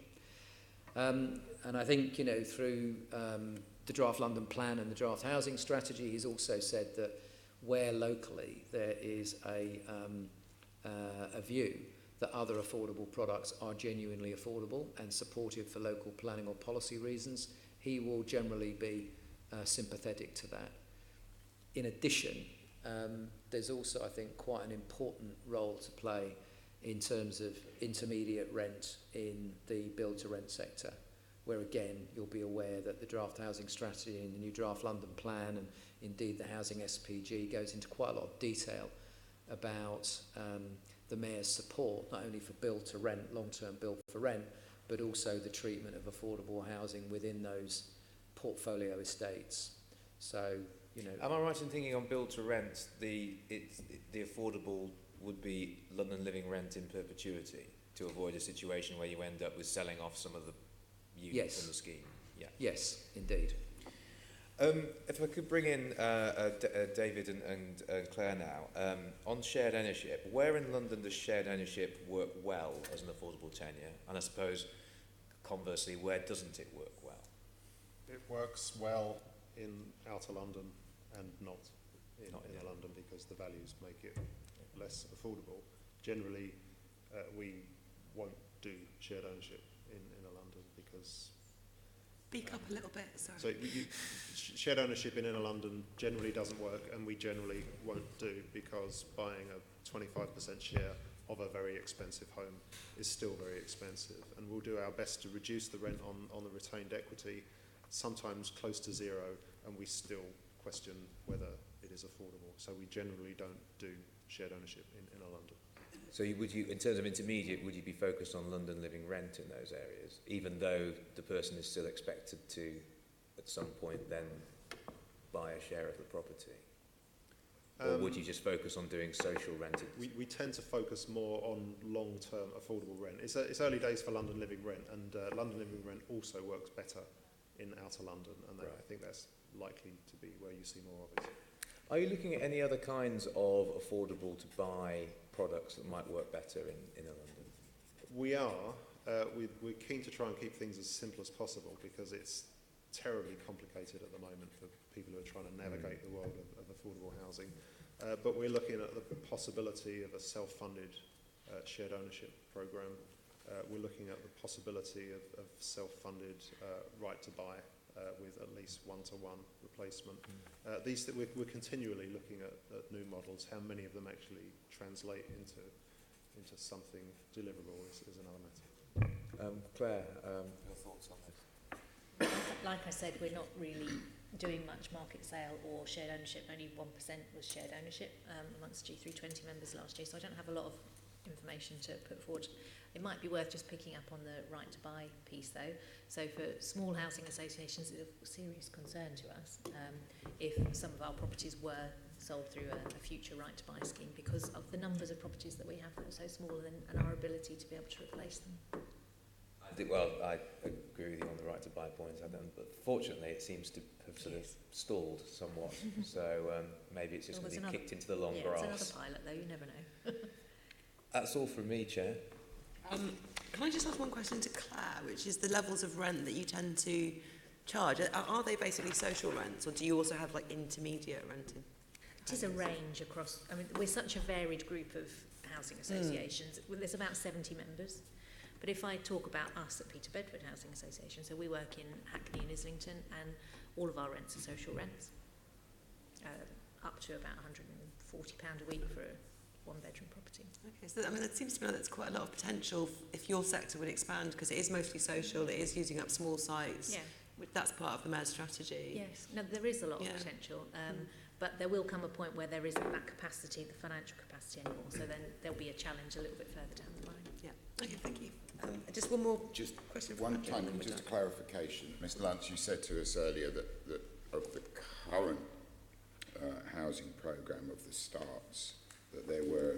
And I think, through the draft London plan and the draft housing strategy, he's also said that where locally there is a view that other affordable products are genuinely affordable and supportive for local planning or policy reasons, he will generally be sympathetic to that. In addition, there's also, I think, quite an important role to play in terms of intermediate rent in the build-to-rent sector, where again, you'll be aware that the draft housing strategy and the new draft London plan and indeed the housing SPG goes into quite a lot of detail about the Mayor's support, not only for build-to-rent, long-term build-for-rent, but also the treatment of affordable housing within those portfolio estates. So, am I right in thinking on build to rent, the affordable would be London Living Rent in perpetuity to avoid a situation where you end up with selling off some of the units in the scheme? Yeah. Yes, indeed. If I could bring in David and Clare now, on shared ownership, where in London does shared ownership work well as an affordable tenure? And I suppose, conversely, where doesn't it work well? It works well in outer London and not in inner London, because the values make it less affordable. Generally, we won't do shared ownership in inner London because speak up a little bit? Sorry. So shared ownership in inner London generally doesn't work, and we generally won't do, because buying a 25% share of a very expensive home is still very expensive, and we'll do our best to reduce the rent on the retained equity, sometimes close to zero, and we still question whether it is affordable. So we generally don't do shared ownership in inner London. So would you, in terms of intermediate, would you be focused on London living rent in those areas, even though the person is still expected to, at some point, then buy a share of the property? Or would you just focus on doing social rented? We tend to focus more on long-term affordable rent. It's early days for London living rent, and London living rent also works better in outer London, and I think that's likely to be where you see more of it. Are you looking at any other kinds of affordable to buy products that might work better in inner London? We are. We're keen to try and keep things as simple as possible, because it's terribly complicated at the moment for people who are trying to navigate the world of affordable housing. But we're looking at the possibility of a self-funded shared ownership program. We're looking at the possibility of self-funded right to buy with at least one-to-one replacement. We're continually looking at new models. How many of them actually translate into something deliverable is another matter. Claire, your thoughts on this? Like I said, we're not really doing much market sale or shared ownership. Only 1% was shared ownership amongst G320 members last year, so I don't have a lot of information to put forward. It might be worth just picking up on the right to buy piece though. So for small housing associations, it's a serious concern to us if some of our properties were sold through a future right to buy scheme, because of the numbers of properties that we have that are so small, and our ability to be able to replace them. Well, I agree with you on the right to buy points, but fortunately it seems to have sort of stalled somewhat, so maybe it's just going to be kicked into the long grass. It's another pilot though, you never know. That's all from me, Chair. Can I just ask one question to Clare, which is the levels of rent that you tend to charge? Are they basically social rents, or do you also have like intermediate renting? It is a range across, I mean, we're such a varied group of housing associations. There's about 70 members. But if I talk about us at Peter Bedford Housing Association, so we work in Hackney and Islington, and all of our rents are social rents, up to about £140 a week for a one-bedroom property. Okay, so I mean, it seems to me like there's quite a lot of potential if your sector would expand, because it is mostly social, it is using up small sites. Yeah. That's part of the MES strategy. Yes, no, there is a lot of potential, but there will come a point where there isn't that capacity, the financial capacity anymore, so then there'll be a challenge a little bit further down the line. Yeah, okay, thank you. Just one more question. One time, just a clarification. Mr. Lunts, you said to us earlier that of the current housing programme of the starts, that there were,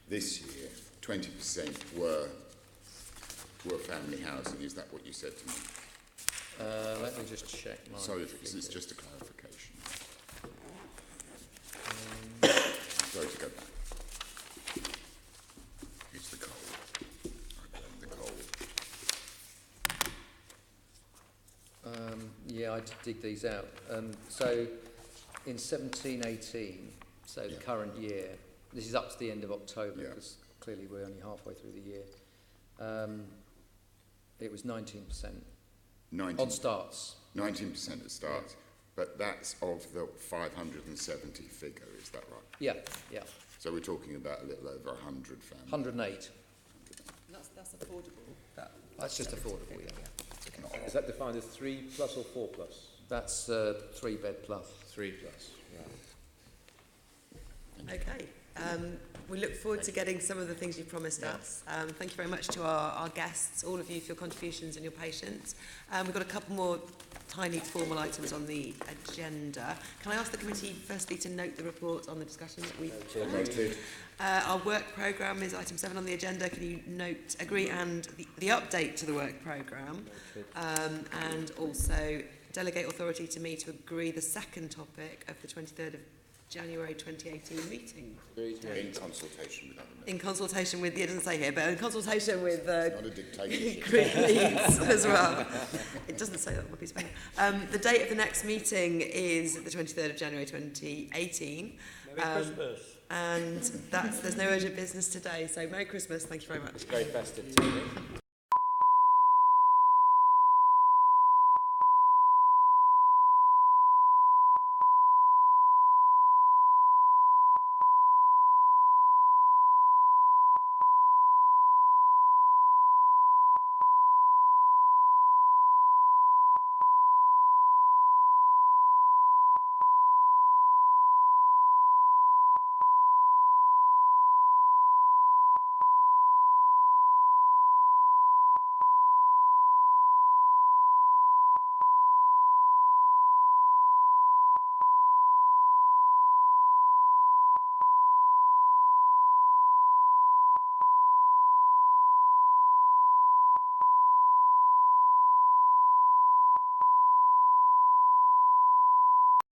this year, 20% were family housing. Is that what you said to me? Let me just check my... Sorry, it's just a clarification. Sorry to go back. It's the cold. I blame the cold. Yeah, I did dig these out. So in 17-18, so the current year, this is up to the end of October, because clearly we're only halfway through the year, it was 19%. 19, on starts. 19% at starts, but that's of the 570 figure, is that right? Yeah, yeah. So we're talking about a little over 100 families. 108. That's affordable. That's just affordable, yeah. Is that defined as 3 plus or 4 plus? That's 3 bed plus. 3 plus, right. Okay. We look forward to getting some of the things you promised us. Thank you very much to our guests, all of you, for your contributions and your patience. We've got a couple more tiny formal items on the agenda. Can I ask the committee firstly to note the report on the discussion that we've had? Our work programme is item 7 on the agenda. Can you agree and the update to the work programme, and also delegate authority to me to agree the second topic of the 23rd of January 2018 meeting. In consultation with other members. In consultation with, it doesn't say here, but in consultation with it's not a dictatorship. group leads as well. It doesn't say that on my piece of paper. The date of the next meeting is the 23rd of January 2018. Merry Christmas. And there's no urgent business today, so Merry Christmas. Thank you very much. Very festive, Tony.